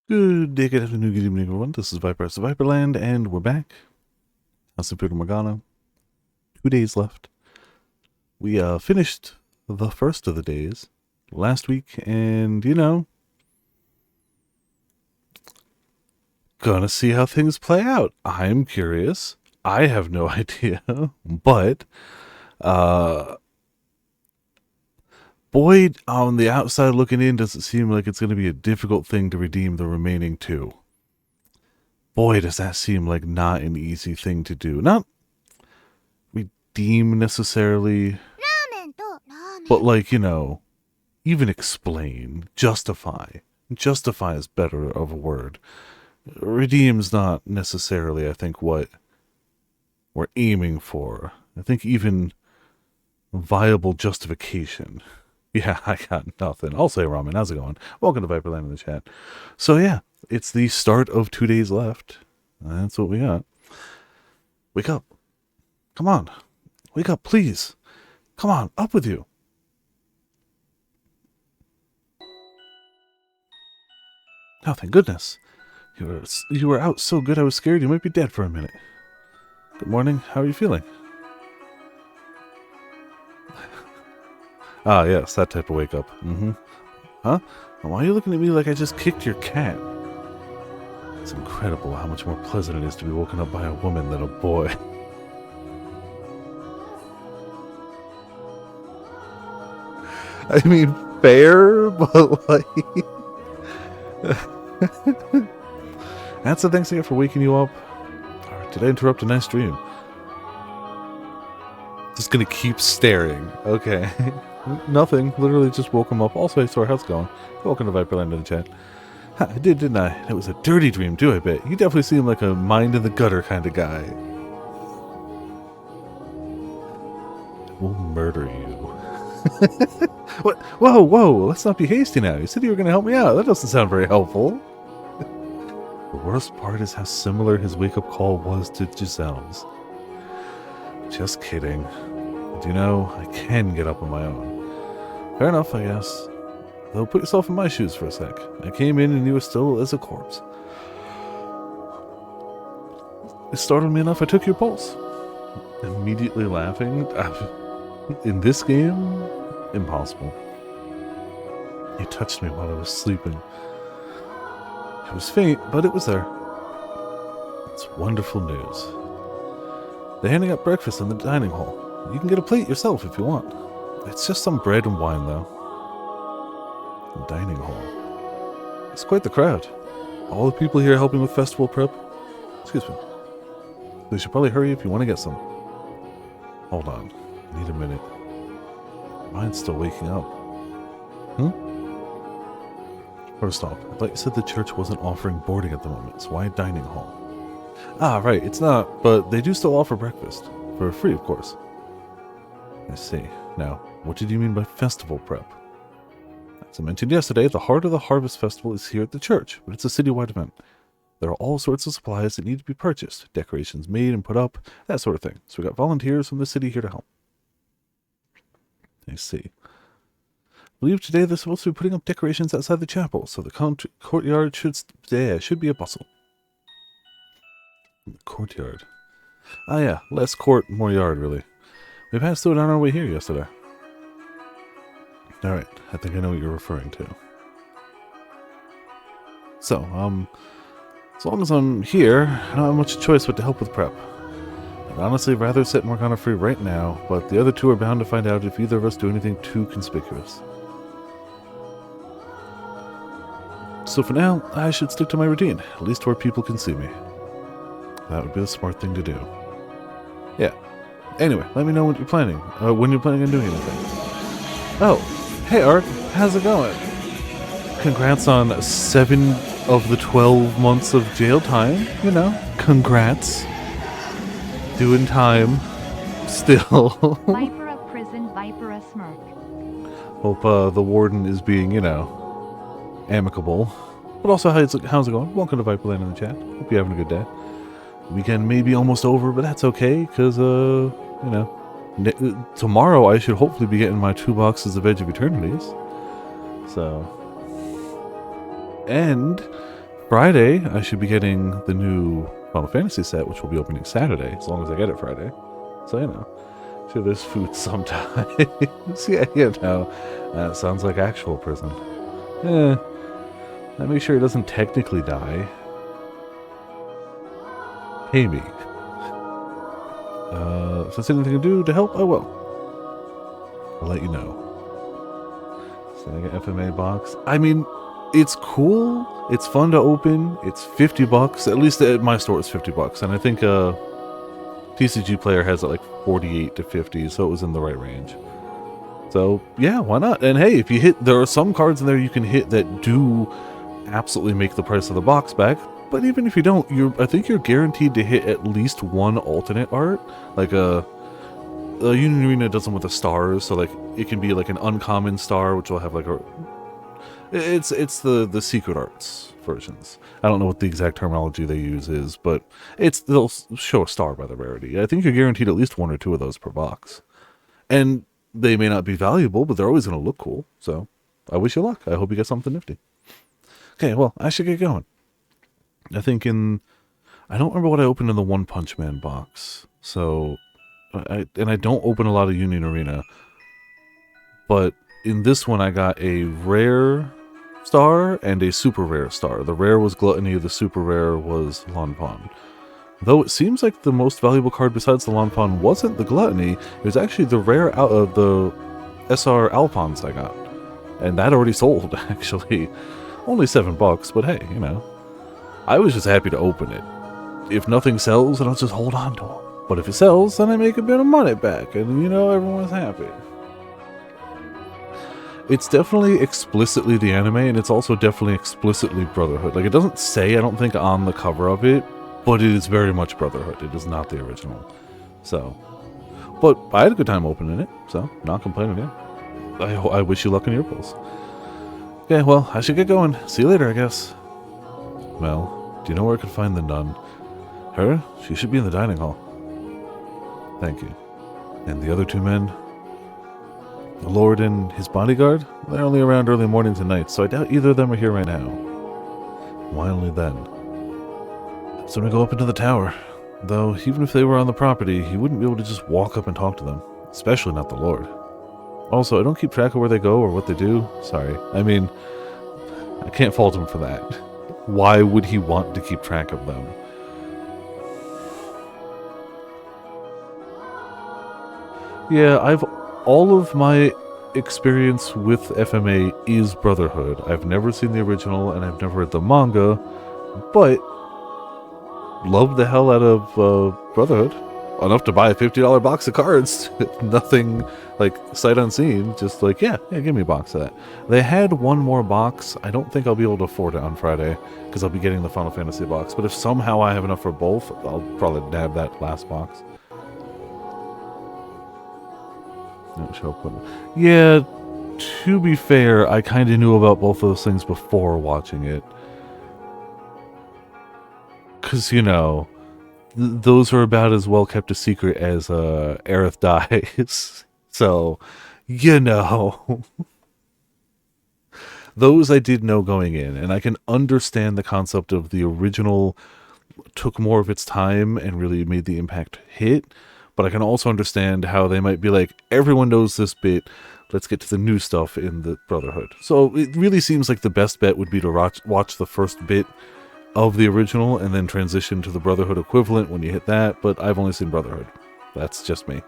Good day, good afternoon, good evening, everyone. This is Viper of Viperland, and we're back. How's the Morgana? 2 days left. We finished the first of the days last week, and gonna see how things play out. I'm curious. I have no idea, but uh, boy, on the outside looking in, does it seem like it's going to be a difficult thing to redeem the remaining two. Boy, does that seem like not an easy thing to do. Not redeem necessarily, but like, even explain, justify. Justify is better of a word. Redeem's not necessarily, I think, what we're aiming for. I think even viable justification. Yeah, I got nothing. I'll say ramen. How's it going? Welcome to Viperland in the chat. So yeah, it's the start of 2 days left. That's what we got. Wake up. Come on. Wake up, please. Come on, up with you. Oh, thank goodness. You were out so good I was scared you might be dead for a minute. Good morning. How are you feeling? Ah, yes, that type of wake up. Huh? Why are you looking at me like I just kicked your cat? It's incredible how much more pleasant it is to be woken up by a woman than a boy. I mean, fair, but like... That's the thanks I get for waking you up. Or did I interrupt a nice dream? Just gonna keep staring. Okay. Nothing. Literally just woke him up. Also, sorry, how's it going? Welcome to Viperland in the chat. Ha, I did, didn't I? It was a dirty dream, too, I bet. You definitely seem like a mind in the gutter kind of guy. We'll murder you. What? Whoa, whoa, let's not be hasty now. You said you were going to help me out. That doesn't sound very helpful. The worst part is how similar his wake-up call was to Giselle's. Just kidding. But I can get up on my own. Fair enough, I guess. Though put yourself in my shoes for a sec. I came in and you were still as a corpse. It startled me enough I took your pulse. Immediately laughing. In this game? Impossible. You touched me while I was sleeping. It was faint, but it was there. It's wonderful news. They're handing out breakfast in the dining hall. You can get a plate yourself if you want. It's just some bread and wine, though. The dining hall. It's quite the crowd. All the people here helping with festival prep. Excuse me. We should probably hurry if you want to get some. Hold on. I need a minute. Mine's still waking up. First off, I thought you said the church wasn't offering boarding at the moment, so why a dining hall? Ah, right, it's not, but they do still offer breakfast. For free, of course. I see. Now, what did you mean by festival prep? As I mentioned yesterday, the heart of the Harvest Festival is here at the church, but it's a citywide event. There are all sorts of supplies that need to be purchased, decorations made and put up, that sort of thing. So we got volunteers from the city here to help. I see. I believe today they're supposed to be putting up decorations outside the chapel, so the courtyard should be a bustle. The courtyard. Ah yeah, less court, more yard, really. We passed through it on our way here yesterday. Alright, I think I know what you're referring to. So, as long as I'm here, I don't have much choice but to help with prep. I'd honestly rather set Morgana free right now, but the other two are bound to find out if either of us do anything too conspicuous. So for now, I should stick to my routine, at least where people can see me. That would be the smart thing to do. Yeah. Anyway, let me know when you're planning on doing anything. Oh, hey Art, how's it going? Congrats on 7 of the 12 months of jail time, congrats. Doing time. Still. Vipera prison, Vipera smirk. Hope the warden is being, amicable. But also, how's it going? Welcome to Viperland in the chat. Hope you're having a good day. Weekend may be almost over, but that's okay, because, tomorrow I should hopefully be getting my 2 boxes of Edge of Eternities. So. And Friday, I should be getting the new Final Fantasy set, which will be opening Saturday, as long as I get it Friday. So, you know, sure there's food sometime. Yeah, you know, that sounds like actual prison. I make sure it doesn't technically die. Pay me. If there's anything to do to help, I will. I'll let you know. Sega FMA box. I mean, it's cool. It's fun to open. It's $50. At least at my store, it's $50. And I think TCG Player has it like 48 to 50, so it was in the right range. So yeah, why not? And hey, if you hit, there are some cards in there you can hit that do absolutely make the price of the box back. But even if you don't, I think you're guaranteed to hit at least one alternate art, like Union Arena does them with the stars, so like it can be like an uncommon star, which will have like it's the secret arts versions. I don't know what the exact terminology they use is, but they'll show a star by the rarity. I think you're guaranteed at least one or two of those per box, and they may not be valuable, but they're always going to look cool. So I wish you luck. I hope you get something nifty. Okay, well, I should get going. I think I don't remember what I opened in the One Punch Man box, so I don't open a lot of Union Arena, but in this one I got a rare star and a super rare star. The rare was Gluttony, the super rare was Lanpon. Though it seems like the most valuable card besides the Lanpon wasn't the Gluttony, it was actually the rare out of the SR Alphons I got. And that already sold, actually. Only $7, but hey, you know. I was just happy to open it. If nothing sells, then I'll just hold on to them. But if it sells, then I make a bit of money back, and you know, everyone's happy. It's definitely explicitly the anime, and it's also definitely explicitly Brotherhood. Like, it doesn't say, I don't think, on the cover of it, but it is very much Brotherhood. It is not the original. So, but I had a good time opening it, so not complaining again. I wish you luck in your polls. Okay, well, I should get going. See you later, I guess. Well, do you know where I could find the nun? Her? She should be in the dining hall. Thank you. And the other two men? The Lord and his bodyguard? They're only around early mornings and nights, so I doubt either of them are here right now. Why only then? So I'm gonna go up into the tower. Though, even if they were on the property, you wouldn't be able to just walk up and talk to them. Especially not the Lord. Also, I don't keep track of where they go or what they do. Sorry. I mean, I can't fault him for that. Why would he want to keep track of them? Yeah, all of my experience with FMA is Brotherhood. I've never seen the original and I've never read the manga, but love the hell out of Brotherhood. Enough to buy a $50 box of cards. Nothing like sight unseen. Just like, yeah, give me a box of that. They had one more box. I don't think I'll be able to afford it on Friday because I'll be getting the Final Fantasy box. But if somehow I have enough for both, I'll probably nab that last box. Yeah, to be fair, I kind of knew about both of those things before watching it. Because, you know, those are about as well kept a secret as Aerith dies. So, you know. Those I did know going in, and I can understand the concept of the original took more of its time and really made the impact hit. But I can also understand how they might be like, everyone knows this bit, let's get to the new stuff in the Brotherhood. So it really seems like the best bet would be to watch the first bit of the original and then transition to the Brotherhood equivalent when you hit that, but I've only seen Brotherhood. That's just me.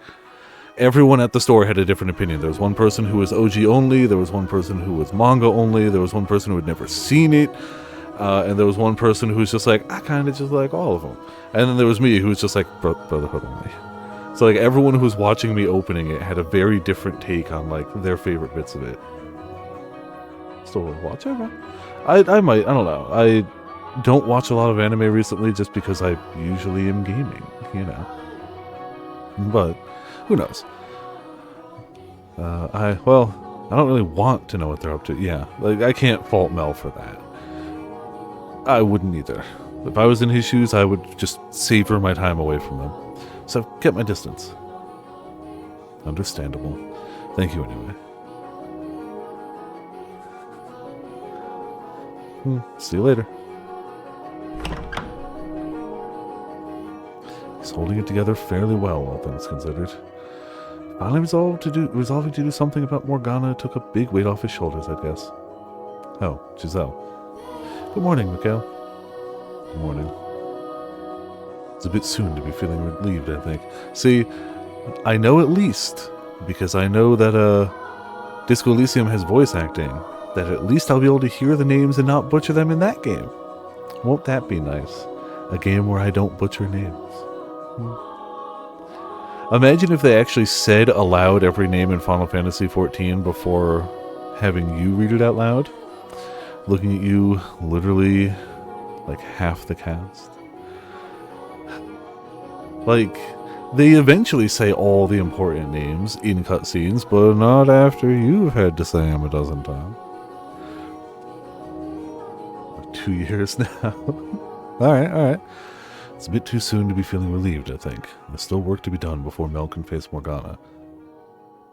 Everyone at the store had a different opinion. There was one person who was OG only, there was one person who was manga only, there was one person who had never seen it, and there was one person who was just like, I kind of just like all of them. And then there was me who was just like, Brotherhood only. So like everyone who was watching me opening it had a very different take on like their favorite bits of it. Still watch it? I might, I don't know. I don't watch a lot of anime recently just because I usually am gaming, you know. But who knows? I don't really want to know what they're up to. Yeah, like I can't fault Mel for that. I wouldn't either. If I was in his shoes, I would just savor my time away from them. So kept my distance. Understandable. Thank you anyway. See you later. holding it together fairly well, all things considered. Finally resolving to do something about Morgana took a big weight off his shoulders, I guess. Oh, Giselle. Good morning, Mikhail. Good morning. It's a bit soon to be feeling relieved, I think. See, I know at least, because I know that Disco Elysium has voice acting, that at least I'll be able to hear the names and not butcher them in that game. Won't that be nice? A game where I don't butcher names. Imagine if they actually said aloud every name in Final Fantasy XIV before having you read it out loud. Looking at you, literally, like half the cast. Like, they eventually say all the important names in cutscenes, but not after you've had to say them a dozen times. 2 years now. Alright. It's a bit too soon to be feeling relieved, I think. There's still work to be done before Mel can face Morgana.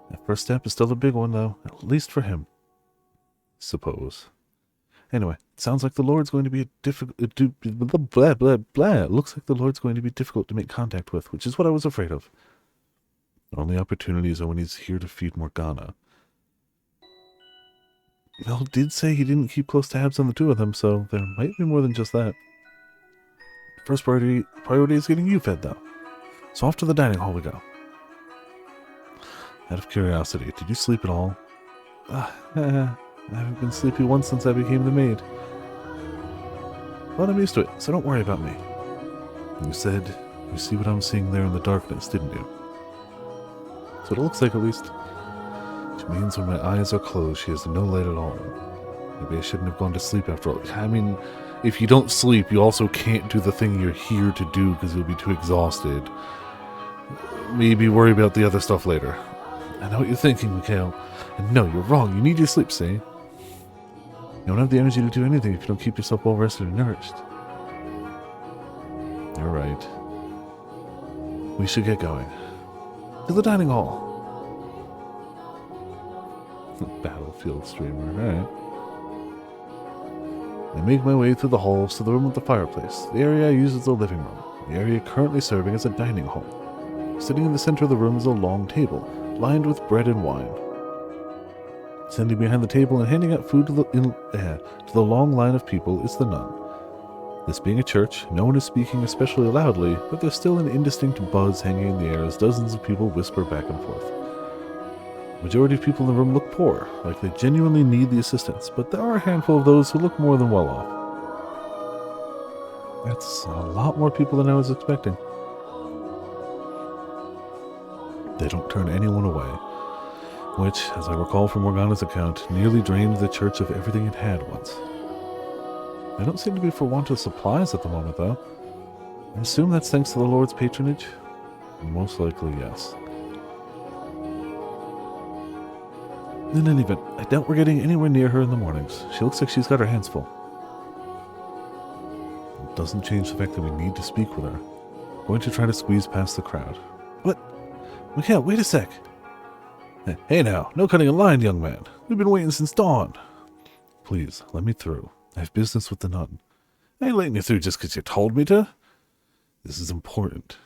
That first step is still a big one, though, at least for him. Suppose. Anyway, it sounds like the Lord's going to be blah, blah, blah. It looks like the Lord's going to be difficult to make contact with, which is what I was afraid of. The only opportunities are when he's here to feed Morgana. Mel did say he didn't keep close tabs on the two of them, so there might be more than just that. First priority is getting you fed, though. So off to the dining hall we go. Out of curiosity, did you sleep at all? I haven't been sleepy once since I became the maid. But I'm used to it, so don't worry about me. You said you see what I'm seeing there in the darkness, didn't you? That's what it looks like, at least. Which means when my eyes are closed, she has no light at all. Maybe I shouldn't have gone to sleep after all. I mean, if you don't sleep, you also can't do the thing you're here to do because you'll be too exhausted. Maybe worry about the other stuff later. I know what you're thinking, Mikhail. And no, you're wrong. You need your sleep, see? You don't have the energy to do anything if you don't keep yourself well rested and nourished. You're right. We should get going. To the dining hall. Battlefield streamer, alright. I make my way through the halls to the room with the fireplace. The area I use as the living room. The area currently serving as a dining hall. Sitting in the center of the room is a long table, lined with bread and wine. Standing behind the table and handing out food to the long line of people is the nun. This being a church, no one is speaking especially loudly, but there's still an indistinct buzz hanging in the air as dozens of people whisper back and forth. The majority of people in the room look poor, like they genuinely need the assistance, but there are a handful of those who look more than well off. That's a lot more people than I was expecting. They don't turn anyone away. Which, as I recall from Morgana's account, nearly drained the church of everything it had once. They don't seem to be for want of supplies at the moment, though. I assume that's thanks to the Lord's patronage? Most likely, yes. In any event, I doubt we're getting anywhere near her in the mornings. She looks like she's got her hands full. It doesn't change the fact that we need to speak with her. I'm going to try to squeeze past the crowd. What? Mikhail, wait a sec! Hey now, no cutting a line, young man. We've been waiting since dawn. Please, let me through. I have business with the nun. I ain't letting you through just because you told me to. This is important.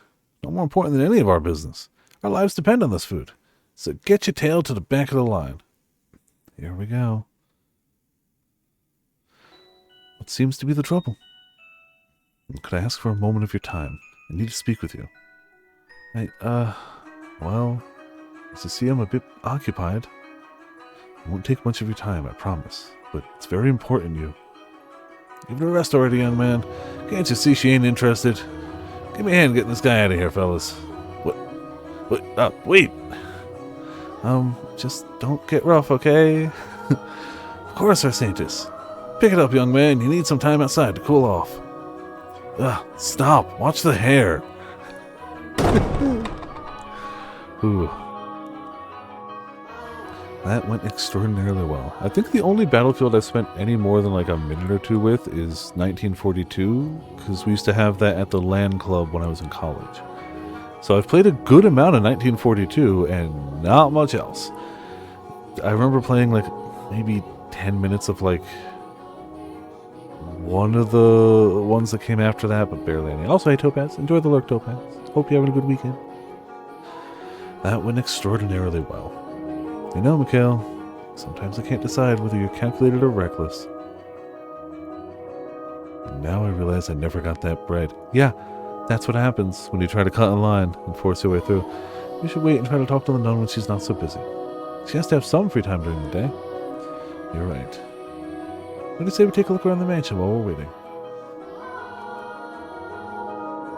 No more important than any of our business. Our lives depend on this food. So get your tail to the back of the line. Here we go. What seems to be the trouble? Could I ask for a moment of your time? I need to speak with you. Well, as you see, I'm a bit occupied. It won't take much of your time, I promise. But it's very important you. Give her a rest already, young man. Can't you see she ain't interested? Give me a hand getting this guy out of here, fellas. What? Wait! Just don't get rough, okay? Of course, Arsantis. Pick it up, young man. You need some time outside to cool off. Stop. Watch the hair. Ooh. That went extraordinarily well. I think the only Battlefield I've spent any more than like a minute or two with is 1942, because we used to have that at the LAN club when I was in college. So I've played a good amount of 1942 and not much else. I remember playing like maybe 10 minutes of like one of the ones that came after that, but barely any. Also, hey Topaz, enjoy the lurk, Topaz. Hope you're having a good weekend. That went extraordinarily well. You know, Mikhail, sometimes I can't decide whether you're calculated or reckless. And now I realize I never got that bread. Yeah, that's what happens when you try to cut in line and force your way through. You should wait and try to talk to the nun when she's not so busy. She has to have some free time during the day. You're right. What do you say we take a look around the mansion while we're waiting?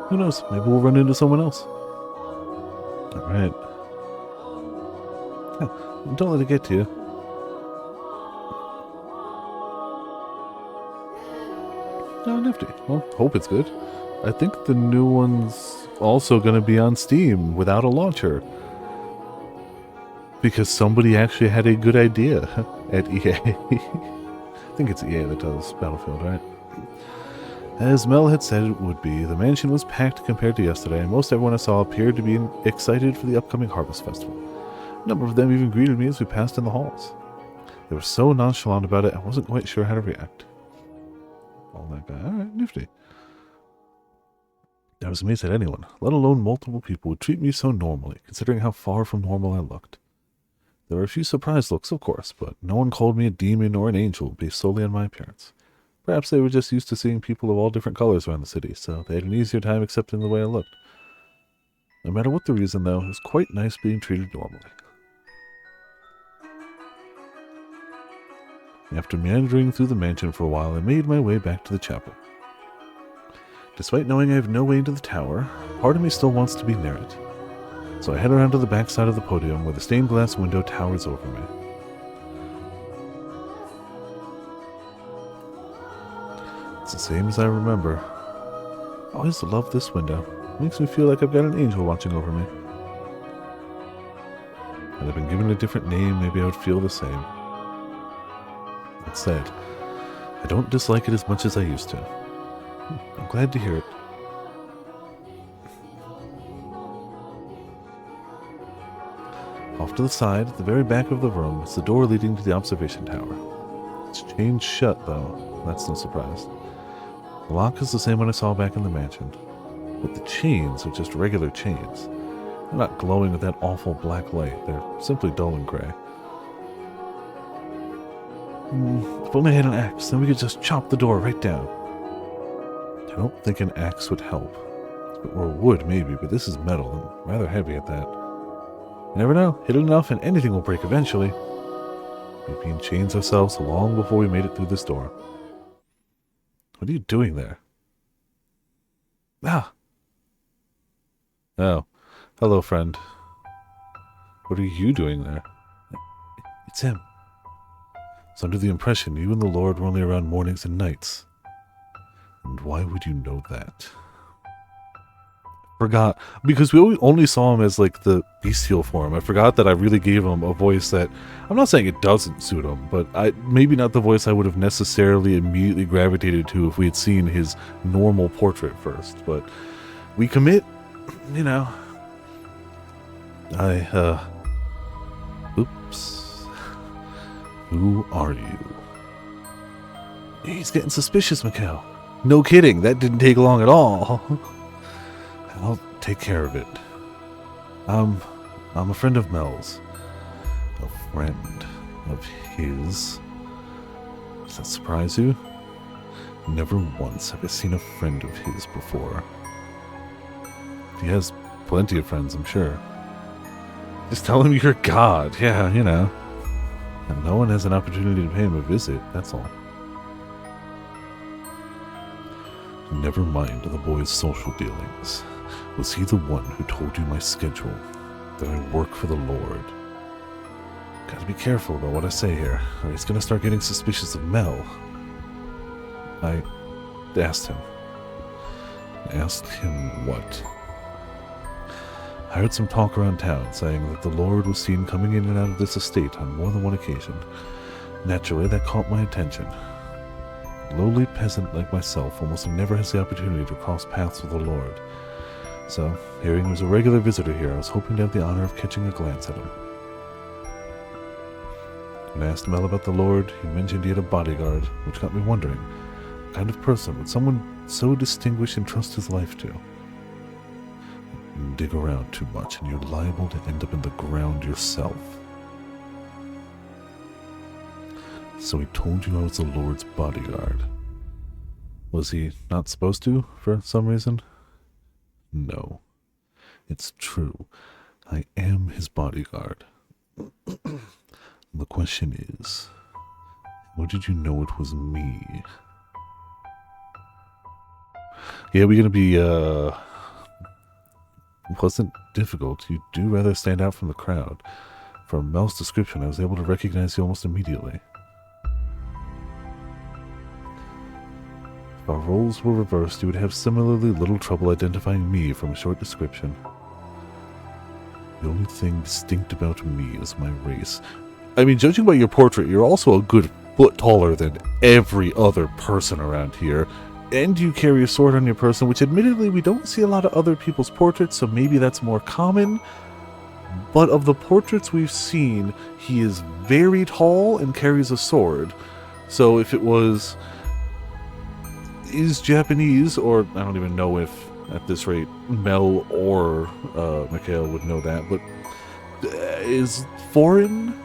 Who knows? Maybe we'll run into someone else. Alright. Don't let it get to you. Oh, nifty. Well, hope it's good. I think the new one's also going to be on Steam without a launcher. Because somebody actually had a good idea at EA. I think it's EA that does Battlefield, right? As Mel had said it would be, the mansion was packed compared to yesterday, and most everyone I saw appeared to be excited for the upcoming Harvest Festival. A number of them even greeted me as we passed in the halls. They were so nonchalant about it, I wasn't quite sure how to react. All that guy. Alright, nifty. I was amazed that anyone, let alone multiple people, would treat me so normally, considering how far from normal I looked. There were a few surprised looks, of course, but no one called me a demon or an angel based solely on my appearance. Perhaps they were just used to seeing people of all different colors around the city, so they had an easier time accepting the way I looked. No matter what the reason, though, it was quite nice being treated normally. After meandering through the mansion for a while, I made my way back to the chapel. Despite knowing I have no way into the tower, part of me still wants to be near it. So I head around to the back side of the podium where the stained glass window towers over me. It's the same as I remember. I always love this window. It makes me feel like I've got an angel watching over me. Had I been given a different name, maybe I would feel the same. That said, I don't dislike it as much as I used to. I'm glad to hear it. Off to the side, at the very back of the room, is the door leading to the observation tower. It's chained shut, though. That's no surprise. The lock is the same one I saw back in the mansion, but the chains are just regular chains. They're not glowing with that awful black light. They're simply dull and gray. If only I had an axe, then we could just chop the door right down. I don't think an axe would help. Or wood, maybe, but this is metal, and rather heavy at that. You never know. Hit it enough and anything will break eventually. We'd be in chains ourselves long before we made it through this door. What are you doing there? Ah! Oh. Hello, friend. What are you doing there? It's him. I was under the impression you and the Lord were only around mornings and nights. And why would you know that? Forgot, because we only saw him as like the bestial form. I forgot that I really gave him a voice that, I'm not saying it doesn't suit him, but maybe not the voice I would have necessarily immediately gravitated to if we had seen his normal portrait first. But we commit, you know. Oops. Who are you? He's getting suspicious, Mikhail. No kidding, that didn't take long at all. I'll take care of it. I'm a friend of Mel's. A friend of his. Does that surprise you? Never once have I seen a friend of his before. He has plenty of friends, I'm sure. Just tell him you're God. Yeah, you know. And no one has an opportunity to pay him a visit, that's all. Never mind the boy's social dealings. Was he the one who told you my schedule? That I work for the Lord? Gotta be careful about what I say here, or he's gonna start getting suspicious of Mel. I asked him. Asked him what? I heard some talk around town saying that the Lord was seen coming in and out of this estate on more than one occasion. Naturally, that caught my attention. A lowly peasant like myself almost never has the opportunity to cross paths with the Lord. So, hearing he was a regular visitor here, I was hoping to have the honor of catching a glance at him. When I asked Mel about the Lord, he mentioned he had a bodyguard, which got me wondering what kind of person would someone so distinguished entrust his life to? Dig around too much and you're liable to end up in the ground yourself. So he told you I was the Lord's bodyguard. Was he not supposed to, for some reason? No. It's true. I am his bodyguard. The question is, how did you know it was me? Yeah, we're gonna be, wasn't difficult. You do rather stand out from the crowd. From Mel's description, I was able to recognize you almost immediately. If our roles were reversed, you would have similarly little trouble identifying me from a short description. The only thing distinct about me is my race. I mean, judging by your portrait, you're also a good foot taller than every other person around here. And you carry a sword on your person, which admittedly we don't see a lot of other people's portraits, so maybe that's more common. But of the portraits we've seen, he is very tall and carries a sword. So if it is Japanese, or I don't even know if at this rate Mel or Mikhail would know that, but is foreign,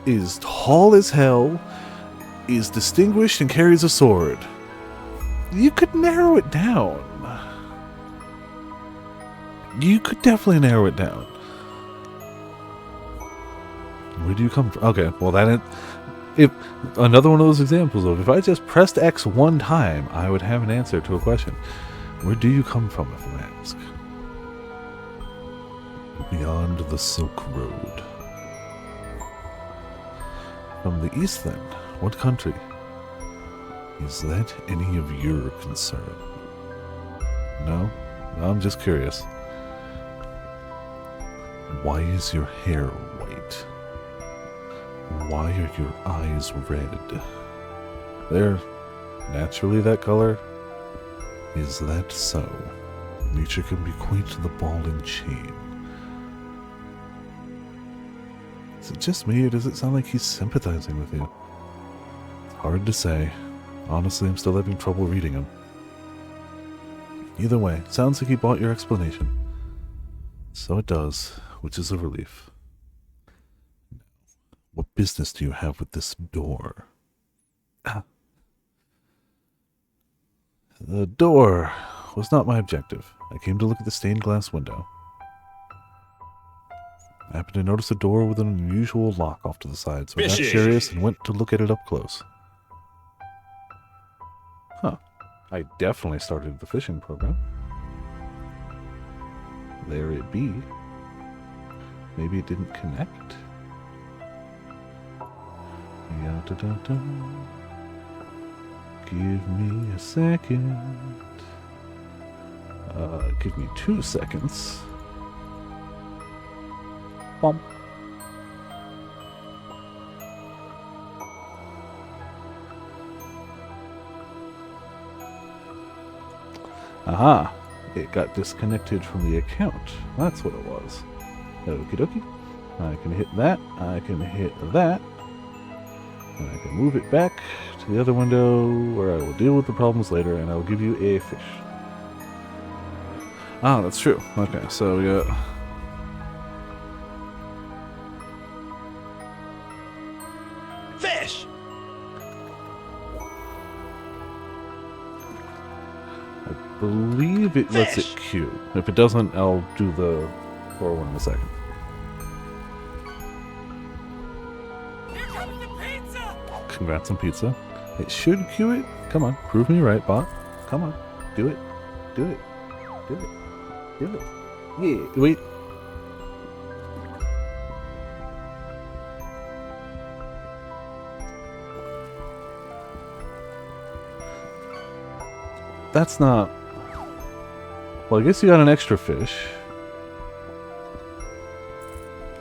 is tall as hell, is distinguished and carries a sword. You could narrow it down. You could definitely narrow it down. Where do you come from? Okay, well if another one of those examples of if I just pressed X one time, I would have an answer to a question. Where do you come from, if I ask? Beyond the Silk Road. From the east, then. What country? Is that any of your concern? No? I'm just curious. Why is your hair white? Why are your eyes red? They're naturally that color? Is that so? Nature can be quite the ball and chain. Is it just me, or does it sound like he's sympathizing with you? It's hard to say. Honestly, I'm still having trouble reading him. Either way, sounds like he bought your explanation. So it does, which is a relief. What business do you have with this door? Ah. The door was not my objective. I came to look at the stained glass window. I happened to notice a door with an unusual lock off to the side, so I got curious and went to look at it up close. Huh. I definitely started the fishing program. There it be. Maybe it didn't connect? Ya-da-da-da. Give me a second. Give me 2 seconds. Bump. Aha! It got disconnected from the account. That's what it was. Okie dokie. I can hit that. I can hit that. And I can move it back to the other window where I will deal with the problems later, and I will give you a fish. Ah, that's true. Okay, so yeah. Fish! I believe it lets it queue. If it doesn't, I'll do the 4-1 in a second. Here comes the pizza! Congrats on pizza. It should queue it. Come on, prove me right, bot. Come on, do it. Do it. Do it. Do it. Yeah, wait. That's not... Well, I guess you got an extra fish.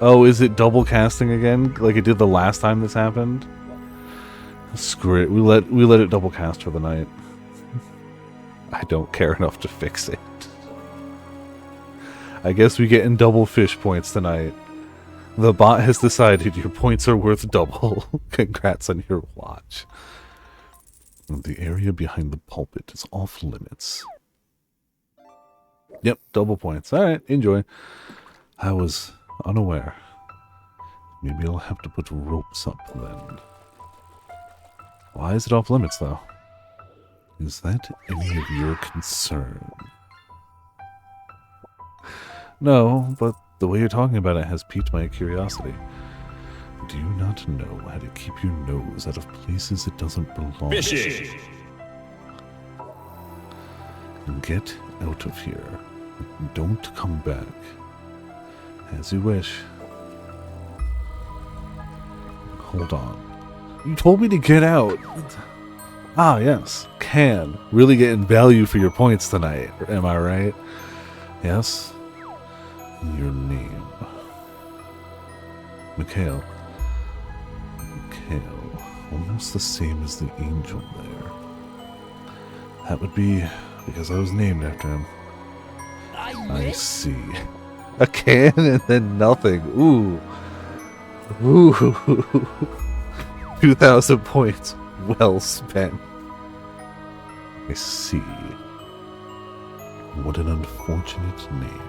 Oh, is it double casting again? Like it did the last time this happened? Screw it. We let it double cast for the night. I don't care enough to fix it. I guess we get in double fish points tonight. The bot has decided your points are worth double. Congrats on your watch. The area behind the pulpit is off limits. Yep, double points. Alright, enjoy. I was unaware. Maybe I'll have to put ropes up then. Why is it off limits, though? Is that any of your concern? No, but the way you're talking about it has piqued my curiosity. Do you not know how to keep your nose out of places it doesn't belong? Fishing! Get out of here. Don't come back. As you wish. Hold on. You told me to get out. Ah, yes. Can. Really getting value for your points tonight. Am I right? Yes. Your name. Mikhail. Mikhail. Almost the same as the angel there. That would be because I was named after him. I see. A can and then nothing. Ooh. Ooh. 2,000 points. Well spent. I see. What an unfortunate name.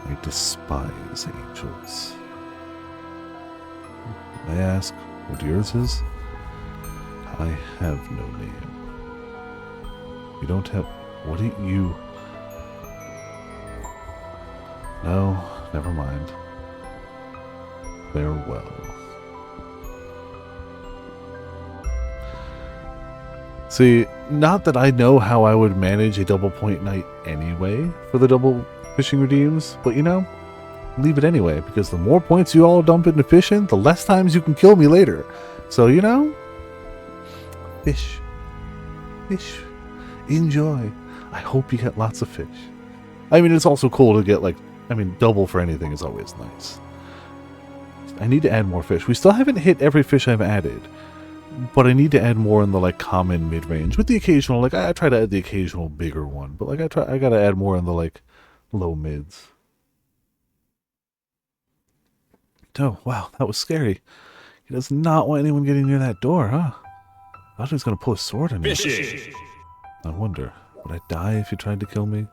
I despise angels. I ask what yours is? I have no name. You don't have... What do you... No, never mind. Farewell. See, not that I know how I would manage a double point night anyway for the double fishing redeems, but you know, leave it anyway, because the more points you all dump into fishing, the less times you can kill me later. So, you know, fish. Fish. Enjoy. I hope you get lots of fish. I mean, it's also cool to get, like, I mean, double for anything is always nice. I need to add more fish. We still haven't hit every fish I've added, but I need to add more in the, like, common mid-range, with the occasional, like, I try to add the occasional bigger one, but, like, I gotta add more in the, like, low mids. Oh, wow, that was scary. He does not want anyone getting near that door, huh? I thought he was gonna pull a sword on me. Fishing! I wonder, would I die if you tried to kill me?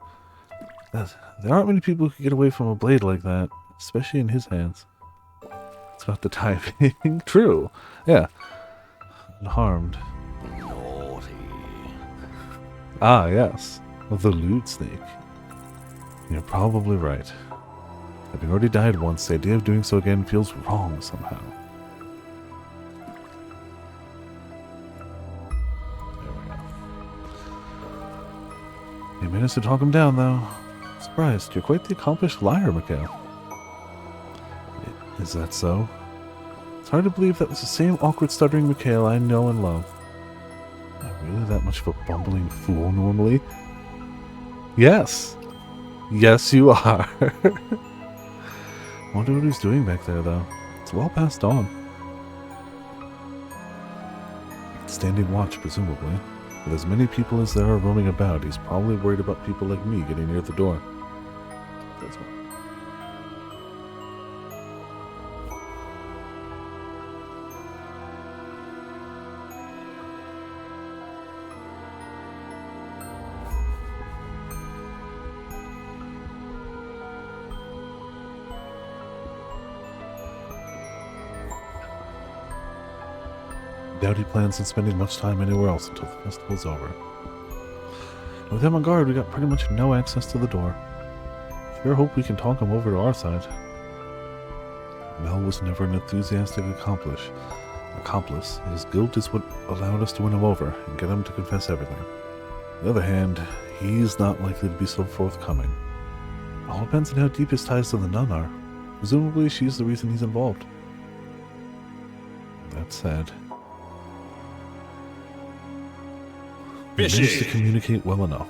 There aren't many people who can get away from a blade like that, especially in his hands. It's about the timing. True. Yeah. Unharmed. Naughty. Ah, yes. The lewd snake. You're probably right. Having already died once, the idea of doing so again feels wrong somehow. There we go. He managed to talk him down, though. Surprised. You're quite the accomplished liar, Mikhail. Is that so? It's hard to believe that was the same awkward, stuttering Mikhail I know and love. Am I really that much of a bumbling fool normally? Yes. Yes, you are. Wonder what he's doing back there, though. It's well past dawn. Standing watch, presumably. With as many people as there are roaming about, he's probably worried about people like me getting near the door. That's what. Doubt he plans on spending much time anywhere else until the festival's over. With him on guard, we got pretty much no access to the door. Sure hope we can talk him over to our side. Mel was never an enthusiastic accomplice. His guilt is what allowed us to win him over and get him to confess everything. On the other hand, he's not likely to be so forthcoming. It all depends on how deep his ties to the nun are. Presumably, she's the reason he's involved. That's sad. We managed to communicate well enough.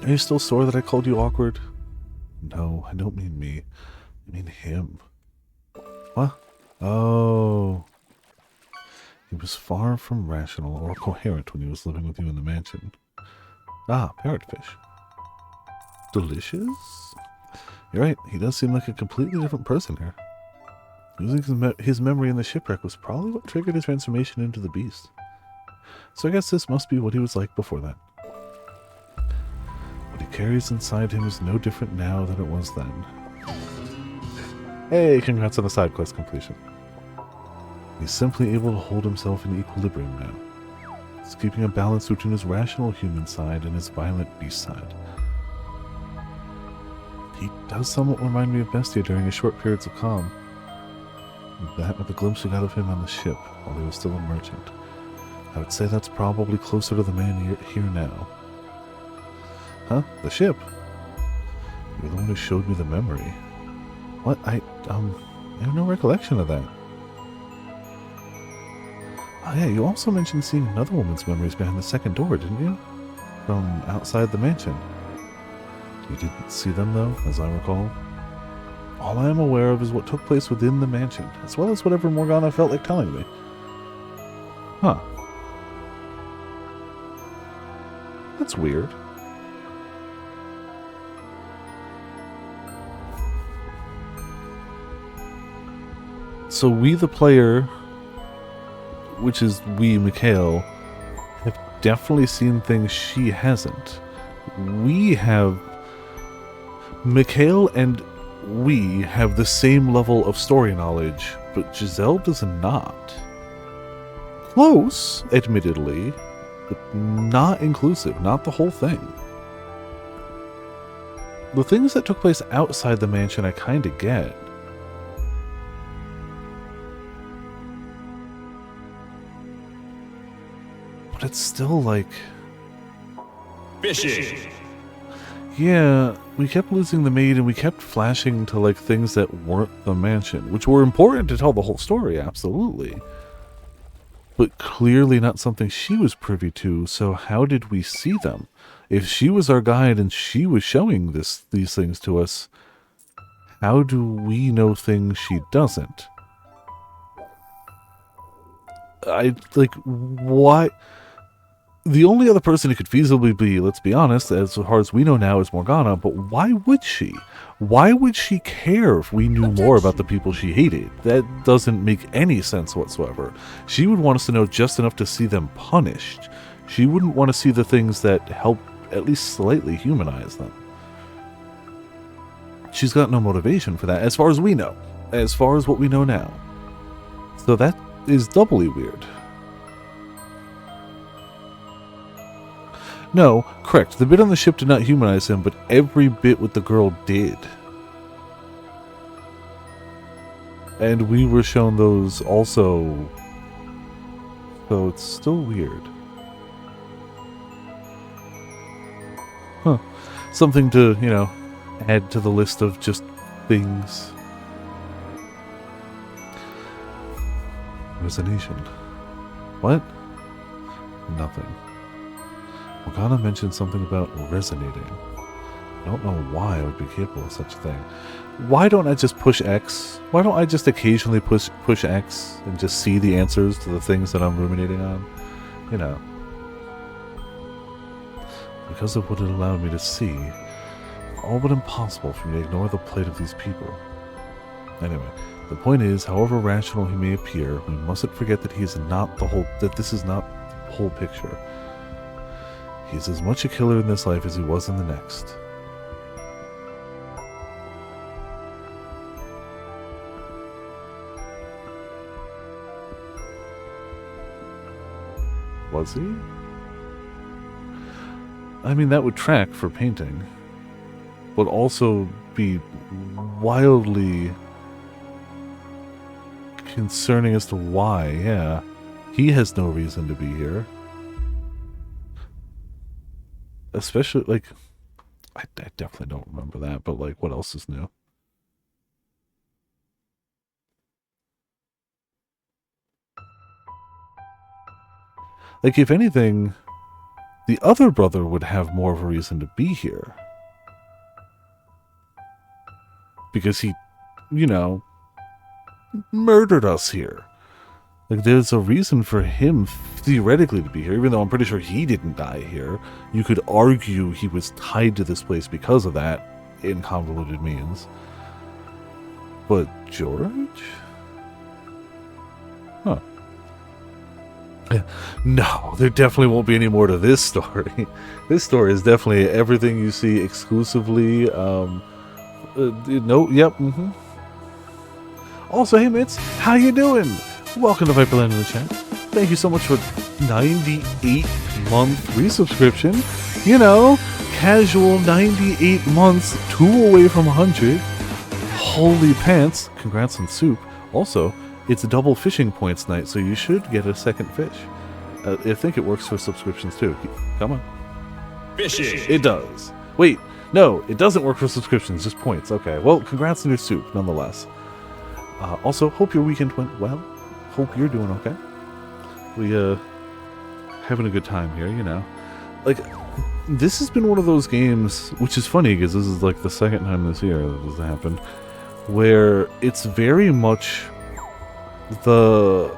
Are you still sore that I called you awkward? No, I don't mean me. I mean him. What? Oh. He was far from rational or coherent when he was living with you in the mansion. Ah, parrotfish. Delicious? You're right, he does seem like a completely different person here. Losing his memory in the shipwreck was probably what triggered his transformation into the beast. So I guess this must be what he was like before that. What he carries inside him is no different now than it was then. Hey, congrats on the side quest completion. He's simply able to hold himself in equilibrium now. He's keeping a balance between his rational human side and his violent beast side. He does somewhat remind me of Bestia during his short periods of calm. That with the glimpse we got of him on the ship while he was still a merchant. I would say that's probably closer to the man here now. Huh? The ship? You're the one who showed me the memory. What? I have no recollection of that. Oh yeah, you also mentioned seeing another woman's memories behind the second door, didn't you? From outside the mansion. You didn't see them though, as I recall? All I am aware of is what took place within the mansion, as well as whatever Morgana felt like telling me. Huh. That's weird. So we, the player, which is we, Mikhail, have definitely seen things she hasn't. We have... Mikhail and we have the same level of story knowledge, but Giselle does not. Close, admittedly, but not inclusive, not the whole thing. The things that took place outside the mansion I kinda get. But it's still like... Fishing! Yeah, we kept losing the maid and we kept flashing to like things that weren't the mansion, which were important to tell the whole story, absolutely. But clearly not something she was privy to, so how did we see them? If she was our guide and she was showing these things to us, how do we know things she doesn't? Why? The only other person who could feasibly be, let's be honest, as far as we know now, is Morgana, but why would she? Why would she care if we knew more about the people she hated? That doesn't make any sense whatsoever. She would want us to know just enough to see them punished. She wouldn't want to see the things that help at least slightly humanize them. She's got no motivation for that, as far as we know. As far as what we know now. So that is doubly weird. No, correct. The bit on the ship did not humanize him, but every bit with the girl did. And we were shown those also. So it's still weird. Huh. Something to, you know, add to the list of just things. Resignation. What? Nothing. Morgana mentioned something about resonating. I don't know why I would be capable of such a thing. Why don't I just push X? Why don't I just occasionally push X and just see the answers to the things that I'm ruminating on? You know. Because of what it allowed me to see, all but impossible for me to ignore the plight of these people. Anyway, the point is, however rational he may appear, we mustn't forget that he is not the whole, that this is not the whole picture. He's as much a killer in this life as he was in the next. Was he? I mean, that would track for painting, but also be wildly concerning as to why, yeah. He has no reason to be here. Especially, like, I definitely don't remember that, but, like, what else is new? Like, if anything, the other brother would have more of a reason to be here. Because he, you know, murdered us here. Like, there's a reason for him theoretically to be here, even though I'm pretty sure he didn't die here. You could argue he was tied to this place because of that, in convoluted means. But George? Huh. No, there definitely won't be any more to this story. This story is definitely everything you see exclusively. No, yep. Also, hey Mitz, how you doing? Welcome to Viperland in the chat. Thank you so much for 98-month resubscription. You know, casual 98 months, 2 away from 100. Holy pants! Congrats on soup. Also, it's double fishing points night, so you should get a second fish. I think it works for subscriptions too. Come on. Fishing. It does. Wait, no, it doesn't work for subscriptions, just points. Okay, well, congrats on your soup, nonetheless. Also, hope your weekend went well. Hope you're doing okay. We, having a good time here, you know. Like, this has been one of those games, which is funny, because this is like the second time this year that this happened, where it's very much the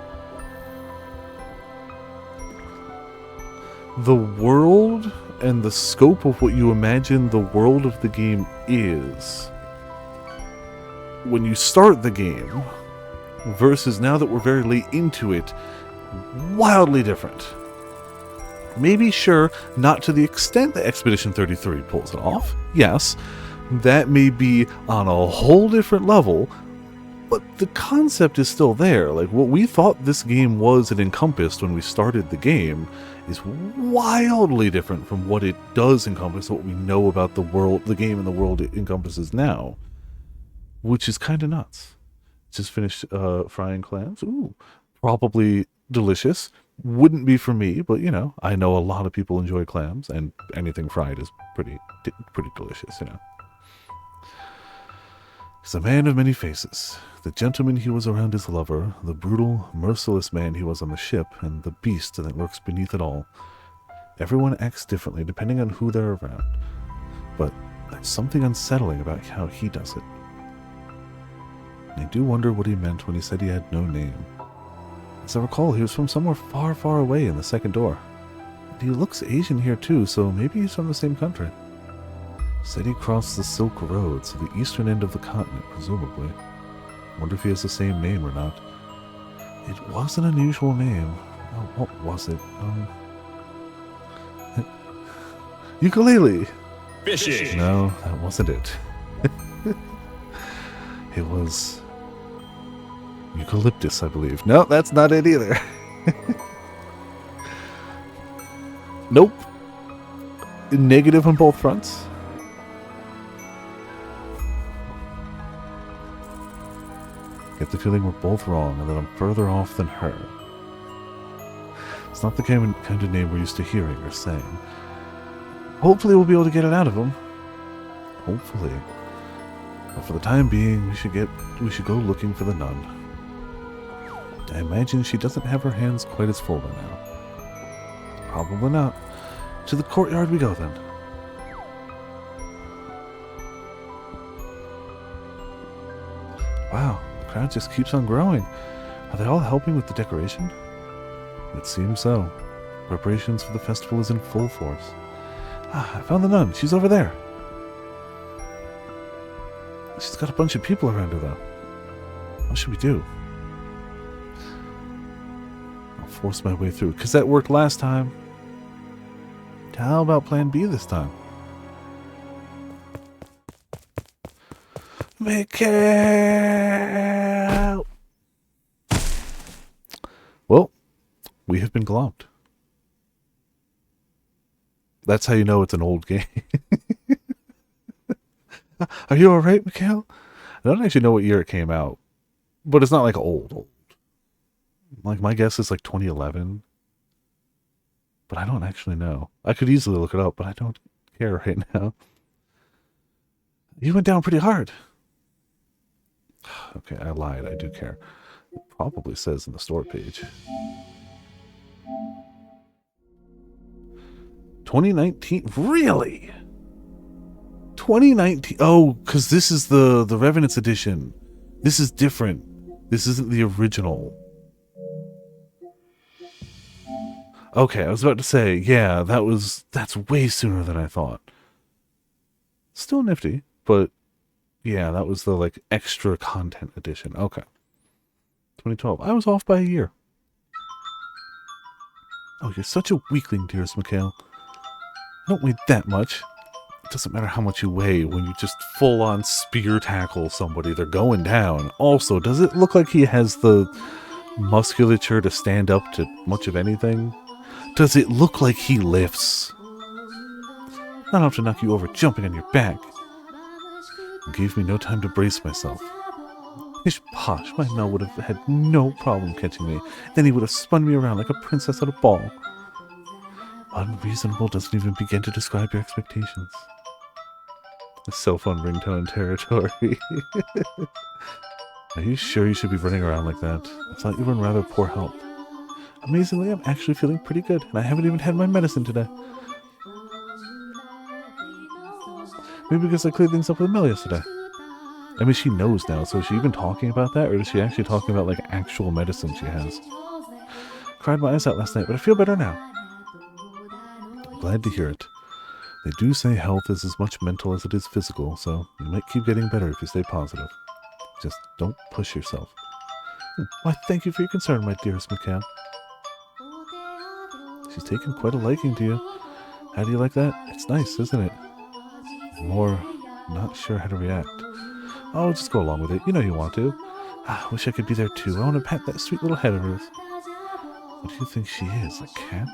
world and the scope of what you imagine the world of the game is when you start the game versus now that we're very late into it, wildly different. Maybe, sure, not to the extent that Expedition 33 pulls it off. Yes, that may be on a whole different level, but the concept is still there. Like, what we thought this game was and encompassed when we started the game is wildly different from what it does encompass, what we know about the world, the game and the world it encompasses now, which is kind of nuts. Just finished frying clams. Ooh, probably delicious. Wouldn't be for me, but you know, I know a lot of people enjoy clams, and anything fried is pretty delicious, you know. He's a man of many faces. The gentleman he was around his lover, the brutal, merciless man he was on the ship, and the beast that lurks beneath it all. Everyone acts differently depending on who they're around, but there's something unsettling about how he does it. And I do wonder what he meant when he said he had no name. As I recall, he was from somewhere far, far away in the second door. And he looks Asian here too, so maybe he's from the same country. Said he crossed the Silk Road, so the eastern end of the continent, presumably. Wonder if he has the same name or not. It was an unusual name. Oh, what was it? Ukulele! Fishing. No, that wasn't it. It was eucalyptus, I believe. No, that's not it either. Nope. Negative on both fronts. Get the feeling we're both wrong and that I'm further off than her. It's not the kind of name we're used to hearing or saying. Hopefully we'll be able to get it out of him. Hopefully. But for the time being, we should go looking for the nun. I imagine she doesn't have her hands quite as full by now. Probably not. To the courtyard we go then. Wow, the crowd just keeps on growing. Are they all helping with the decoration? It seems so. Preparations for the festival is in full force. Ah, I found the nun. She's over there. She's got a bunch of people around her, though. What should we do? I'll force my way through, because that worked last time. How about plan B this time? Mikhail! Well, we have been globbed. That's how you know it's an old game. Are you alright, Mikhail? I don't actually know what year it came out, but it's not like old. Like, my guess is like 2011. But I don't actually know. I could easily look it up, but I don't care right now. You went down pretty hard. Okay, I lied. I do care. It probably says in the store page. 2019? Really? 2019? Oh, because this is the Revenants edition. This is different. This isn't the original. Okay, I was about to say, yeah, that's way sooner than I thought. Still nifty, but yeah, that was the like extra content edition. Okay. 2012. I was off by a year. Oh, you're such a weakling, dearest Mikhail. I don't weigh that much. It doesn't matter how much you weigh when you just full-on spear tackle somebody. They're going down. Also, does it look like he has the musculature to stand up to much of anything? Does it look like he lifts? Not enough to knock you over jumping on your back. It gave me no time to brace myself. Pish posh, my Mel would have had no problem catching me. Then he would have spun me around like a princess at a ball. Unreasonable doesn't even begin to describe your expectations. A cell phone ringtone territory. Are you sure you should be running around like that? I thought you were in rather poor health. Amazingly, I'm actually feeling pretty good, and I haven't even had my medicine today. Maybe because I cleared things up with Mel yesterday. I mean, she knows now, so is she even talking about that, or is she actually talking about, like, actual medicine she has? Cried my eyes out last night, but I feel better now. I'm glad to hear it. They do say health is as much mental as it is physical, so you might keep getting better if you stay positive. Just don't push yourself. Why, thank you for your concern, my dearest Mikhail. She's taken quite a liking to you. How do you like that? It's nice, isn't it? More not sure how to react. Oh, just go along with it. You know you want to. I wish I could be there too. I want to pat that sweet little head of hers. What do you think she is, a cat?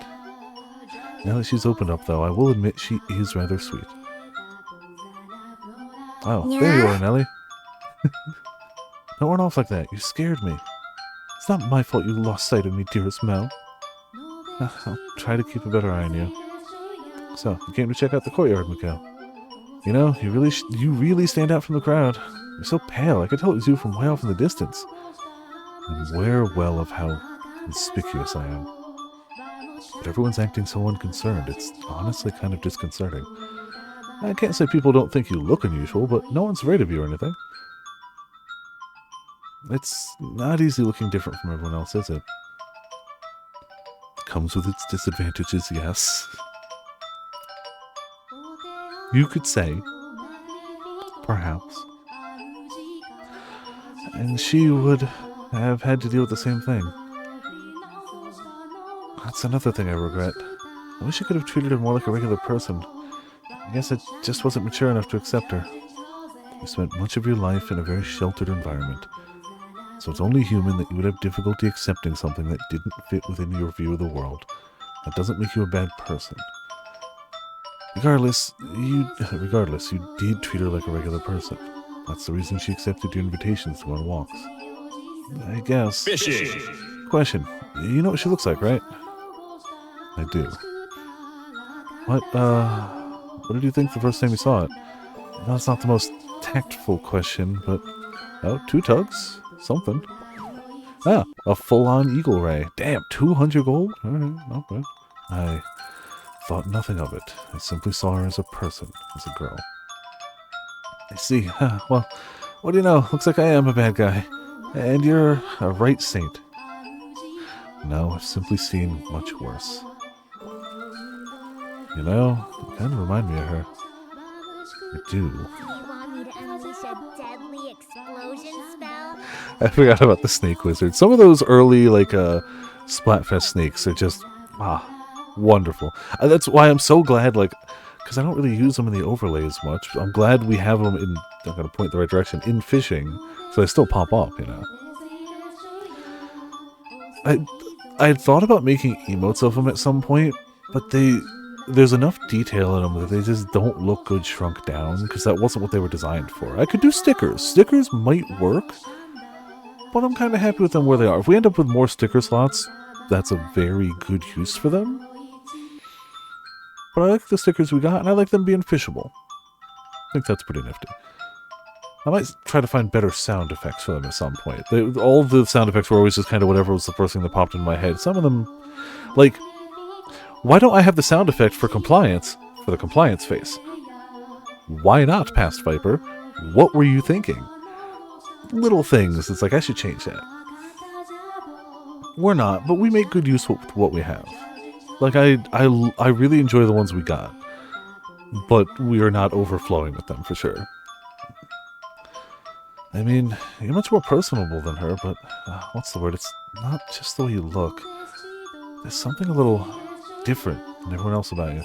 Now that she's opened up, though, I will admit she is rather sweet. Oh, there you are, Nellie. Don't run off like that. You scared me. It's not my fault you lost sight of me, dearest Mel. I'll try to keep a better eye on you. So, you came to check out the courtyard, Mikhail. You know, you really stand out from the crowd. You're so pale, I could tell it was you from way off in the distance. I'm aware well of how conspicuous I am. But everyone's acting so unconcerned, it's honestly kind of disconcerting. I can't say people don't think you look unusual, but no one's afraid of you or anything. It's not easy looking different from everyone else, is it? Comes with its disadvantages, yes. You could say, perhaps. And she would have had to deal with the same thing. That's another thing I regret. I wish I could have treated her more like a regular person. I guess I just wasn't mature enough to accept her. You spent much of your life in a very sheltered environment. So it's only human that you would have difficulty accepting something that didn't fit within your view of the world. That doesn't make you a bad person. Regardless, you did treat her like a regular person. That's the reason she accepted your invitations to go on walks. I guess. Fishing. Question. You know what she looks like, right? I do. What did you think the first time you saw it? No, it's not the most tactful question, but... Oh, 2 tugs? Something. Ah, a full-on eagle ray. Damn, 200 gold? Alright, not bad. I thought nothing of it. I simply saw her as a person, as a girl. I see. Well, what do you know? Looks like I am a bad guy. And you're a right saint. No, I've simply seen much worse. You know, you kind of remind me of her. I do. You want me to unleash a deadly explosion spell? I forgot about the snake wizard. Some of those early, like, Splatfest snakes are just, wonderful. That's why I'm so glad, like, because I don't really use them in the overlays much. I'm glad we have them in, I'm going to point the right direction, in fishing, so they still pop up, you know. I had thought about making emotes of them at some point, but there's enough detail in them that they just don't look good shrunk down, because that wasn't what they were designed for. I could do stickers. Stickers might work, but I'm kind of happy with them where they are. If we end up with more sticker slots, that's a very good use for them. But I like the stickers we got, and I like them being fishable. I think that's pretty nifty. I might try to find better sound effects for them at some point. All the sound effects were always just kind of whatever was the first thing that popped in my head. Some of them, like, why don't I have the sound effect for compliance, for the compliance face? Why not, Past Viper? What were you thinking? Little things, it's like, I should change that. We're not, but we make good use with what we have. Like, I really enjoy the ones we got. But we are not overflowing with them, for sure. I mean, you're much more personable than her, but what's the word? It's not just the way you look. there's something a little different than everyone else about you.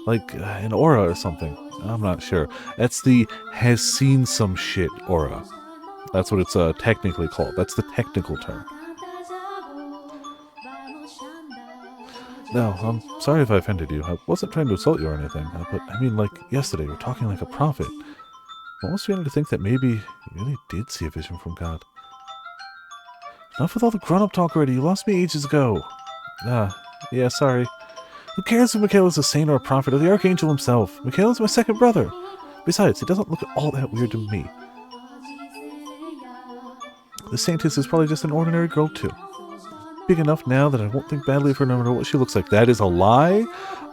Like an aura or something. I'm not sure. That's the has seen some shit aura. That's what it's technically called. That's the technical term. No, I'm sorry if I offended you. I wasn't trying to insult you or anything. But I mean, like yesterday, you were talking like a prophet. I'm almost beginning to think that maybe you really did see a vision from God. Enough with all the grown-up talk already. You lost me ages ago. Yeah, sorry. Who cares if Michaela's a saint or a prophet or the archangel himself? Michaela's my second brother. Besides, he doesn't look all that weird to me. The saintess is probably just an ordinary girl, too. Big enough now that I won't think badly of her no matter what she looks like. That is a lie?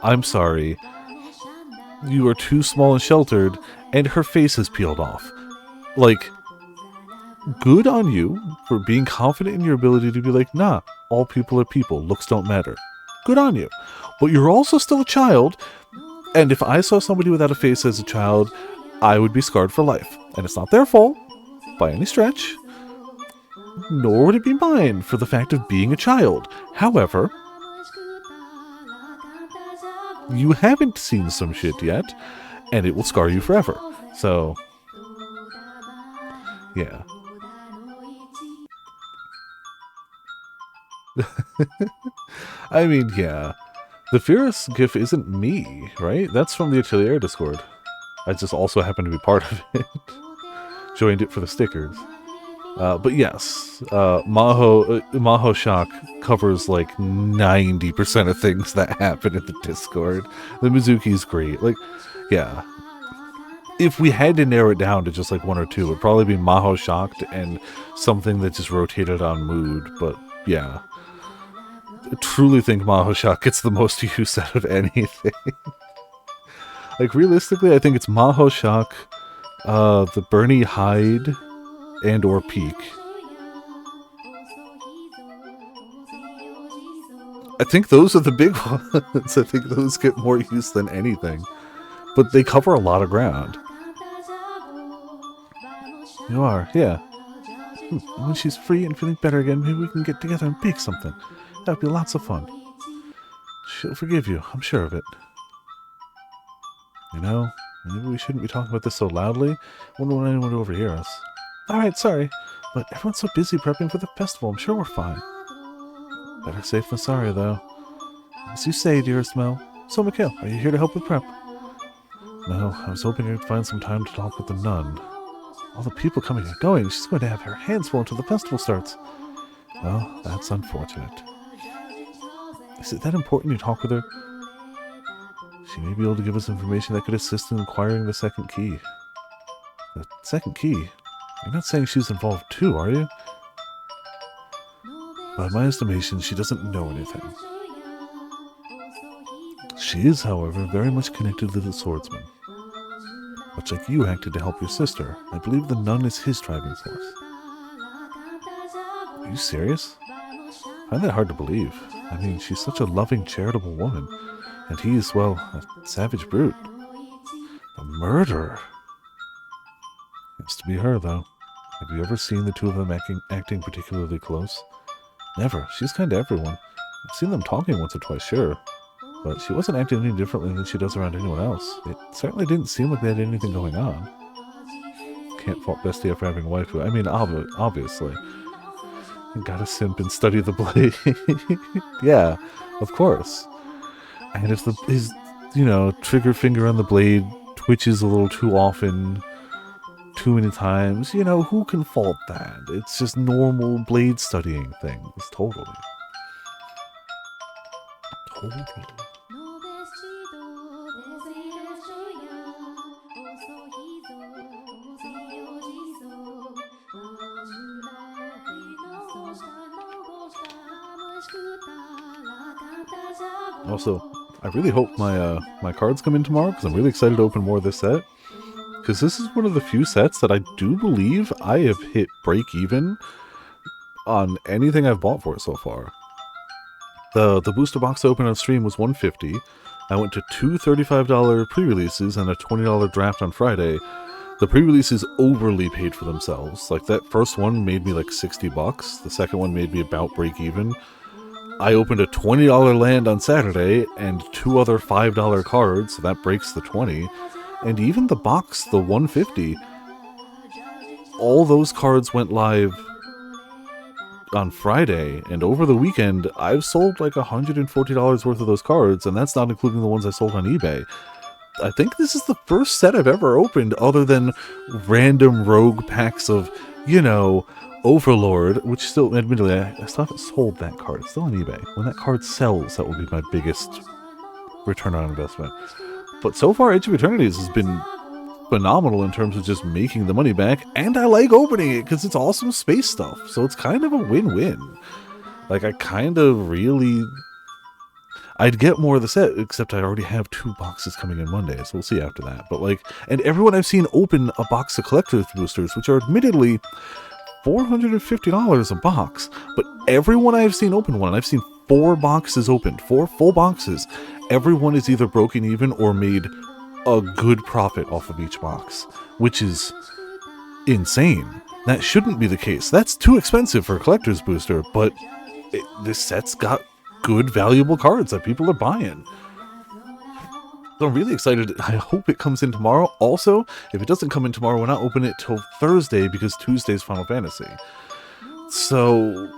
I'm sorry. You are too small and sheltered, and her face is peeled off. Like, good on you for being confident in your ability to be like, nah, all people are people. Looks don't matter. Good on you. But you're also still a child, and if I saw somebody without a face as a child, I would be scarred for life. And it's not their fault, by any stretch. Nor would it be mine for the fact of being a child. However, you haven't seen some shit yet, and it will scar you forever. So, yeah. I mean, yeah. The Fierce GIF isn't me, right? That's from the Atelier Discord. I just also happen to be part of it. Joined it for the stickers. But yes, Maho Shock covers like 90% of things that happen in the Discord. The Mizuki's great. Like, yeah. If we had to narrow it down to just like one or two, it would probably be Maho Shocked and something that just rotated on mood. But yeah. I truly think Maho Shock gets the most use out of anything. Like, realistically, I think it's Maho Shock, the Bernie Hyde, and or Peak. I think those are the big ones. I think those get more use than anything. But they cover a lot of ground. You are, yeah. When she's free and feeling better again, maybe we can get together and bake something. That would be lots of fun. She'll forgive you, I'm sure of it. You know, maybe we shouldn't be talking about this so loudly. I wouldn't want anyone to overhear us. Alright, sorry, but everyone's so busy prepping for the festival, I'm sure we're fine. Better safe than sorry, though. As you say, dearest Mel. So, Mikhail, are you here to help with prep? No, I was hoping I'd find some time to talk with the nun. All the people coming and going, she's going to have her hands full until the festival starts. Well, that's unfortunate. Is it that important you talk with her? She may be able to give us information that could assist in acquiring the second key. The second key? You're not saying she's involved too, are you? By my estimation, she doesn't know anything. She is, however, very much connected to the swordsman. Much like you acted to help your sister, I believe the nun is his driving force. Are you serious? I find that hard to believe. I mean, she's such a loving, charitable woman. And he's, well, a savage brute. A murderer. Has to be her, though. Have you ever seen the two of them acting particularly close? Never. She's kind to everyone. I've seen them talking once or twice, sure. But she wasn't acting any differently than she does around anyone else. It certainly didn't seem like they had anything going on. Can't fault Bestia for having a wife who... I mean, obviously. You gotta simp and study the blade. Yeah, of course. And if his, trigger finger on the blade twitches a little too often, too many times, who can fault that? It's just normal blade studying things, totally. Totally. Also, I really hope my cards come in tomorrow, because I'm really excited to open more of this set. Because this is one of the few sets that I do believe I have hit break even on anything I've bought for it so far. The booster box open on stream was $150. I went to two $35 pre-releases and a $20 draft on Friday. The pre-releases overly paid for themselves. Like, that first one made me like $60. The second one made me about break even. I opened a $20 land on Saturday and 2 other $5 cards, so that breaks the 20. And even the box, the 150, all those cards went live on Friday, and over the weekend, I've sold like $140 worth of those cards, and that's not including the ones I sold on eBay. I think this is the first set I've ever opened other than random rogue packs of, Overlord, which still, admittedly, I still haven't sold that card. It's still on eBay. When that card sells, that will be my biggest return on investment. But so far, Age of Eternities has been phenomenal in terms of just making the money back, and I like opening it because it's awesome space stuff. So it's kind of a win-win. Like, I kind of really... I'd get more of the set, except I already have 2 boxes coming in Monday, so we'll see after that. But and everyone I've seen open a box of collector's boosters, which are admittedly $450 a box, but everyone I've seen open one, and I've seen 4 boxes opened, 4 full boxes, everyone is either broken even or made a good profit off of each box, which is insane. That shouldn't be the case. That's too expensive for a collector's booster, but this set's got good, valuable cards that people are buying. So I'm really excited. I hope it comes in tomorrow. Also, if it doesn't come in tomorrow, we're not opening it till Thursday because Tuesday's Final Fantasy. So,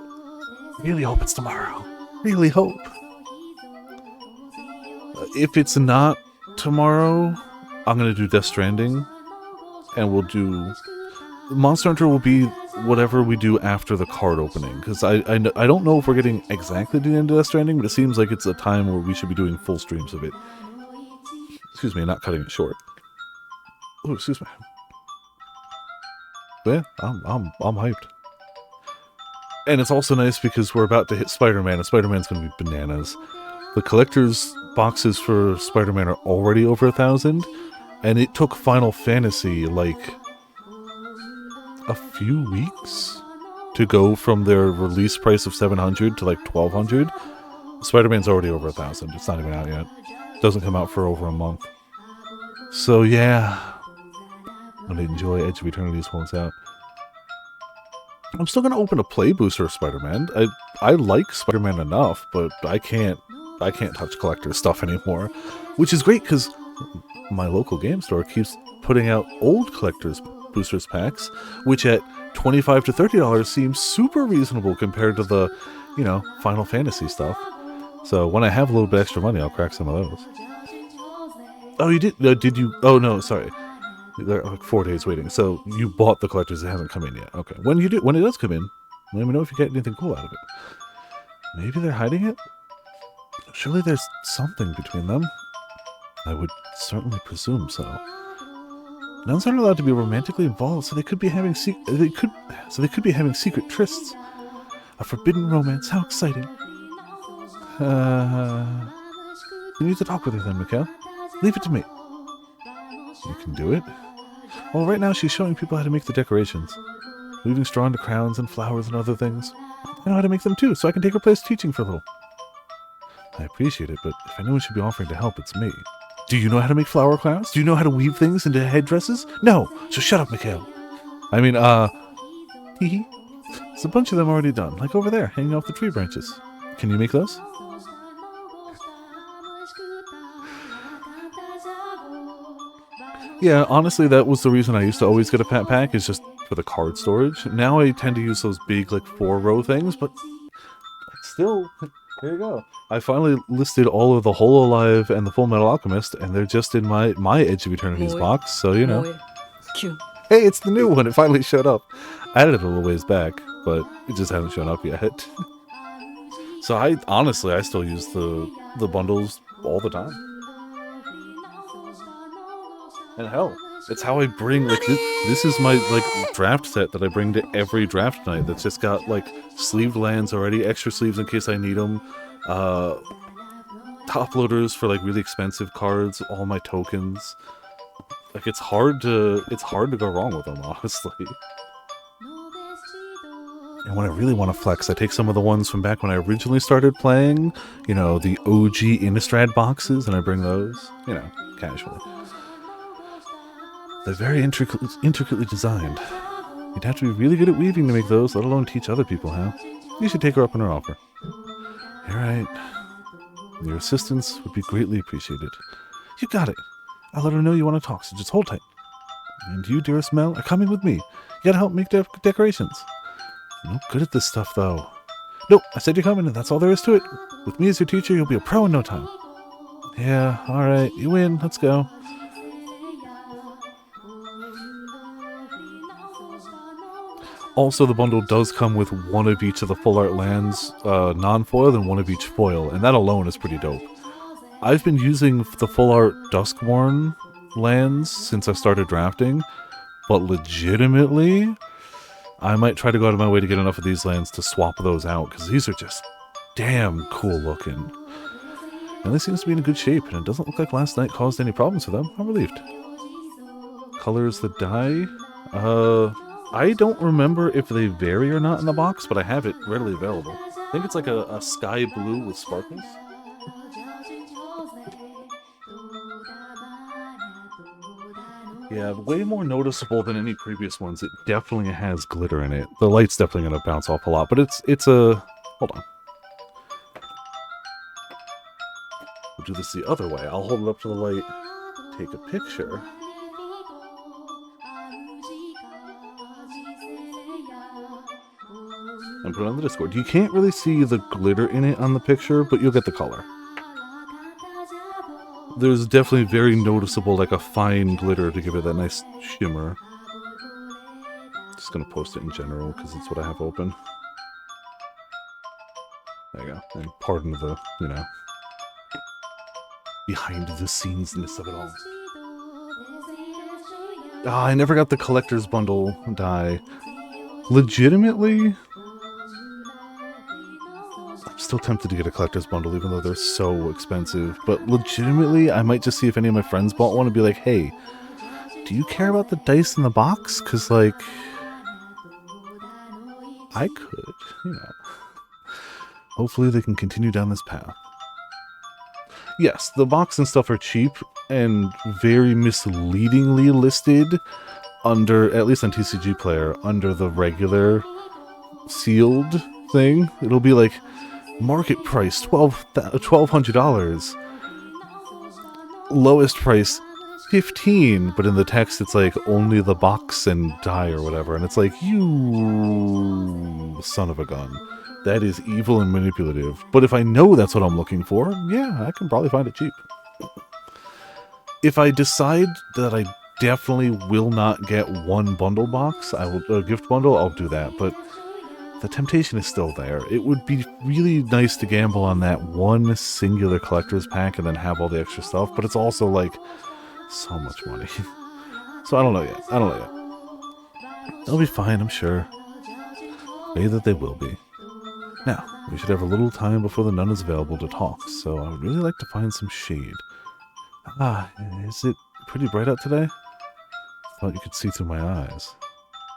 really hope it's tomorrow. Really hope. If it's not tomorrow, I'm going to do Death Stranding. And we'll do... Monster Hunter will be whatever we do after the card opening. Because I don't know if we're getting exactly to the end of Death Stranding, but it seems like it's a time where we should be doing full streams of it. Excuse me, not cutting it short. Oh, excuse me. But yeah, I'm hyped. And it's also nice because we're about to hit Spider-Man, and Spider-Man's going to be bananas. The collector's boxes for Spider-Man are already over 1,000, and it took Final Fantasy like a few weeks to go from their release price of 700 to like 1,200. Spider-Man's already over 1,000. It's not even out yet. Doesn't come out for over a month. So yeah, I'm gonna enjoy Edge of Eternities while it's out. I'm still gonna open a play booster of Spider-Man. I like Spider-Man enough, but I can't touch collector stuff anymore, which is great because my local game store keeps putting out old collectors boosters packs, which at $25 to $30 seems super reasonable compared to the, Final Fantasy stuff. So when I have a little bit extra money, I'll crack some of those. Oh, you did? Did you? Oh no, sorry. They're like 4 days waiting. So you bought the collectors that haven't come in yet. Okay. When it does come in, let me know if you get anything cool out of it. Maybe they're hiding it? Surely there's something between them. I would certainly presume so. Nuns aren't allowed to be romantically involved, so they could be having secret trysts. A forbidden romance. How exciting! You need to talk with her then, Mikhail. Leave it to me. You can do it? Well, right now she's showing people how to make the decorations. Weaving straw into crowns and flowers and other things. I know how to make them too, so I can take her place teaching for a little. I appreciate it, but if anyone should be offering to help, it's me. Do you know how to make flower crowns? Do you know how to weave things into headdresses? No! So shut up, Mikhail. I mean, hee. There's a bunch of them already done, like over there, hanging off the tree branches. Can you make those? Yeah, honestly, that was the reason I used to always get a pet pack, is just for the card storage. Now I tend to use those big, 4-row things, but still, there you go. I finally listed all of the Hololive and the Full Metal Alchemist, and they're just in my Edge of Eternities box, so Hey, it's the new one! It finally showed up. I added it a little ways back, but it just hasn't shown up yet. So I still use the bundles all the time. And hell, it's how I bring, this is my, draft set that I bring to every draft night that's just got, sleeved lands already, extra sleeves in case I need them, top loaders for, really expensive cards, all my tokens. It's hard to go wrong with them, honestly. And when I really want to flex, I take some of the ones from back when I originally started playing, the OG Innistrad boxes, and I bring those, casually. They're very intricately designed. You'd have to be really good at weaving to make those, let alone teach other people how. You should take her up on her offer. Alright. Your assistance would be greatly appreciated. You got it. I'll let her know you want to talk, so just hold tight. And you, dearest Mel, are coming with me. You gotta help make decorations. I'm no good at this stuff, though. Nope, I said you're coming, and that's all there is to it. With me as your teacher, you'll be a pro in no time. Yeah, alright, you win. Let's go. Also, the bundle does come with one of each of the full art lands non-foil and one of each foil, and that alone is pretty dope. I've been using the full art Duskborn lands since I started drafting, but legitimately, I might try to go out of my way to get enough of these lands to swap those out, because these are just damn cool looking. And they seems to be in good shape, and it doesn't look like last night caused any problems for them. I'm relieved. Colors the dye? I don't remember if they vary or not in the box, but I have it readily available. I think it's like a sky blue with sparkles. Yeah, way more noticeable than any previous ones. It definitely has glitter in it. The light's definitely going to bounce off a lot, but it's a... Hold on. We'll do this the other way. I'll hold it up to the light, take a picture. And put it on the Discord. You can't really see the glitter in it on the picture, but you'll get the color. There's definitely very noticeable, like a fine glitter to give it that nice shimmer. Just gonna post it in general because it's what I have open. There you go. And pardon the, you know, behind the scenes-ness of it all. Ah, I never got the collector's bundle die. Legitimately, I'm still tempted to get a collector's bundle, even though they're so expensive. But legitimately, I might just see if any of my friends bought one and be like, hey, do you care about the dice in the box? Because, like, I could, you know. Hopefully they can continue down this path. Yes, the box and stuff are cheap and very misleadingly listed under, at least on TCG Player, under the regular sealed thing. It'll be like, market price, $1,200. Lowest price, $15. But in the text, it's like, only the box and die or whatever. And it's like, you son of a gun. That is evil and manipulative. But if I know that's what I'm looking for, yeah, I can probably find it cheap. If I decide that I definitely will not get one bundle box, I will a gift bundle, I'll do that. But the temptation is still there. It would be really nice to gamble on that one singular collector's pack and then have all the extra stuff, but it's also like so much money. So I don't know yet. I don't know yet. They'll be fine, I'm sure. Maybe that they will be. Now, we should have a little time before the nun is available to talk, so I would really like to find some shade. Ah, is it pretty bright out today? Thought you could see through my eyes.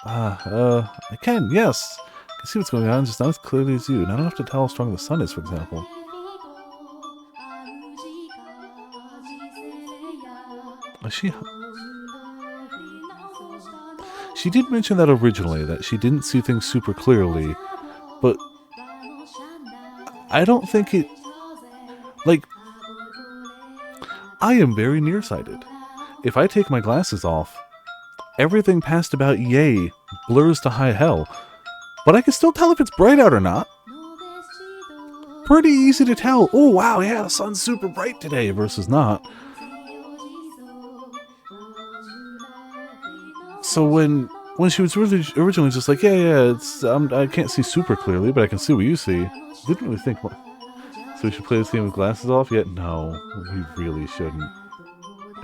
I can, yes! I can see what's going on, just not as clearly as you. Not enough to tell how strong the sun is, for example. She did mention that originally, that she didn't see things super clearly, but I don't think it... Like, I am very nearsighted. If I take my glasses off, everything past about yay blurs to high hell, but I can still tell if it's bright out or not. Pretty easy to tell. Oh, wow, yeah, the sun's super bright today versus not. So when she was originally just like, yeah, it's I can't see super clearly, but I can see what you see. Didn't really think much. So we should play this game with glasses off yet? No, we really shouldn't.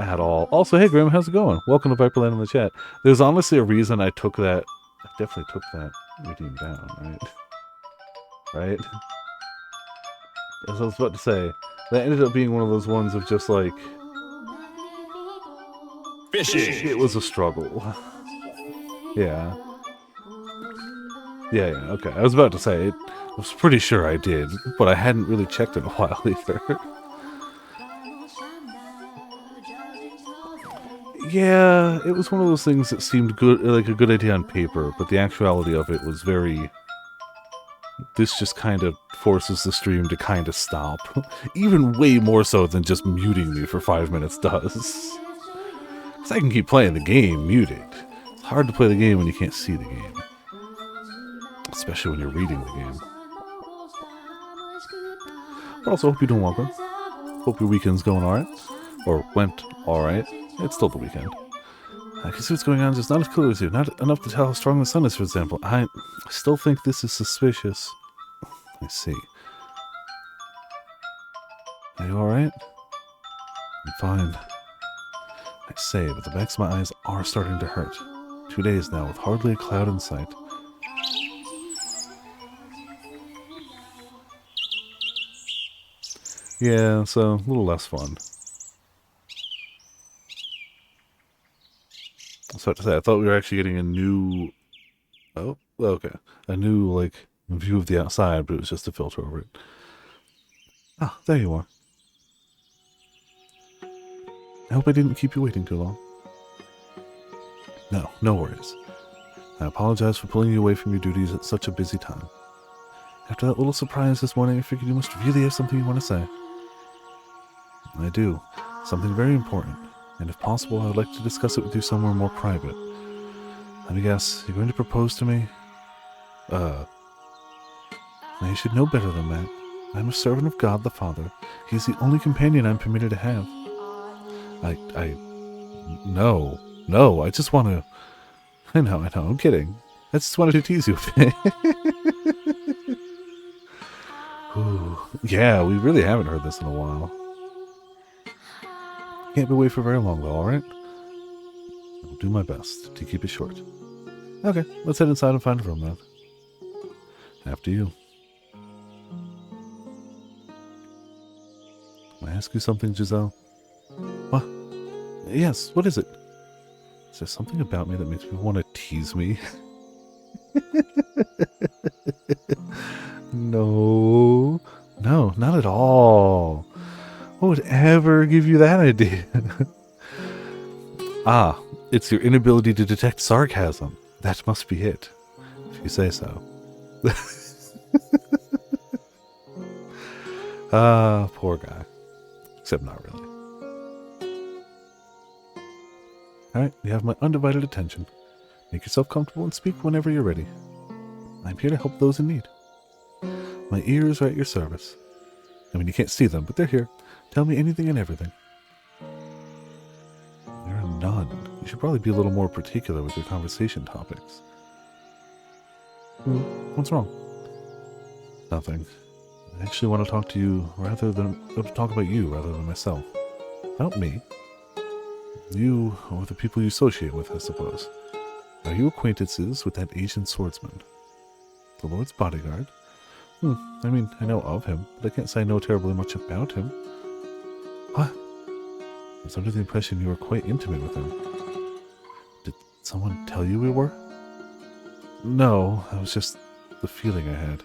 At all. Also, hey Grim, how's it going? Welcome to Viperland in the chat. There's honestly a reason I took that. I definitely took that redeem down, right? Right? As I was about to say, that ended up being one of those ones of just like... Fishing! It was a struggle. Yeah. Yeah, okay. I was about to say, I was pretty sure I did, but I hadn't really checked in a while either. Yeah, it was one of those things that seemed good, like a good idea on paper, but the actuality of it was very this just kind of forces the stream to kind of stop. Even way more so than just muting me for 5 minutes does. Because I can keep playing the game muted. It's hard to play the game when you can't see the game. Especially when you're reading the game. But also, hope you're doing well, bro. Hope your weekend's going alright. Or went alright. It's still the weekend. I can see what's going on, just not as clear as you. Not enough to tell how strong the sun is, for example. I still think this is suspicious. I see. Are you alright? I'm fine. I say, but the backs of my eyes are starting to hurt. 2 days now, with hardly a cloud in sight. Yeah, so a little less fun. I was about to say, I thought we were actually getting a new... Oh, okay. A new, like, view of the outside, but it was just a filter over it. Ah, there you are. I hope I didn't keep you waiting too long. No, no worries. I apologize for pulling you away from your duties at such a busy time. After that little surprise this morning, I figured you must really have something you want to say. I do. Something very important. And if possible, I would like to discuss it with you somewhere more private. Let me guess, you're going to propose to me? Now you should know better than that. I'm a servant of God the Father. He's the only companion I'm permitted to have. No, I just want to... I know, I'm kidding. I just wanted to tease you a bit. Ooh, yeah, we really haven't heard this in a while. Can't be away for very long, though, alright? I'll do my best to keep it short. Okay, let's head inside and find a room, then. After you. Can I ask you something, Giselle? What? Yes, what is it? Is there something about me that makes people want to tease me? No, not at all. What would ever give you that idea? Ah, it's your inability to detect sarcasm. That must be it, if you say so. Ah, poor guy. Except not really. Alright, you have my undivided attention. Make yourself comfortable and speak whenever you're ready. I'm here to help those in need. My ears are at your service. I mean, you can't see them, but they're here. Tell me anything and everything. You're a nun. You should probably be a little more particular with your conversation topics. What's wrong? Nothing. I actually want to talk to you talk about you rather than myself. About me. You, or the people you associate with, I suppose. Are you acquaintances with that Asian swordsman? The Lord's bodyguard? I mean, I know of him, but I can't say I know terribly much about him. What? I was under the impression you were quite intimate with him. Did someone tell you we were? No, that was just the feeling I had.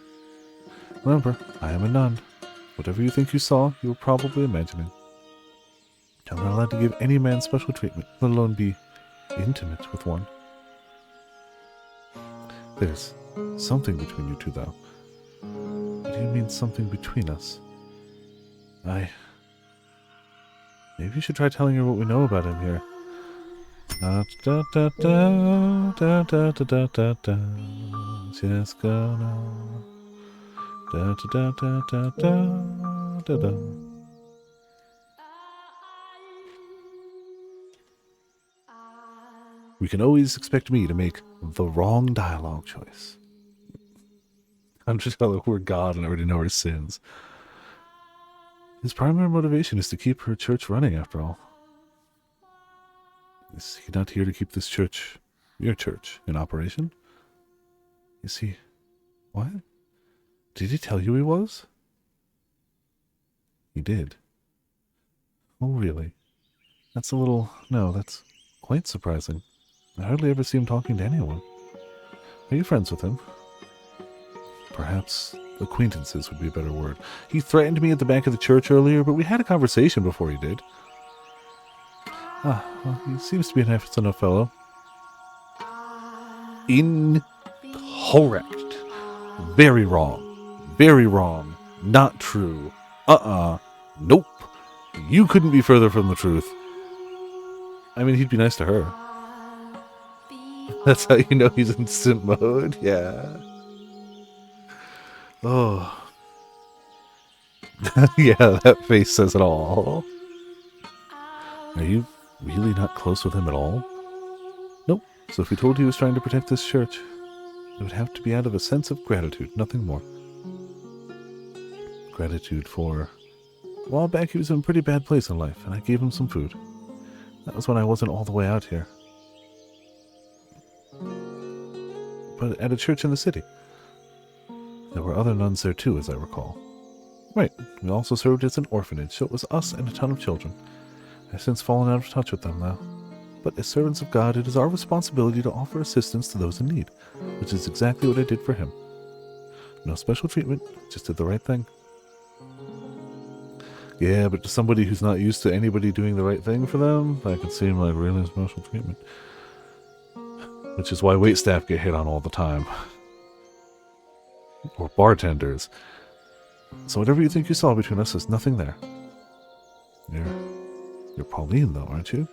Remember, I am a nun. Whatever you think you saw, you were probably imagining. I'm not allowed to give any man special treatment, let alone be intimate with one. There's something between you two, though. What do you mean, something between us? Maybe you should try telling her what we know about him here. Just gonna... We can always expect me to make the wrong dialogue choice. I'm just telling her we're God and already know her sins. His primary motivation is to keep her church running, after all. Is he not here to keep this church, your church, in operation? Is he... What? Did he tell you he was? He did. Oh, really? That's a little... No, that's quite surprising. I hardly ever see him talking to anyone. Are you friends with him? Perhaps acquaintances would be a better word. He threatened me at the back of the church earlier, but we had a conversation before he did. Well, he seems to be a nice enough fellow. Incorrect. Very wrong. Very wrong. Not true. Nope. You couldn't be further from the truth. I mean, he'd be nice to her. That's how you know he's in simp mode. Yeah. Oh. Yeah, that face says it all. Are you really not close with him at all? Nope. So if he told you he was trying to protect this church, it would have to be out of a sense of gratitude, nothing more. Gratitude for... A while back he was in a pretty bad place in life, and I gave him some food. That was when I wasn't all the way out here. But at a church in the city. There were other nuns there too, as I recall. Right, we also served as an orphanage, so it was us and a ton of children. I've since fallen out of touch with them now. But as servants of God, it is our responsibility to offer assistance to those in need, which is exactly what I did for him. No special treatment, just did the right thing. Yeah, but to somebody who's not used to anybody doing the right thing for them, that could seem like really special treatment. Which is why waitstaff get hit on all the time. Or bartenders. So whatever you think you saw between us, there's nothing there. You're Pauline, though, aren't you?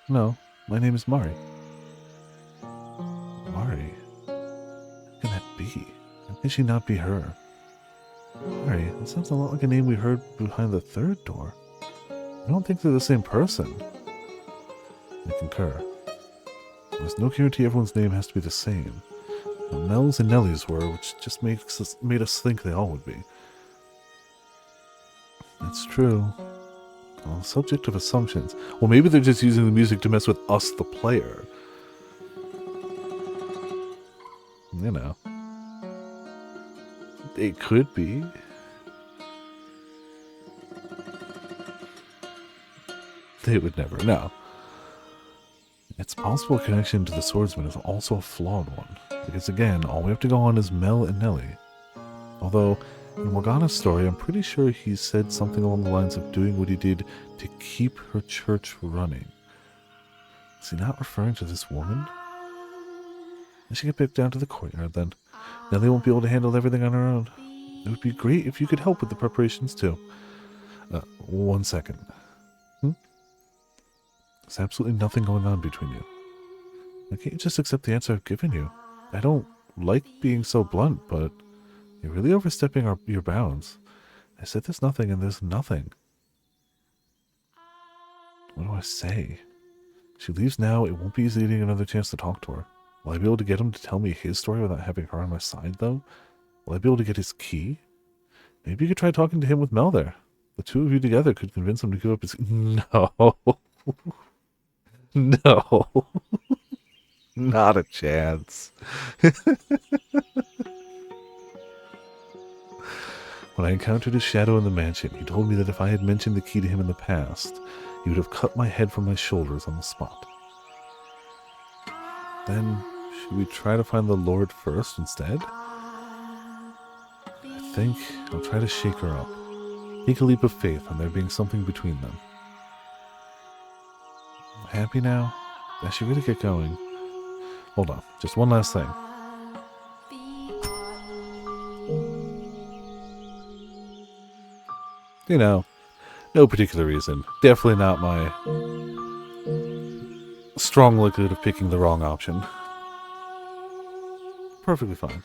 No, my name is Mari. Mari? How can that be? How can she not be her? Mari, that sounds a lot like a name we heard behind the third door. I don't think they're the same person. I concur. There's no guarantee everyone's name has to be the same. But Mel's and Nellie's were, which just made us think they all would be. It's true. On the subject of assumptions. Well, maybe they're just using the music to mess with us, the player. You know. It could be. They would never know. Its possible connection to the swordsman is also a flawed one. Because again, all we have to go on is Mel and Nellie. Although, in Morgana's story, I'm pretty sure he said something along the lines of doing what he did to keep her church running. Is he not referring to this woman? I should get back down to the courtyard then. Nellie won't be able to handle everything on her own. It would be great if you could help with the preparations too. 1 second. There's absolutely nothing going on between you. Why can't you just accept the answer I've given you? I don't like being so blunt, but you're really overstepping your bounds. I said there's nothing, and there's nothing. What do I say? If she leaves now, it won't be easy getting another chance to talk to her. Will I be able to get him to tell me his story without having her on my side, though? Will I be able to get his key? Maybe you could try talking to him with Mel there. The two of you together could convince him to give up his... No. No. Not a chance. When I encountered his shadow in the mansion, he told me that if I had mentioned the key to him in the past, he would have cut my head from my shoulders on the spot. Then, should we try to find the Lord first instead? I think I'll try to shake her up. Take a leap of faith on there being something between them. Happy now? I should really get going. Hold on, just one last thing. You know, no particular reason. Definitely not my strong likelihood of picking the wrong option. Perfectly fine.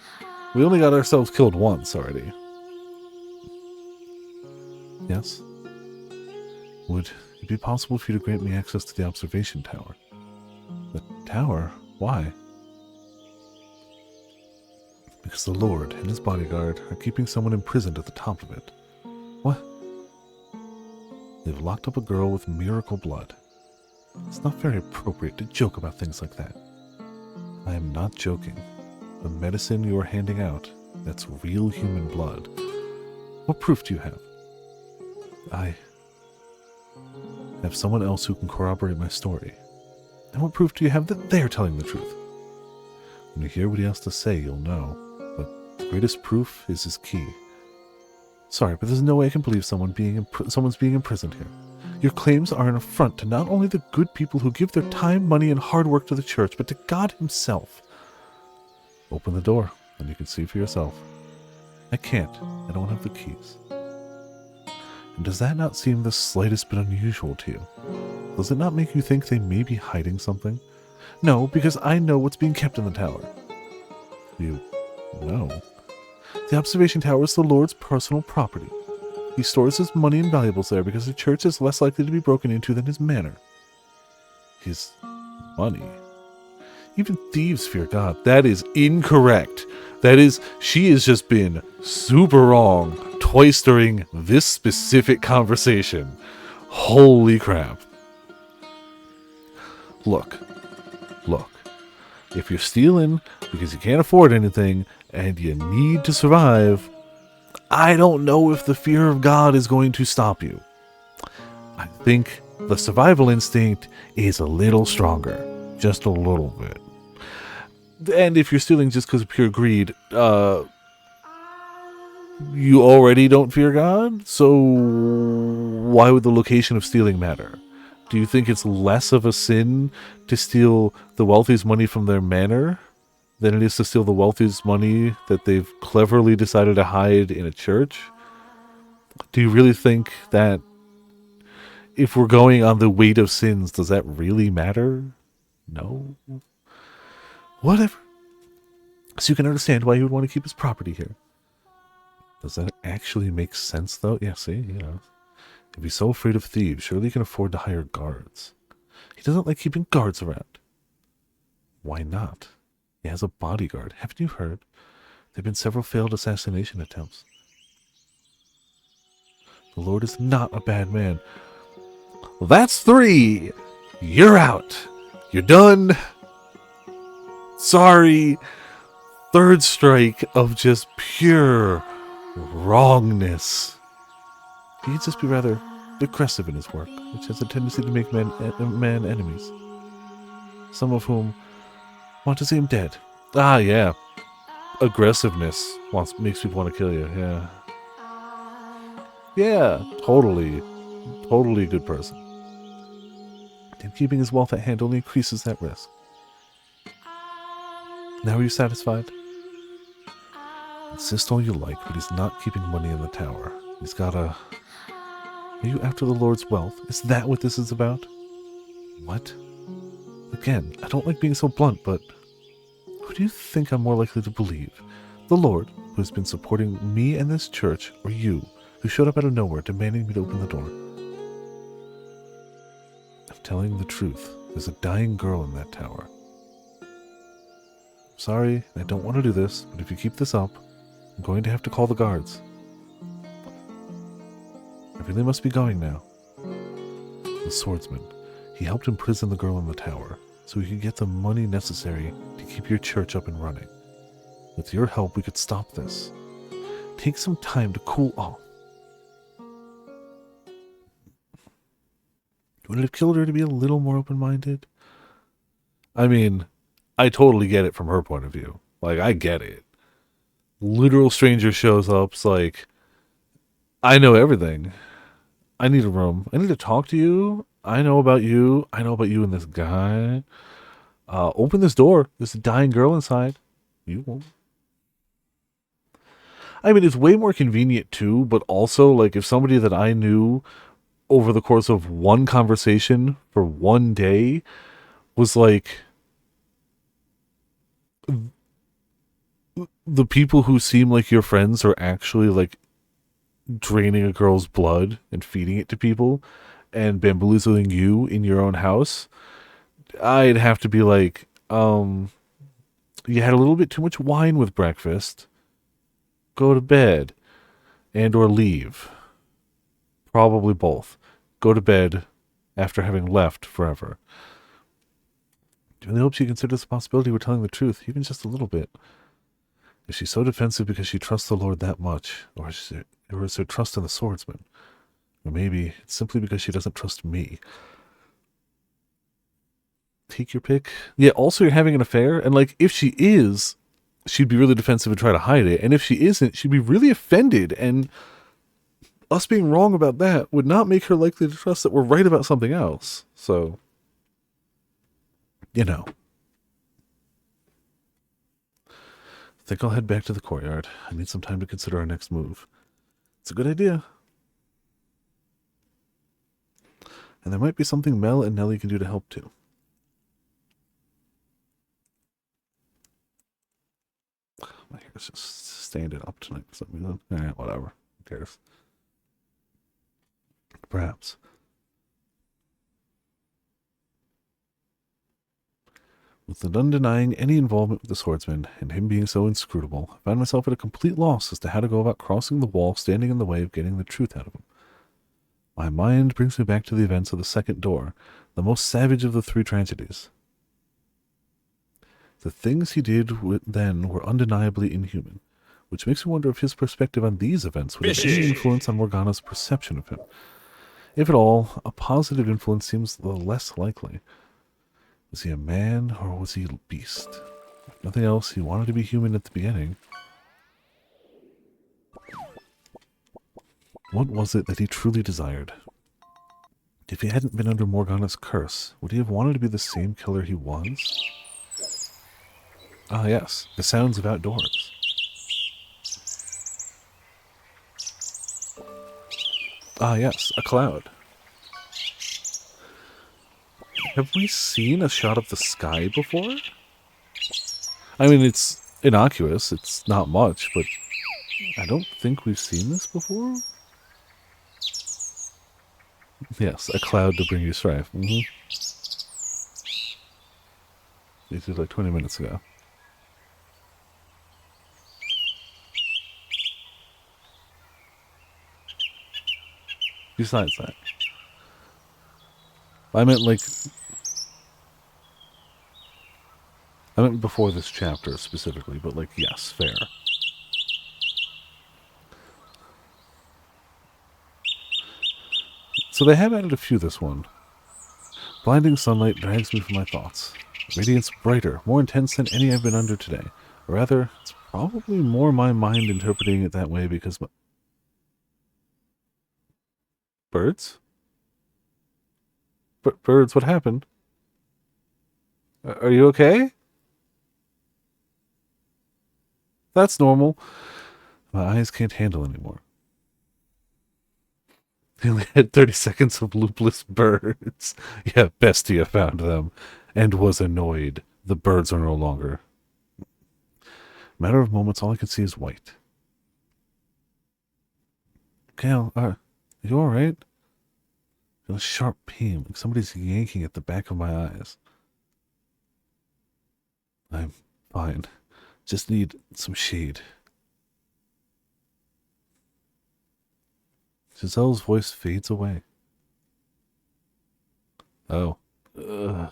We only got ourselves killed once already. Yes? Would it be possible for you to grant me access to the observation tower? The tower? Why? Because the Lord and his bodyguard are keeping someone imprisoned at the top of it. What? They've locked up a girl with miracle blood. It's not very appropriate to joke about things like that. I am not joking. The medicine you are handing out, that's real human blood. What proof do you have? I have someone else who can corroborate my story. And what proof do you have that they're telling the truth? When you hear what he has to say, you'll know. But the greatest proof is his key. Sorry, but there's no way I can believe someone's being imprisoned here. Your claims are an affront to not only the good people who give their time, money, and hard work to the church, but to God himself. Open the door. and you can see for yourself. I can't. I don't have the keys. And does that not seem the slightest bit unusual to you? Does it not make you think they may be hiding something? No, because I know what's being kept in the tower. You know? The observation tower is the Lord's personal property. He stores his money and valuables there because the church is less likely to be broken into than his manor. His money? Even thieves fear God. That is incorrect. She has just been super wrong twice during this specific conversation. Holy crap. Look. If you're stealing because you can't afford anything and you need to survive, I don't know if the fear of God is going to stop you. I think the survival instinct is a little stronger. Just a little bit. And if you're stealing just because of pure greed, you already don't fear God? So why would the location of stealing matter? Do you think it's less of a sin to steal the wealthy's money from their manor than it is to steal the wealthy's money that they've cleverly decided to hide in a church? Do you really think that if we're going on the weight of sins, does that really matter? No. Whatever. So you can understand why he would want to keep his property here. Does that actually make sense, though? Yeah, see, if he's so afraid of thieves, surely he can afford to hire guards. He doesn't like keeping guards around. Why not? He has a bodyguard. Haven't you heard? There have been several failed assassination attempts. The Lord is not a bad man. That's 3! You're out! You're done! Sorry! 3rd strike of just pure wrongness. He could just be rather aggressive in his work, which has a tendency to make man enemies. Some of whom want to see him dead. Ah, yeah. Aggressiveness makes people want to kill you, yeah. Yeah, totally. Totally a good person. And keeping his wealth at hand only increases that risk. Now are you satisfied? Insist all you like, but he's not keeping money in the tower. He's got a... Are you after the Lord's wealth? Is that what this is about? What? Again, I don't like being so blunt, but... Who do you think I'm more likely to believe? The Lord, who has been supporting me and this church, or you, who showed up out of nowhere demanding me to open the door? I'm telling the truth. There's a dying girl in that tower. Sorry, I don't want to do this, but if you keep this up, I'm going to have to call the guards. I really must be going now. The swordsman. He helped imprison the girl in the tower, so he could get the money necessary to keep your church up and running. With your help, we could stop this. Take some time to cool off. Would it have killed her to be a little more open-minded? I mean, I totally get it from her point of view. Like, I get it. Literal stranger shows up, it's like, I know everything. I need a room. I need to talk to you. I know about you. I know about you and this guy. Open this door. There's a dying girl inside. You won't. I mean, it's way more convenient too, but also, like, if somebody that I knew over the course of one conversation for one day was like, the people who seem like your friends are actually like draining a girl's blood and feeding it to people and bamboozling you in your own house, I'd have to be like, you had a little bit too much wine with breakfast. Go to bed and or leave. Probably both. Go to bed after having left forever. I really hope she considers the possibility we're telling the truth, even just a little bit. Is she so defensive because she trusts the Lord that much? Or is her trust in the swordsman? Or maybe it's simply because she doesn't trust me. Take your pick. Yeah, also you're having an affair, and like, if she is, she'd be really defensive and try to hide it, and if she isn't, she'd be really offended, and us being wrong about that would not make her likely to trust that we're right about something else. So, you know. think I'll head back to the courtyard. I need some time to consider our next move. It's a good idea. And there might be something Mel and Nellie can do to help too. My hair's just standing up tonight for some reason. Whatever. Who cares? Perhaps. With none denying any involvement with the swordsman, and him being so inscrutable, I found myself at a complete loss as to how to go about crossing the wall standing in the way of getting the truth out of him. My mind brings me back to the events of the second door, the most savage of the three tragedies. The things he did then were undeniably inhuman, which makes me wonder if his perspective on these events would have any influence on Morgana's perception of him. If at all, a positive influence seems the less likely. Was he a man, or was he a beast? If nothing else, he wanted to be human at the beginning. What was it that he truly desired? If he hadn't been under Morgana's curse, would he have wanted to be the same killer he was? Ah yes, the sounds of outdoors. Ah yes, a cloud. Have we seen a shot of the sky before? I mean, it's innocuous, it's not much, but I don't think we've seen this before. Yes, a cloud to bring you strife. These was like 20 minutes ago. Besides that, I meant before this chapter specifically, but like, yes, fair. So they have added a few this one. Blinding sunlight drags me from my thoughts. Radiance brighter, more intense than any I've been under today. Or rather, it's probably more my mind interpreting it that way because Birds? Birds, what happened? Are you okay? That's normal. My eyes can't handle anymore. They only had 30 seconds of loopless birds. Yeah, Bestia found them and was annoyed. The birds are no longer. Matter of moments, all I can see is white. Kale, are you alright? I feel a sharp pain, like somebody's yanking at the back of my eyes. I'm fine. Just need some shade. Giselle's voice fades away. Oh. Ugh.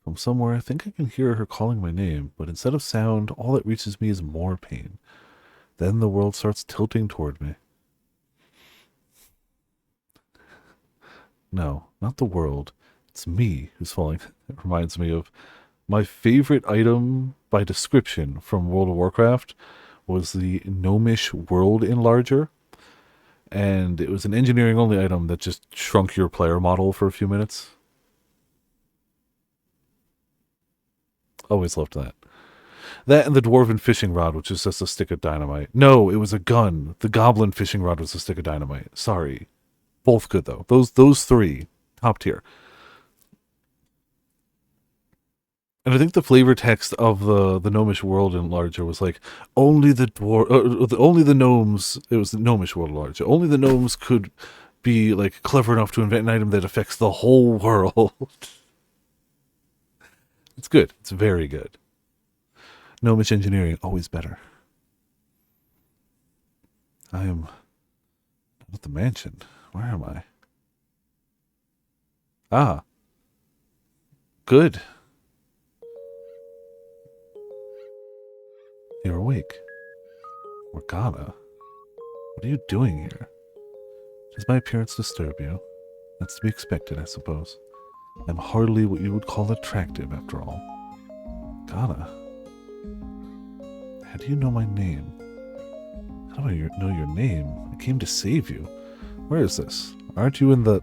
From somewhere, I think I can hear her calling my name, but instead of sound, all that reaches me is more pain. Then the world starts tilting toward me. No, not the world. It's me who's falling. It reminds me of my favorite item by description from World of Warcraft was the Gnomish World Enlarger. And it was an engineering-only item that just shrunk your player model for a few minutes. Always loved that. That and the Dwarven Fishing Rod, which is just a stick of dynamite. No, it was a gun. The Goblin Fishing Rod was a stick of dynamite. Sorry. Both good, though. Those three, top tier. And I think the flavor text of the Gnomish World Enlarger was like, only the gnomes, it was the Gnomish World Enlarger, only the gnomes could be like clever enough to invent an item that affects the whole world. It's good. It's very good. Gnomish engineering, always better. I am at the mansion. Where am I? Ah. Good. You're awake. Morgana, what are you doing here? Does my appearance disturb you? That's to be expected, I suppose. I'm hardly what you would call attractive, after all. Morgana, how do you know my name? How do I know your name? I came to save you. Where is this? Aren't you in the...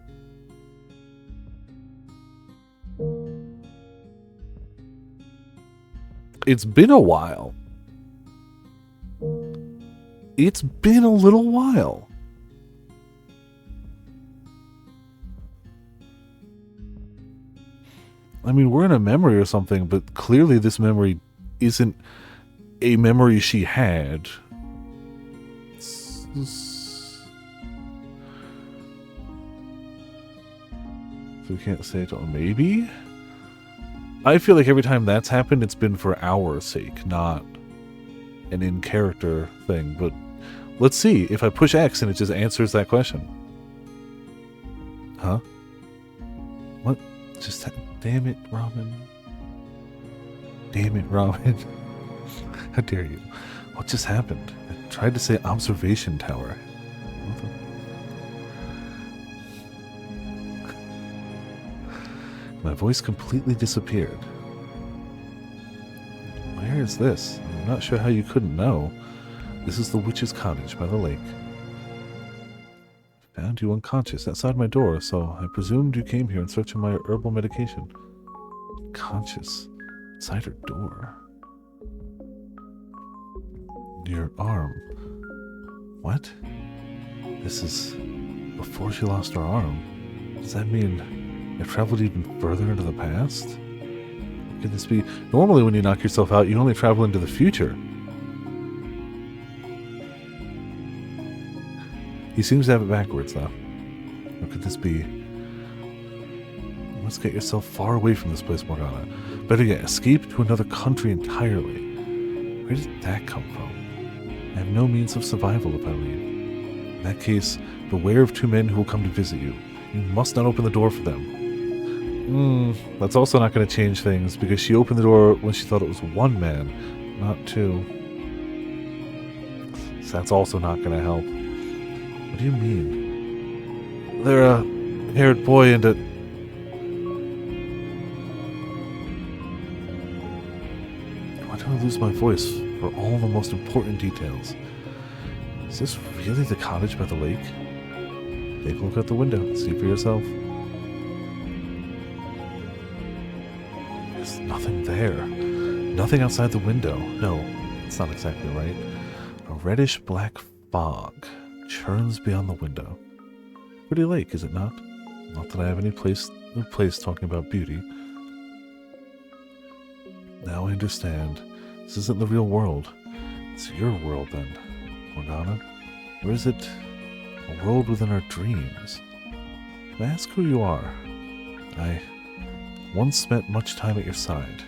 It's been a while. It's been a little while. I mean, we're in a memory or something, but clearly this memory isn't a memory she had. So we can't say it all. Maybe? I feel like every time that's happened, it's been for our sake, not an in-character thing. But let's see. If I push X and it just answers that question. Huh? What? Just... Damn it, Ramen. Damn it, Ramen. How dare you? What just happened? I tried to say observation tower. My voice completely disappeared. Where is this? I'm not sure how you couldn't know. This is the witch's cottage by the lake. Found you unconscious outside my door, so I presumed you came here in search of my herbal medication. Conscious? Inside her door? Your arm. What? This is before she lost her arm. Does that mean I traveled even further into the past? Could this be? Normally when you knock yourself out, you only travel into the future. He seems to have it backwards, though. Or could this be? You must get yourself far away from this place, Morgana. Better yet, escape to another country entirely. Where did that come from? I have no means of survival if I leave. In that case, beware of two men who will come to visit you. You must not open the door for them. That's also not going to change things, because she opened the door when she thought it was one man, not two. So that's also not going to help. What do you mean? They're a haired boy and a... Why do I lose my voice for all the most important details? Is this really the cottage by the lake? Take a look out the window and see for yourself. There's nothing there. Nothing outside the window. No, it's not exactly right. A reddish black fog churns beyond the window. Pretty lake, is it not? Not that I have any place talking about beauty. Now I understand. This isn't the real world. It's your world, then, Morgana. Or is it a world within our dreams? May I ask who you are? I once spent much time at your side.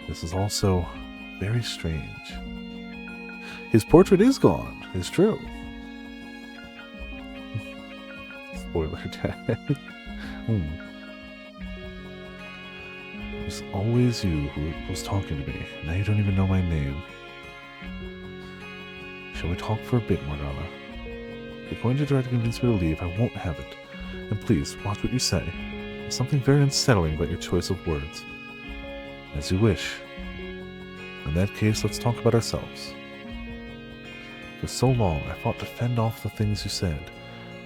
This is also very strange. His portrait is gone. It's true. Spoiler tag. It was always you who was talking to me. Now you don't even know my name. Shall we talk for a bit, Morgana? If you're going to try to convince me to leave, I won't have it. And please, watch what you say. There's something very unsettling about your choice of words. As you wish. In that case, let's talk about ourselves. For so long, I fought to fend off the things you said.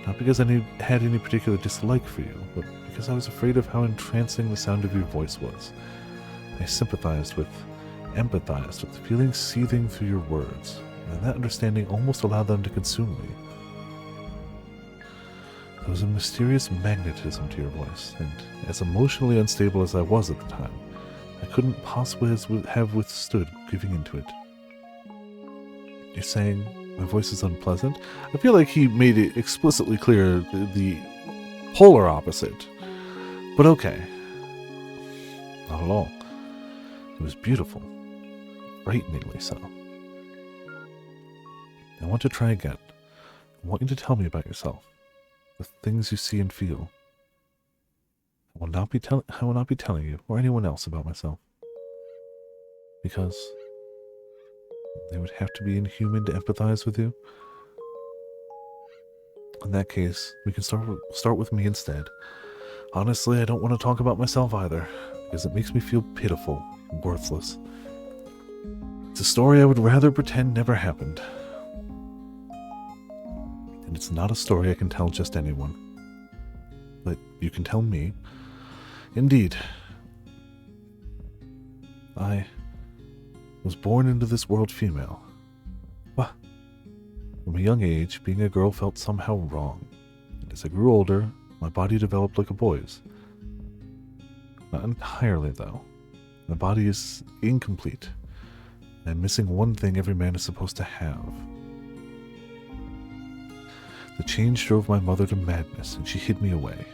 Not because I had any particular dislike for you, but because I was afraid of how entrancing the sound of your voice was. I empathized with the feelings seething through your words, and that understanding almost allowed them to consume me. There was a mysterious magnetism to your voice, and as emotionally unstable as I was at the time, I couldn't possibly have withstood giving into it. You're saying my voice is unpleasant? I feel like he made it explicitly clear the polar opposite. But okay. Not at all. It was beautiful. Frighteningly so. I want to try again. I want you to tell me about yourself. The things you see and feel. I will not be telling you or anyone else about myself. Because they would have to be inhuman to empathize with you. In that case, we can start with me instead. Honestly, I don't want to talk about myself either, because it makes me feel pitiful and worthless. It's a story I would rather pretend never happened. And it's not a story I can tell just anyone. But you can tell me. Indeed. I was born into this world female. Well, from a young age, being a girl felt somehow wrong. And as I grew older, my body developed like a boy's. Not entirely, though. My body is incomplete. I'm missing one thing every man is supposed to have. The change drove my mother to madness, and she hid me away.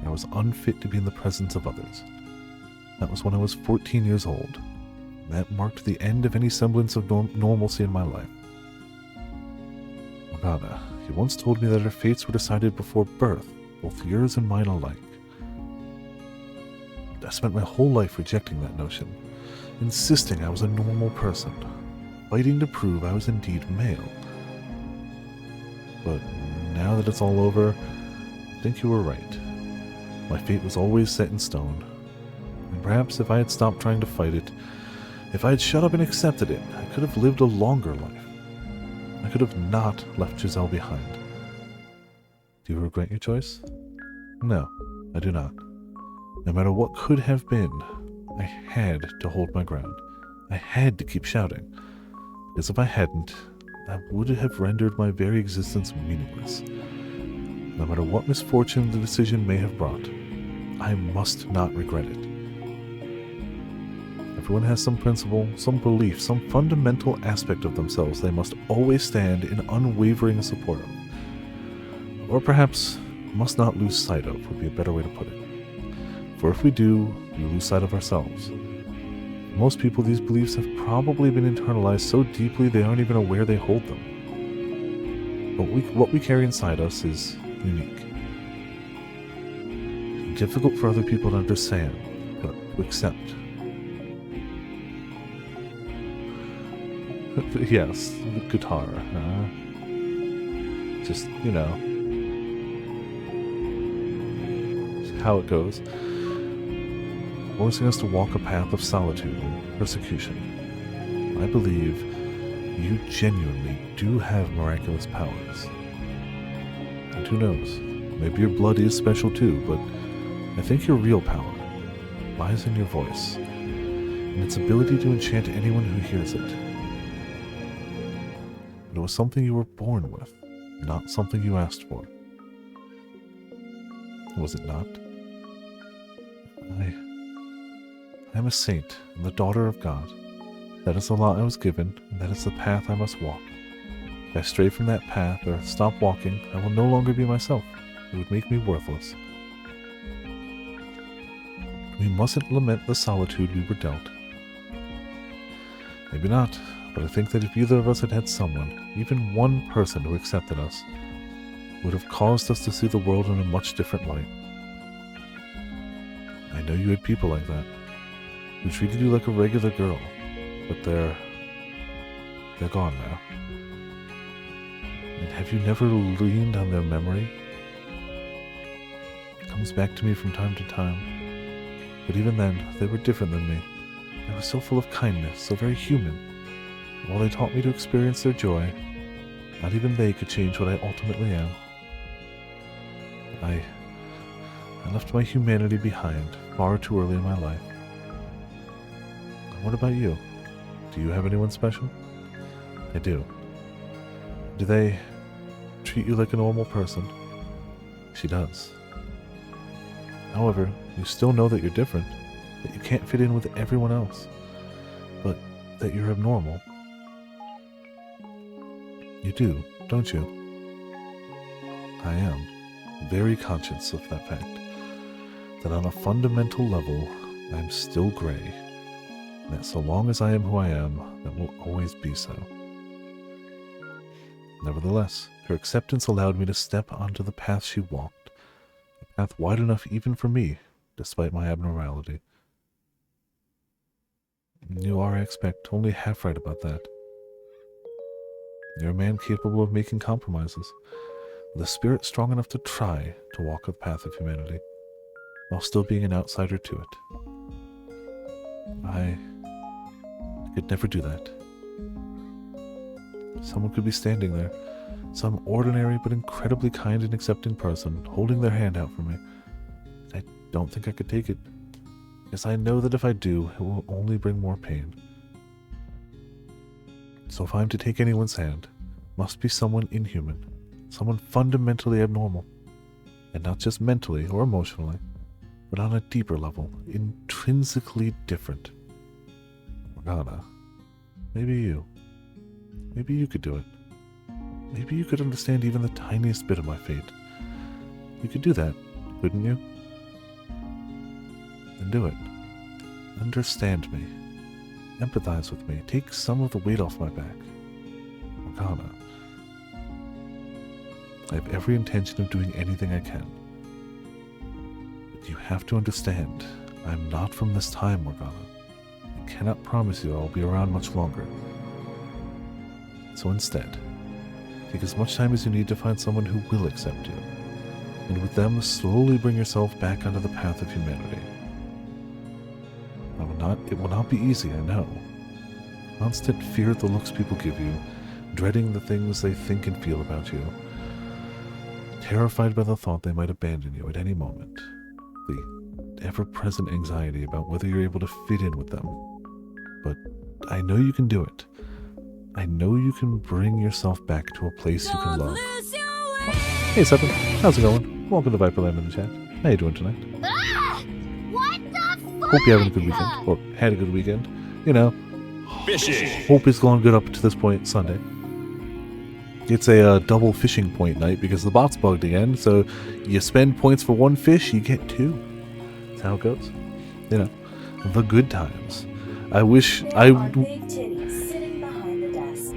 I was unfit to be in the presence of others. That was when I was 14 years old. That marked the end of any semblance of normalcy in my life. Morgana, you once told me that our fates were decided before birth, both yours and mine alike. I spent my whole life rejecting that notion, insisting I was a normal person, fighting to prove I was indeed male. But now that it's all over, I think you were right. My fate was always set in stone, and perhaps if I had stopped trying to fight it, if I had shut up and accepted it, I could have lived a longer life. I could have not left Giselle behind. Do you regret your choice? No, I do not. No matter what could have been, I had to hold my ground. I had to keep shouting. Because if I hadn't, that would have rendered my very existence meaningless. No matter what misfortune the decision may have brought, I must not regret it. Everyone has some principle, some belief, some fundamental aspect of themselves they must always stand in unwavering support of. Or perhaps must not lose sight of would be a better way to put it. For if we do, we lose sight of ourselves. For most people, these beliefs have probably been internalized so deeply they aren't even aware they hold them. But what we carry inside us is unique. Difficult for other people to understand, but to accept. Yes, the guitar. Just, how it goes. Forcing us to walk a path of solitude and persecution. I believe you genuinely do have miraculous powers. And who knows, maybe your blood is special too, but I think your real power lies in your voice and its ability to enchant anyone who hears it. But it was something you were born with, not something you asked for. Was it not? I am a saint and the daughter of God. That is the law I was given, and that is the path I must walk. If I stray from that path or stop walking, I will no longer be myself. It would make me worthless. We mustn't lament the solitude we were dealt. Maybe not, but I think that if either of us had had someone, even one person who accepted us, would have caused us to see the world in a much different light. I know you had people like that, who treated you like a regular girl, but they're gone now. And have you never leaned on their memory? It comes back to me from time to time, but even then, they were different than me. They were so full of kindness, so very human. And while they taught me to experience their joy, not even they could change what I ultimately am. I left my humanity behind far too early in my life. What about you? Do you have anyone special? I do. Do they treat you like a normal person? She does. However, you still know that you're different, that you can't fit in with everyone else, but that you're abnormal. You do, don't you? I am very conscious of that fact, that on a fundamental level, I am still gray, and that so long as I am who I am, that will always be so. Nevertheless, her acceptance allowed me to step onto the path she walked, a path wide enough even for me, despite my abnormality. You are, I expect, only half right about that. You're a man capable of making compromises, with a spirit strong enough to try to walk the path of humanity, while still being an outsider to it. I could never do that. Someone could be standing there, some ordinary but incredibly kind and accepting person, holding their hand out for me. I don't think I could take it. because I know that if I do, it will only bring more pain. So if I'm to take anyone's hand, it must be someone inhuman, someone fundamentally abnormal, and not just mentally or emotionally, but on a deeper level, intrinsically different. Morgana, maybe you could do it. Maybe you could understand even the tiniest bit of my fate. You could do that, couldn't you? Then do it. Understand me. Empathize with me. Take some of the weight off my back. Morgana, I have every intention of doing anything I can. But you have to understand, I'm not from this time, Morgana. I cannot promise you I'll be around much longer. So instead, take as much time as you need to find someone who will accept you, and with them slowly bring yourself back onto the path of humanity. It will not be easy, I know. Constant fear at the looks people give you, dreading the things they think and feel about you, terrified by the thought they might abandon you at any moment, the ever-present anxiety about whether you're able to fit in with them. But I know you can do it. I know you can bring yourself back to a place you can love. Hey, Seven. How's it going? Welcome to Viperland in the chat. How you doing tonight? What the fuck? Hope you're having a good weekend. Or had a good weekend. You know. Fishing. Hope it's gone good up to this point Sunday. It's a double fishing point night because the bot's bugged again. So you spend points for one fish, you get two. That's how it goes. You know. The good times. I wish I... Big titties sitting behind the desk.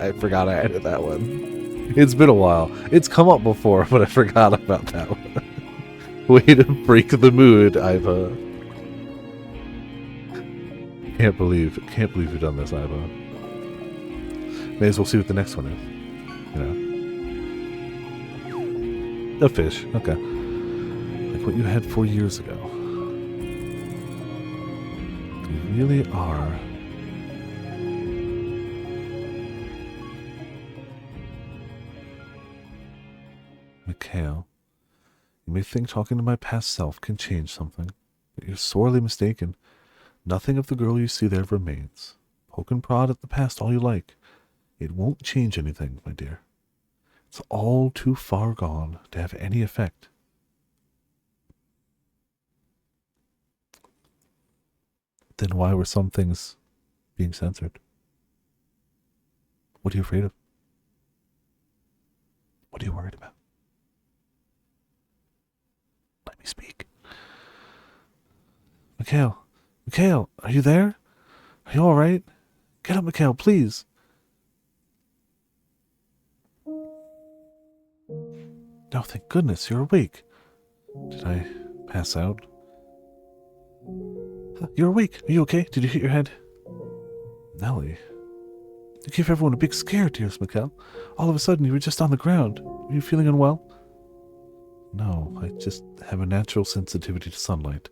I forgot I added that one. It's been a while. It's come up before, but I forgot about that one. Way to break the mood, Iva. Can't believe you've done this, Iva. May as well see what the next one is. You know. A fish. Okay. Like what you had 4 years ago. You really are... Mikhail, you may think talking to my past self can change something, but you're sorely mistaken. Nothing of the girl you see there remains. Poke and prod at the past all you like. It won't change anything, my dear. It's all too far gone to have any effect. Then why were some things being censored? What are you afraid of? What are you worried about? Let me speak. Mikhail, are you there? Are you alright? Get up, Mikhail, please. No, thank goodness, you're awake. Did I pass out? You're awake. Are you okay? Did you hit your head? Nellie. You gave everyone a big scare, dearest Mikhail. All of a sudden, you were just on the ground. Are you feeling unwell? No, I just have a natural sensitivity to sunlight.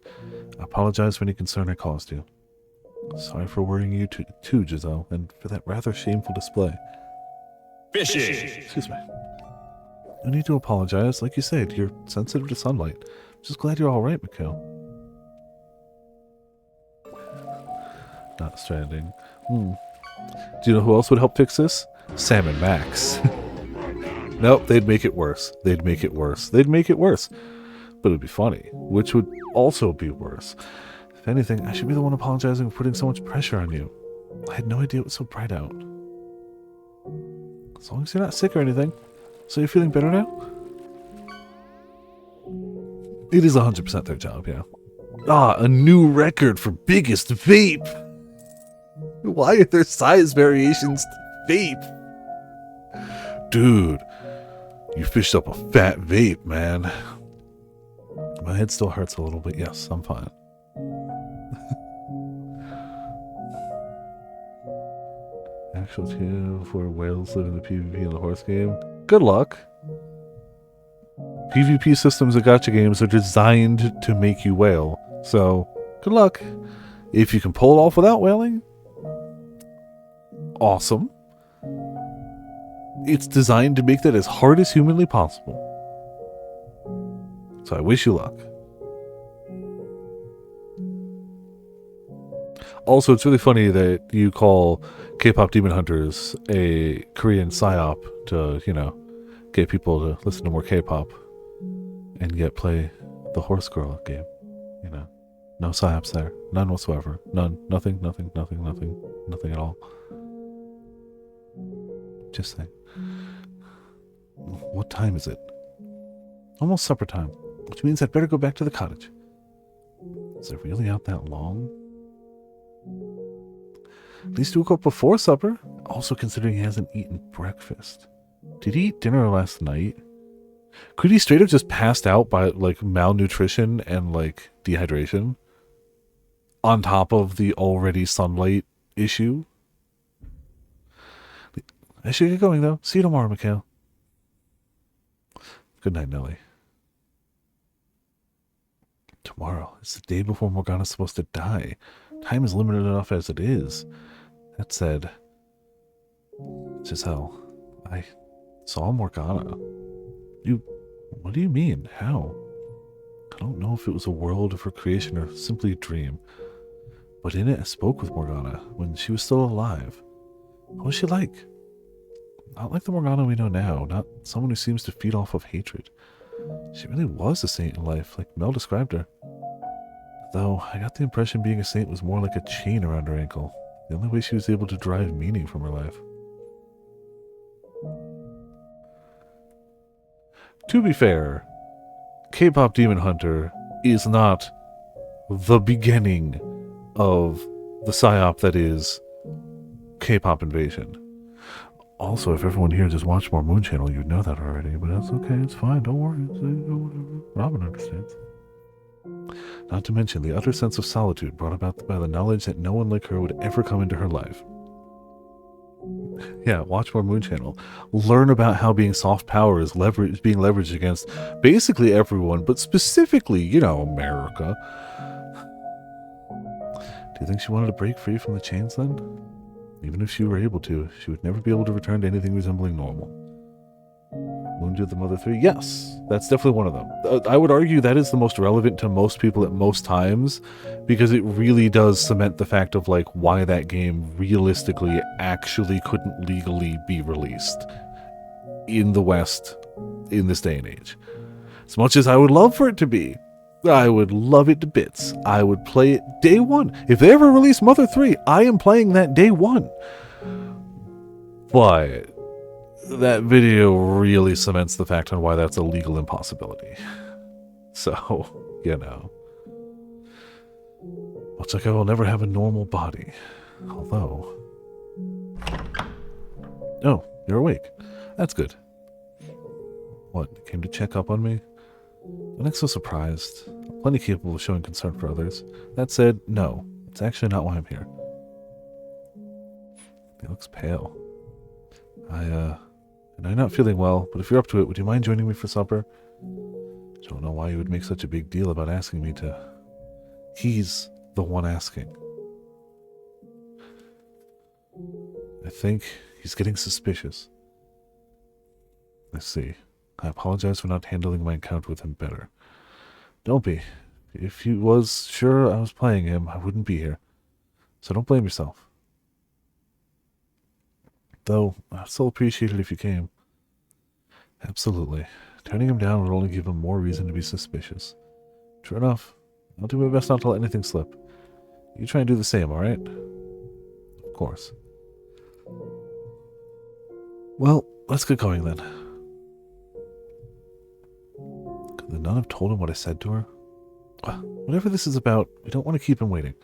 I apologize for any concern I caused you. Sorry for worrying you too, Giselle, and for that rather shameful display. Fishing. Excuse me. No need to apologize. Like you said, you're sensitive to sunlight. I'm just glad you're alright, Mikhail. Not stranding. Do you know who else would help fix this? Sam and Max. Nope, they'd make it worse. They'd make it worse. But it'd be funny, which would also be worse. If anything, I should be the one apologizing for putting so much pressure on you. I had no idea it was so bright out. As long as you're not sick or anything. So you're feeling better now? It is 100% their job, yeah. Ah, a new record for biggest vape! Why are there size variations to vape? Dude, you fished up a fat vape, man. My head still hurts a little bit. Yes, I'm fine. Actual two for whales live in the PvP in the horse game. Good luck. PvP systems of gacha games are designed to make you whale. So, good luck. If you can pull it off without whaling, awesome. It's designed to make that as hard as humanly possible. So I wish you luck. Also, it's really funny that you call K-pop Demon Hunters a Korean psyop to, get people to listen to more K-pop and yet play the Horse Girl game. No psyops there. None whatsoever. None. Nothing at all. Just saying. What time is it? Almost supper time, which means I'd better go back to the cottage. Is it really out that long? At least woke up before supper, also considering he hasn't eaten breakfast. Did he eat dinner last night? Could he straight have just passed out by, malnutrition and, dehydration? On top of the already sunlight issue? I should get going, though. See you tomorrow, Mikhail. Good night, Nellie. Tomorrow. It's the day before Morgana's supposed to die. Time is limited enough as it is. That said, Giselle, I saw Morgana. What do you mean? How? I don't know if it was a world of her creation or simply a dream. But in it, I spoke with Morgana when she was still alive. What was she like? Not like the Morgana we know now, not someone who seems to feed off of hatred. She really was a saint in life, like Mel described her. Though, I got the impression being a saint was more like a chain around her ankle. The only way she was able to derive meaning from her life. To be fair, K-pop Demon Hunter is not the beginning of the psyop that is K-pop Invasion. Also, if everyone here just watched more Moon Channel, you'd know that already, but that's okay, it's fine, don't worry, whatever. Robin understands. Not to mention the utter sense of solitude brought about by the knowledge that no one like her would ever come into her life. Yeah, watch more Moon Channel. Learn about how being soft power is being leveraged against basically everyone, but specifically, America. Do you think she wanted to break free from the chains then? Even if she were able to, she would never be able to return to anything resembling normal. Wounded of the Mother 3? Yes, that's definitely one of them. I would argue that is the most relevant to most people at most times, because it really does cement the fact of, why that game realistically actually couldn't legally be released in the West in this day and age. As much as I would love for it to be, I would love it to bits. I would play it day one. If they ever release Mother 3, I am playing that day one. But that video really cements the fact on why that's a legal impossibility. So, looks like I will never have a normal body. Although... Oh, you're awake. That's good. What, came to check up on me? I'm not so surprised. I'm plenty capable of showing concern for others. That said, no. It's actually not why I'm here. He looks pale. And I'm not feeling well, but if you're up to it, would you mind joining me for supper? I don't know why you would make such a big deal about asking me to. He's the one asking. I think he's getting suspicious. I see. I apologize for not handling my encounter with him better. Don't be. If he was sure I was playing him, I wouldn't be here. So don't blame yourself. Though, I'd still appreciate it if you came. Absolutely. Turning him down would only give him more reason to be suspicious. True enough. I'll do my best not to let anything slip. You try and do the same, alright? Of course. Well, let's get going then. Could the nun have told him what I said to her? Whatever this is about, we don't want to keep him waiting.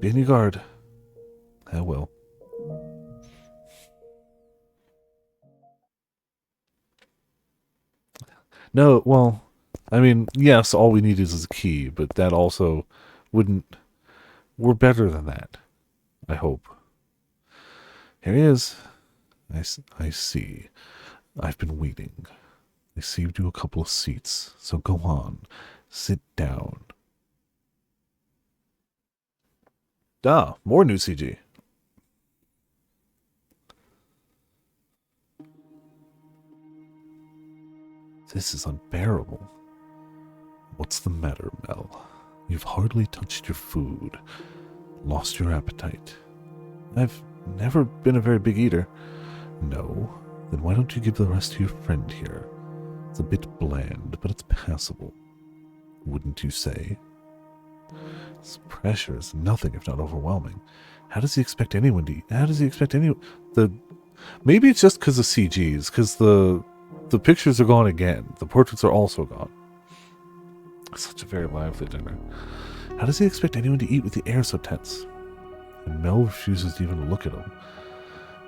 Be on your guard. I will. No, well, I mean, yes, all we need is a key, but that also wouldn't... We're better than that, I hope. Here he is. I see. I've been waiting. I saved you a couple of seats, so go on. Sit down. More new CG. This is unbearable. What's the matter, Mel? You've hardly touched your food. Lost your appetite. I've never been a very big eater. No? Then why don't you give the rest to your friend here? It's a bit bland, but it's passable. Wouldn't you say? This pressure is nothing if not overwhelming. How does he expect anyone to eat? How does he expect anyone... Maybe it's just because of CGs, because the pictures are gone again. The portraits are also gone. Such a very lively dinner. How does he expect anyone to eat with the air so tense? And Mel refuses to even look at him.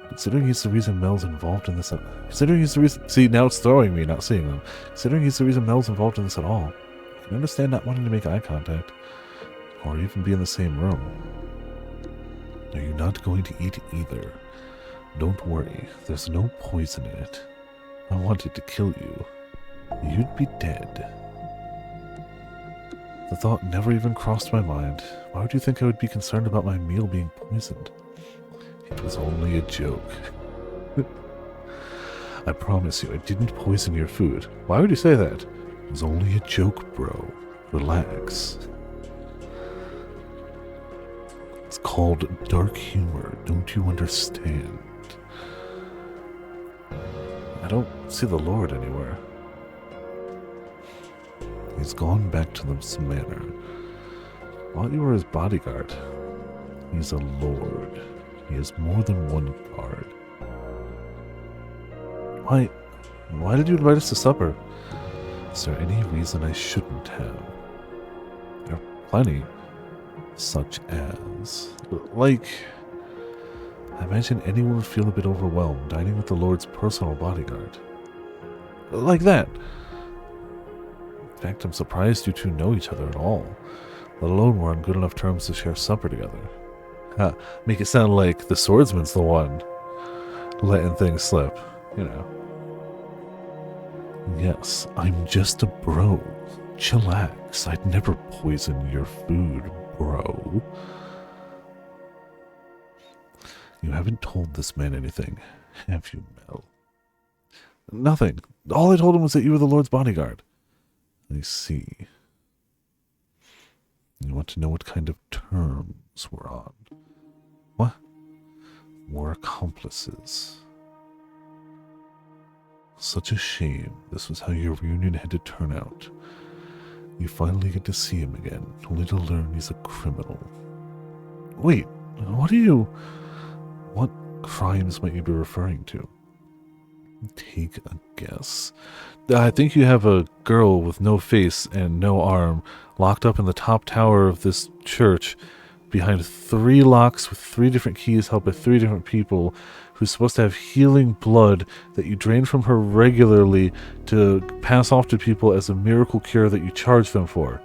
Considering he's the reason Mel's involved in this... Considering he's the reason... See, now it's throwing me, not seeing them. Considering he's the reason Mel's involved in this at all. I can understand not wanting to make eye contact. Or even be in the same room. Are you not going to eat either? Don't worry, there's no poison in it. I wanted to kill you. You'd be dead. The thought never even crossed my mind. Why would you think I would be concerned about my meal being poisoned? It was only a joke. I promise you, I didn't poison your food. Why would you say that? It was only a joke, bro. Relax. It's called dark humor, don't you understand? I don't see the Lord anywhere. He's gone back to this manor. While you were his bodyguard, he's a lord. He has more than one guard. Why did you invite us to supper? Is there any reason I shouldn't have? There are plenty. Such as... Like... I imagine anyone would feel a bit overwhelmed dining with the Lord's personal bodyguard. Like that. In fact, I'm surprised you two know each other at all, let alone we're on good enough terms to share supper together. Make it sound like the swordsman's the one letting things slip, you know. Yes, I'm just a bro. Chillax, I'd never poison your food, bro. You haven't told this man anything, have you, Mel? Nothing. All I told him was that you were the Lord's bodyguard. I see. You want to know what kind of terms we're on? What? We're accomplices. Such a shame this was how your reunion had to turn out. You finally get to see him again, only to learn he's a criminal. Wait, what are you... What crimes might you be referring to? Take a guess. I think you have a girl with no face and no arm locked up in the top tower of this church behind 3 locks with 3 different keys held by 3 different people who's supposed to have healing blood that you drain from her regularly to pass off to people as a miracle cure that you charge them for.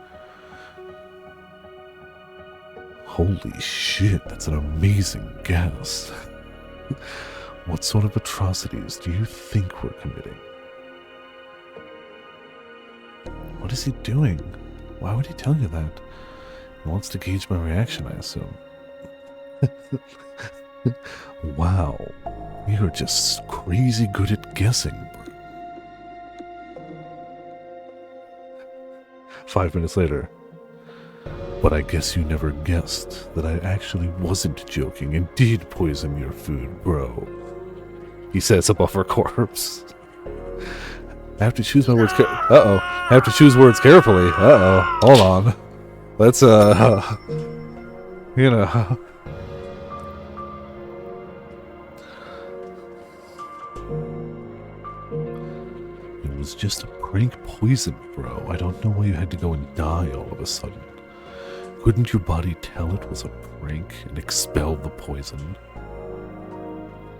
Holy shit, that's an amazing guess. What sort of atrocities do you think we're committing? What is he doing? Why would he tell you that? He wants to gauge my reaction, I assume. Wow, you're just crazy good at guessing. 5 minutes later. But I guess you never guessed that I actually wasn't joking and did poison your food, bro. He says above her corpse. I have to choose my words I have to choose words carefully. Hold on. Let's, you know. It was just a prank poison, bro. I don't know why you had to go and die all of a sudden. Couldn't your body tell it was a prank and expel the poison?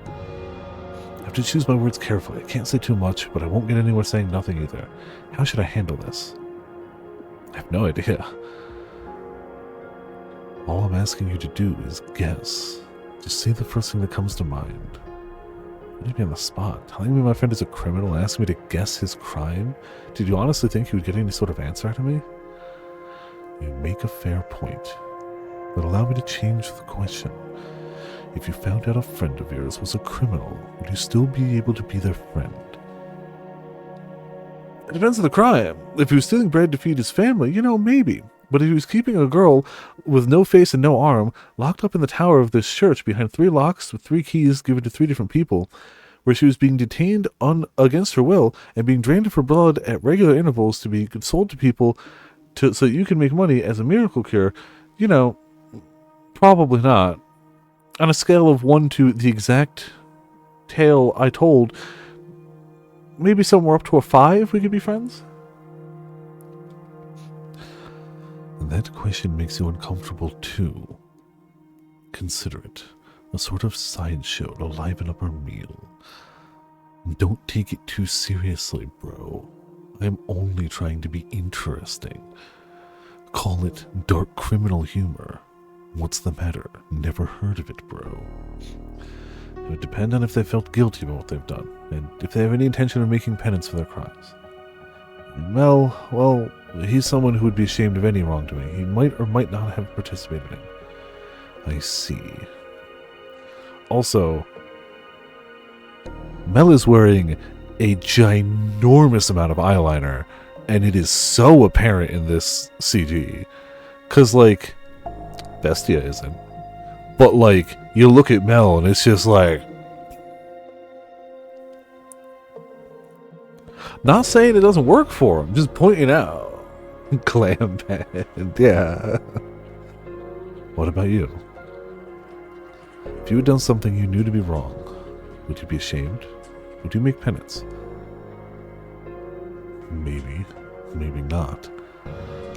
I have to choose my words carefully. I can't say too much, but I won't get anywhere saying nothing either. How should I handle this? I have no idea. All I'm asking you to do is guess. Just say the first thing that comes to mind. Putting me on the spot. Telling me my friend is a criminal and asking me to guess his crime? Did you honestly think you would get any sort of answer out of me? You make a fair point, but allow me to change the question. If you found out a friend of yours was a criminal, would you still be able to be their friend? It depends on the crime. If he was stealing bread to feed his family, you know, maybe. But he was keeping a girl with no face and no arm locked up in the tower of this church behind 3 locks with 3 keys given to 3 different people, where she was being detained against her will and being drained of her blood at regular intervals to be sold to people so that you can make money as a miracle cure. You know, probably not. On a scale of 1 to the exact tale I told, maybe somewhere up to a 5 we could be friends? That question makes you uncomfortable too. Consider it a sort of sideshow to liven up our meal. Don't take it too seriously, bro. I'm only trying to be interesting. Call it dark criminal humor. What's the matter? Never heard of it, bro. It would depend on if they felt guilty about what they've done, and if they have any intention of making penance for their crimes. Mel, well, he's someone who would be ashamed of any wrongdoing he might or might not have participated in. I see. Also, Mel is wearing a ginormous amount of eyeliner, and it is so apparent in this CG. 'Cause, like, Bestia isn't. But, like, you look at Mel, and it's just like... Not saying it doesn't work for him, just pointing out. Clam band, yeah. What about you? If you had done something you knew to be wrong, would you be ashamed? Would you make penance? Maybe. Maybe not.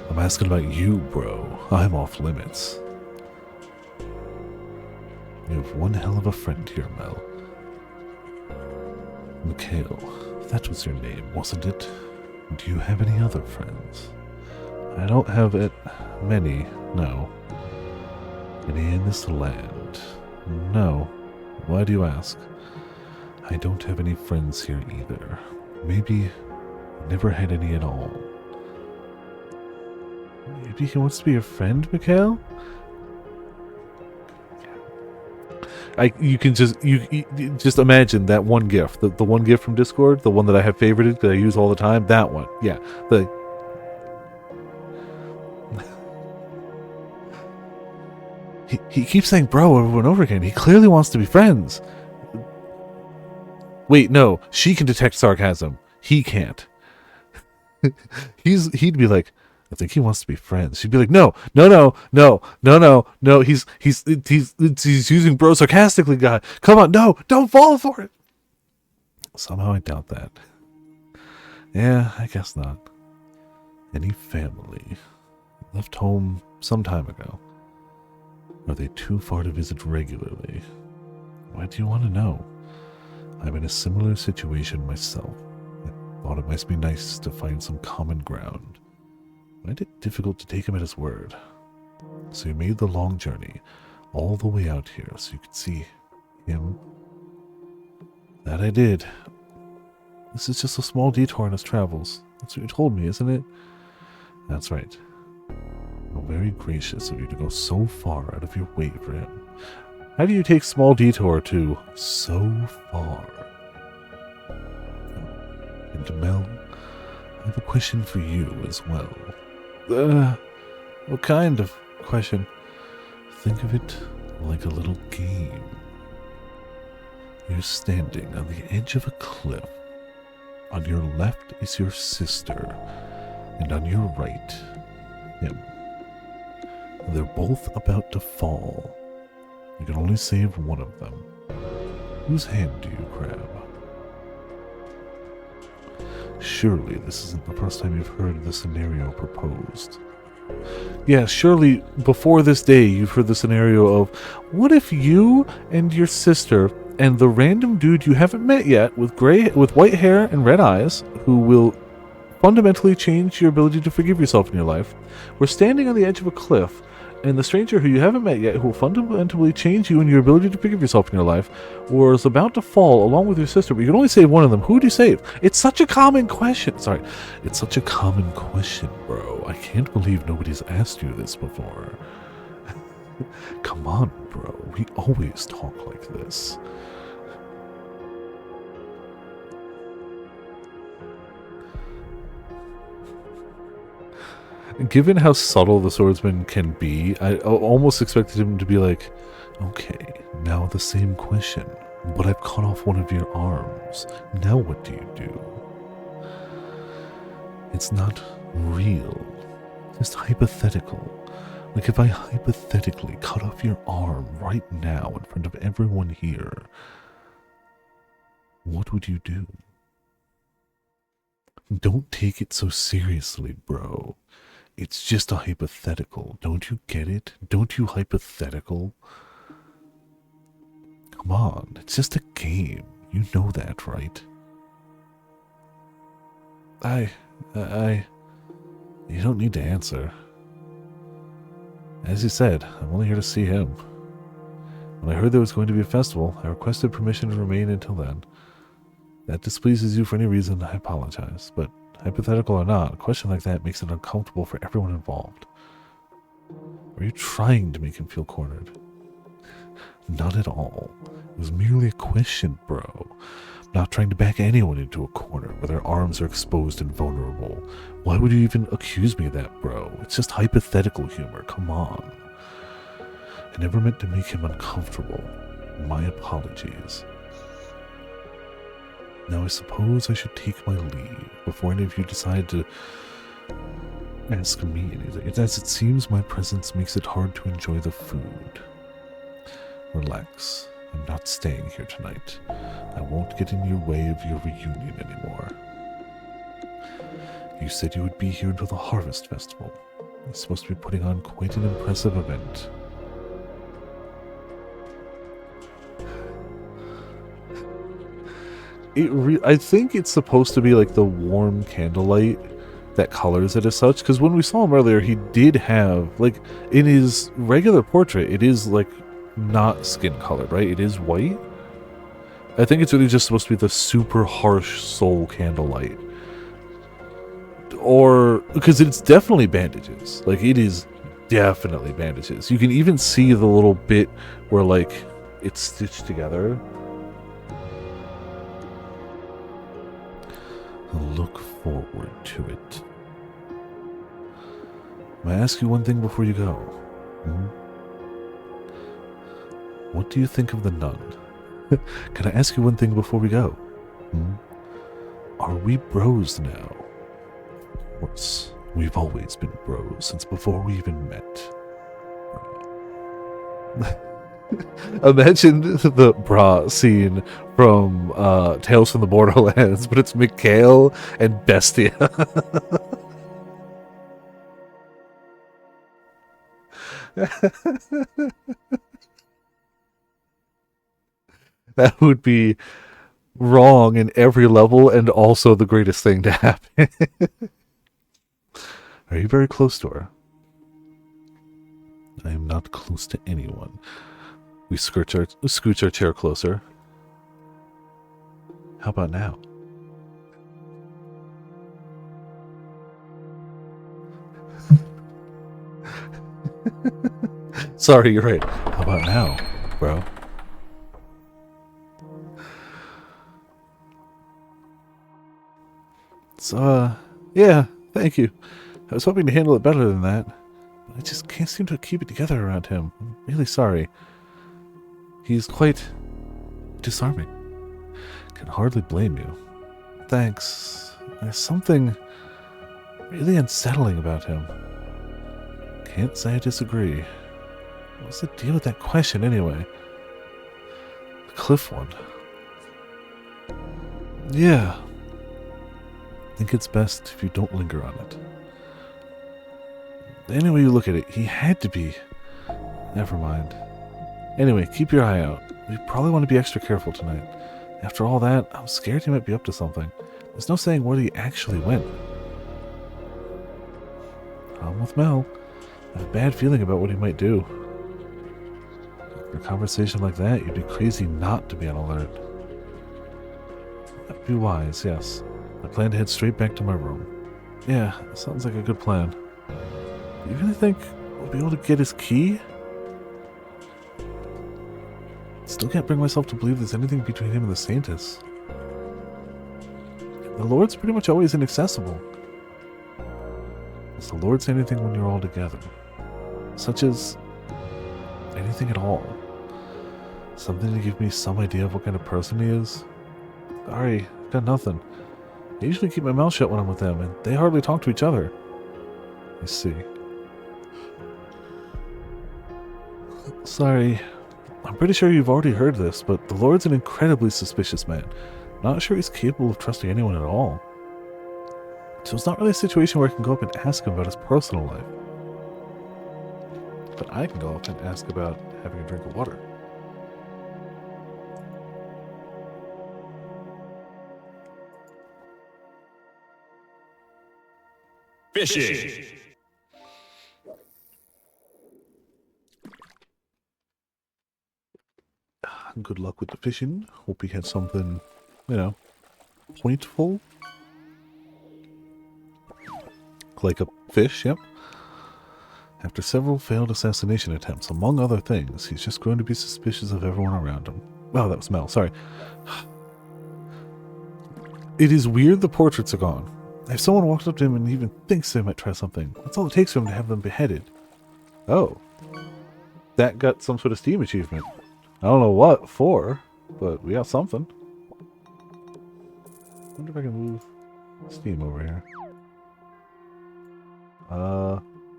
I'm asking about you, bro. I'm off limits. You have one hell of a friend here, Mel. Mikhail, that was your name, wasn't it? Do you have any other friends? I don't have many, no. Any in this land? No. Why do you ask? I don't have any friends here either. Maybe never had any at all. Maybe he wants to be your friend, Mikhail? You can just you just imagine that one GIF, the one GIF from Discord, the one that I have favorited that I use all the time. That one, yeah. He keeps saying "bro" over and over again. He clearly wants to be friends. Wait, no, she can detect sarcasm. He can't. He'd be like, I think he wants to be friends. She'd be like, no. He's using bro sarcastically, guy. Come on, no, don't fall for it. Somehow I doubt that. Yeah, I guess not. Any family left home some time ago? Are they too far to visit regularly? Why do you want to know? I'm in a similar situation myself. I thought it might be nice to find some common ground. I find it difficult to take him at his word. So you made the long journey all the way out here so you could see him? That I did. This is just a small detour in his travels. That's what you told me, isn't it? That's right. Well, very gracious of you to go so far out of your way for him. How do you take small detour to so far? And Mel, I have a question for you as well. What kind of question? Think of it like a little game. You're standing on the edge of a cliff. On your left is your sister, and on your right, him. They're both about to fall. You can only save one of them. Whose hand do you grab? Surely this isn't the first time you've heard the scenario proposed. Yeah, surely before this day you've heard the scenario of, what if you and your sister and the random dude you haven't met yet with white hair and red eyes, who will fundamentally change your ability to forgive yourself in your life, were standing on the edge of a cliff, and the stranger who you haven't met yet, who will fundamentally change you and your ability to forgive yourself in your life, was about to fall along with your sister, but you can only save one of them. Who do you save? It's such a common question. Sorry. It's such a common question, bro. I can't believe nobody's asked you this before. Come on, bro. We always talk like this. Given how subtle the swordsman can be, I almost expected him to be like, okay, now the same question, but I've cut off one of your arms. Now what do you do? It's not real. Just hypothetical. Like if I hypothetically cut off your arm right now in front of everyone here, what would you do? Don't take it so seriously, bro. It's just a hypothetical. Don't you get it? Don't you hypothetical? Come on, it's just a game. You know that, right? You don't need to answer. As you said, I'm only here to see him. When I heard there was going to be a festival, I requested permission to remain until then. If that displeases you for any reason, I apologize, but hypothetical or not, a question like that makes it uncomfortable for everyone involved. Are you trying to make him feel cornered? Not at all. It was merely a question, bro. I'm not trying to back anyone into a corner where their arms are exposed and vulnerable. Why would you even accuse me of that, bro? It's just hypothetical humor. Come on. I never meant to make him uncomfortable. My apologies. Now I suppose I should take my leave before any of you decide to ask me anything. As it seems my presence makes it hard to enjoy the food. Relax. I'm not staying here tonight. I won't get in your way of your reunion anymore. You said you would be here until the Harvest Festival. It's supposed to be putting on quite an impressive event. I think it's supposed to be like the warm candlelight that colors it as such, because when we saw him earlier, he did have, like, in his regular portrait, it is, like, not skin colored, right? It is white. I think it's really just supposed to be the super harsh soul candlelight. Or, because it's definitely bandages. Like, it is definitely bandages. You can even see the little bit where, like, it's stitched together. Look forward to it. May I ask you one thing before you go? What do you think of the nun? Can I ask you one thing before we go? Are we bros now? Of course, we've always been bros since before we even met. Imagine the bra scene from Tales from the Borderlands, but it's Mikhail and Bestia. That would be wrong in every level and also the greatest thing to happen. Are you very close to her? I am not close to anyone. We scooch our chair closer. How about now? Sorry, you're right. How about now, bro? So, yeah, thank you. I was hoping to handle it better than that. But I just can't seem to keep it together around him. I'm really sorry. He's quite disarming. Can hardly blame you. Thanks. There's something really unsettling about him. Can't say I disagree. What's the deal with that question anyway? The cliff one. Yeah. I think it's best if you don't linger on it. Anyway you look at it, he had to be. Never mind. Anyway, keep your eye out. We probably want to be extra careful tonight. After all that, I'm scared he might be up to something. There's no saying where he actually went. I'm with Mel. I have a bad feeling about what he might do. For a conversation like that, you'd be crazy not to be on alert. That'd be wise, yes. I plan to head straight back to my room. Yeah, sounds like a good plan. Do you really think we'll be able to get his key? Still can't bring myself to believe there's anything between him and the Saintess. The Lord's pretty much always inaccessible. Does the Lord say anything when you're all together? Such as anything at all? Something to give me some idea of what kind of person he is? Sorry, got nothing. I usually keep my mouth shut when I'm with them, and they hardly talk to each other. I see. Sorry. I'm pretty sure you've already heard this, but the Lord's an incredibly suspicious man. Not sure he's capable of trusting anyone at all. So it's not really a situation where I can go up and ask him about his personal life. But I can go up and ask about having a drink of water. Fishing. Good luck with the fishing. Hope you had something, you know, pointful. Like a fish, yep. After several failed assassination attempts, among other things, he's just grown to be suspicious of everyone around him. Oh, that was Mel, sorry. It is weird the portraits are gone. If someone walks up to him and even thinks they might try something, that's all it takes for him to have them beheaded. Oh. That got some sort of Steam achievement. I don't know what for, but we got something. I wonder if I can move Steam over here.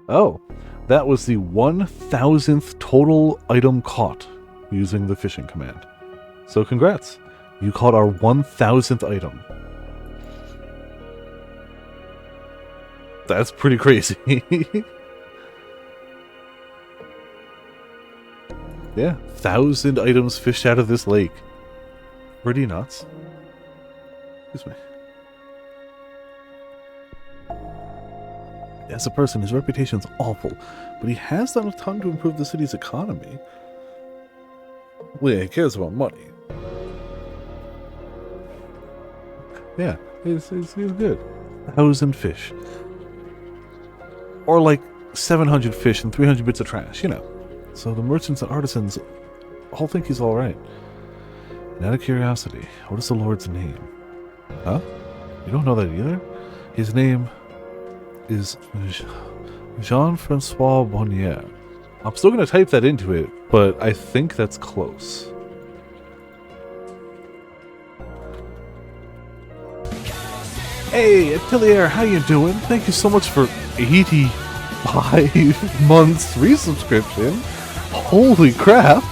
Oh, that was the 1,000th total item caught using the fishing command. So congrats, you caught our 1,000th item. That's pretty crazy. Yeah, 1,000 items fished out of this lake. Pretty nuts. Excuse me. As a person, his reputation's awful, but he has done a ton to improve the city's economy. Well, yeah, he cares about money. Yeah, he's good. 1,000 fish. Or like 700 fish and 300 bits of trash, you know. So the merchants and artisans all think he's alright. And out of curiosity, what is the Lord's name? Huh? You don't know that either? His name is Jean-Francois Bonnier. I'm still going to type that into it, but I think that's close. Hey, Atelier, how you doing? Thank you so much for 85 months resubscription. Holy crap!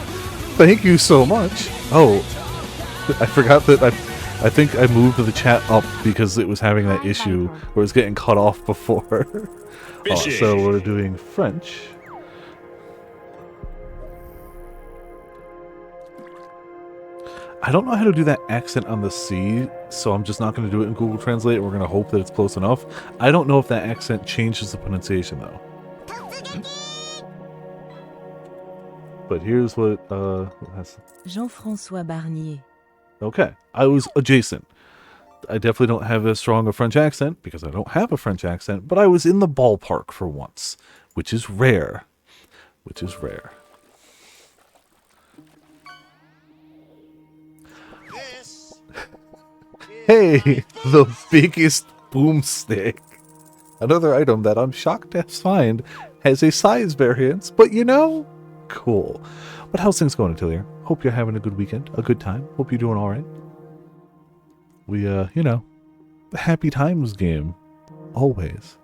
Thank you so much. Oh, I forgot that I think I moved the chat up because it was having that issue where it was getting cut off before. So we're doing French. I don't know how to do that accent on the C, so I'm just not going to do it in Google Translate. We're going to hope that it's close enough. I don't know if that accent changes the pronunciation, though. But here's what, Jean-François Barnier. Okay, I was adjacent. I definitely don't have as strong a French accent, because I don't have a French accent, but I was in the ballpark for once, which is rare. Which is rare. Hey, the biggest boomstick. Another item that I'm shocked to find has a size variance, but you know, cool. But how's things going, Atelier? Hope you're having a good weekend, a good time. Hope you're doing all right. We, you know, the happy times game, always.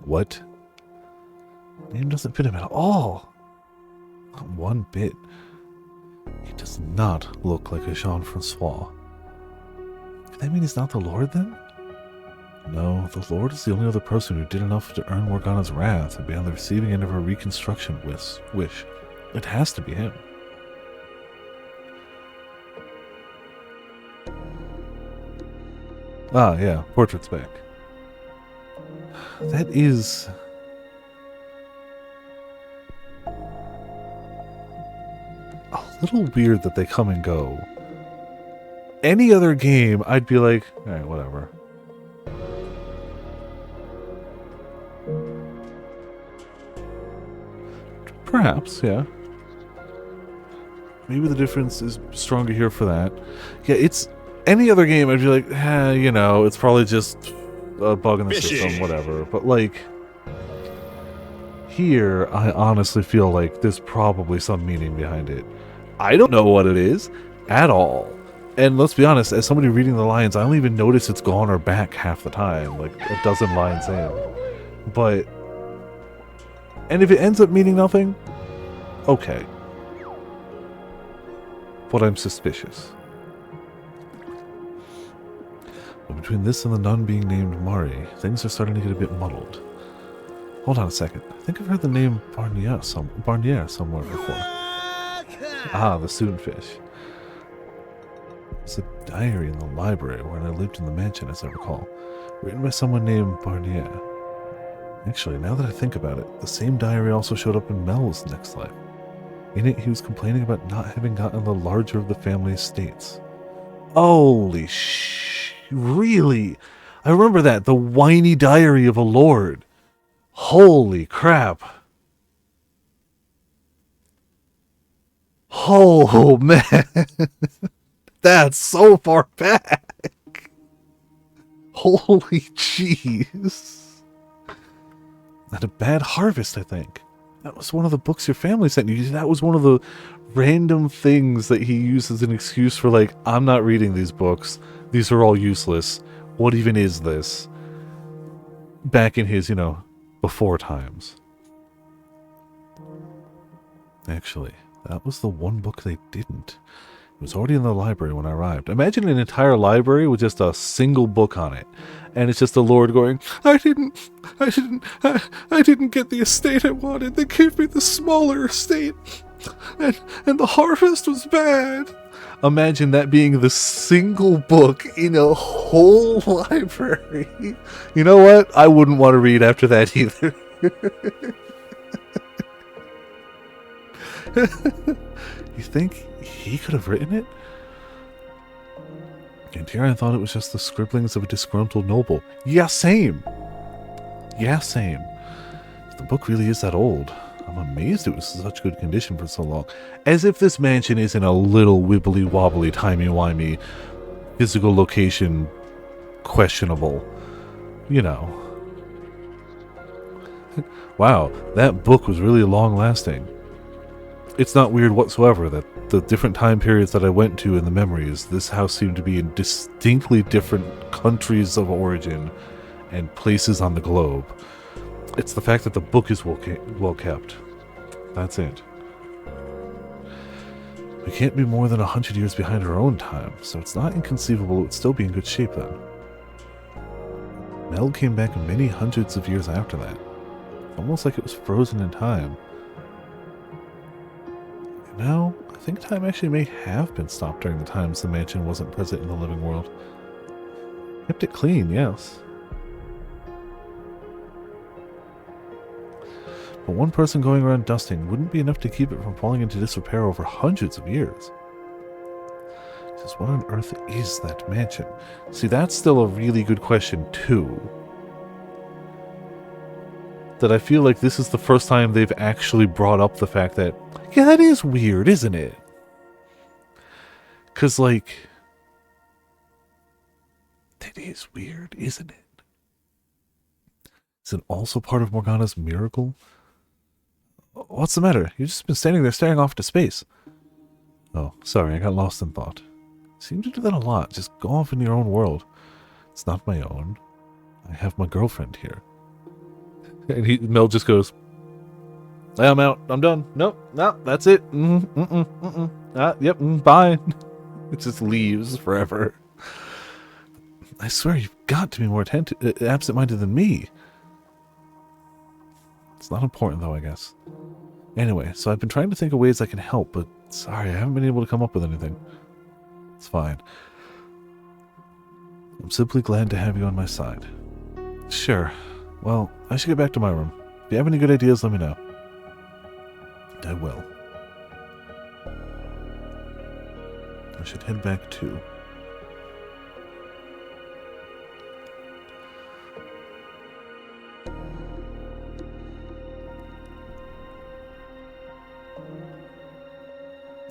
What? Name doesn't fit him at all. Not one bit. He does not look like a Jean-Francois. Could that mean he's not the Lord, then? No, the Lord is the only other person who did enough to earn Morgana's wrath and be on the receiving end of her reconstruction wish. It has to be him. Ah, yeah, portrait's back. That is... a little weird that they come and go. Any other game, I'd be like, alright, whatever. Perhaps, yeah. Maybe the difference is stronger here for that. Yeah, it's Any other game, I'd be like, you know, it's probably just a bug in the Fishy. system, whatever. But like, here, I honestly feel like there's probably some meaning behind it. I don't know what it is at all. And let's be honest, as somebody reading the lines, I don't even notice it's gone or back half the time, like a dozen lines in. But, and if it ends up meaning nothing, okay. But I'm suspicious. But between this and the nun being named Mari, things are starting to get a bit muddled. Hold on a second. I think I've heard the name Barnier somewhere before. Ah, the Soonfish. It's a diary in the library when I lived in the mansion, as I recall, written by someone named Barnier. Actually, now that I think about it, the same diary also showed up in Mel's next life. In it, he was complaining about not having gotten the larger of the family estates. Holy really? I remember that, the whiny diary of a lord. Holy crap. Oh, man. That's so far back. Holy jeez. Not a bad harvest, I think. That was one of the books your family sent you. That was one of the random things that he used as an excuse for, like, I'm not reading these books. These are all useless. What even is this? Back in his, you know, before times. Actually, that was the one book they didn't. It was already in the library when I arrived. Imagine an entire library with just a single book on it. And it's just the Lord going, I didn't get the estate I wanted. They gave me the smaller estate. And the harvest was bad. Imagine that being the single book in a whole library. You know what? I wouldn't want to read after that either. You think he could have written it? And here I thought it was just the scribblings of a disgruntled noble. Yeah, same. Yeah, same. If the book really is that old, I'm amazed it was in such good condition for so long. As if this mansion isn't a little wibbly-wobbly, timey-wimey, physical location questionable. You know. Wow, that book was really long-lasting. It's not weird whatsoever that the different time periods that I went to in the memories, this house seemed to be in distinctly different countries of origin and places on the globe. It's the fact that the book is well kept. That's it. We can't be more than 100 years behind our own time, so it's not inconceivable it would still be in good shape then. Mel came back many hundreds of years after that. Almost like it was frozen in time. No, I think time actually may have been stopped during the times the mansion wasn't present in the living world. Kept it clean, yes. But one person going around dusting wouldn't be enough to keep it from falling into disrepair over hundreds of years. Just what on earth is that mansion? See, that's still a really good question, too. That I feel like this is the first time they've actually brought up the fact that, yeah, that is weird, isn't it? Because, like, that is weird, isn't it? Is it also part of Morgana's miracle? What's the matter? You've just been standing there staring off into space. Oh, sorry, I got lost in thought. You seem to do that a lot. Just go off in your own world. It's not my own. I have my girlfriend here. And Mel just goes, I'm out. I'm done. Nope. No, that's it. Yep. Bye. It just leaves forever. I swear you've got to be more absent-minded than me. It's not important, though, I guess. Anyway, so I've been trying to think of ways I can help, but sorry, I haven't been able to come up with anything. It's fine. I'm simply glad to have you on my side. Sure. Well, I should get back to my room. If you have any good ideas, let me know. I will. I should head back too.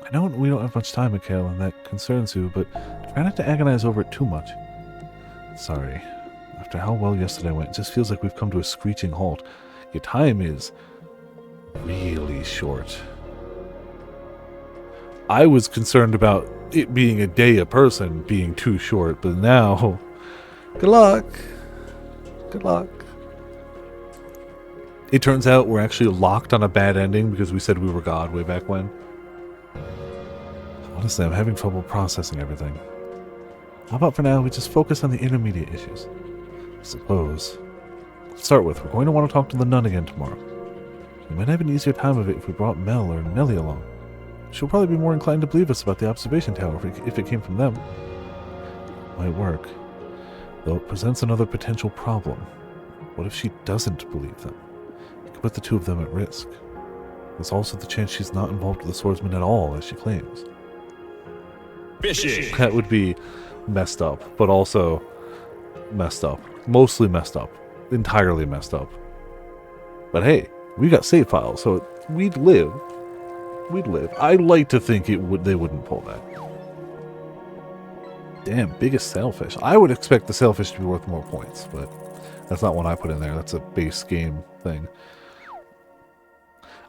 I know we don't have much time, Mikhail, and that concerns you, but try not to agonize over it too much. Sorry. After how well yesterday went, it just feels like we've come to a screeching halt. Your time is really short. I was concerned about it being a day a person being too short, but now, good luck. Good luck. It turns out we're actually locked on a bad ending because we said we were God way back when. Honestly, I'm having trouble processing everything. How about for now we just focus on the intermediate issues? I suppose. To start with, we're going to want to talk to the nun again tomorrow. We might have an easier time of it if we brought Mel or Nellie along. She'll probably be more inclined to believe us about the observation tower if it came from them. Might work. Though it presents another potential problem. What if she doesn't believe them? It could put the two of them at risk. There's also the chance she's not involved with the swordsman at all, as she claims. Fishing. That would be messed up, but also messed up. Mostly messed up. Entirely messed up. But hey, we got save files, so we'd live. We'd live. I like to think they wouldn't pull that. Damn, biggest sailfish. I would expect the sailfish to be worth more points, but that's not what I put in there. That's a base game thing.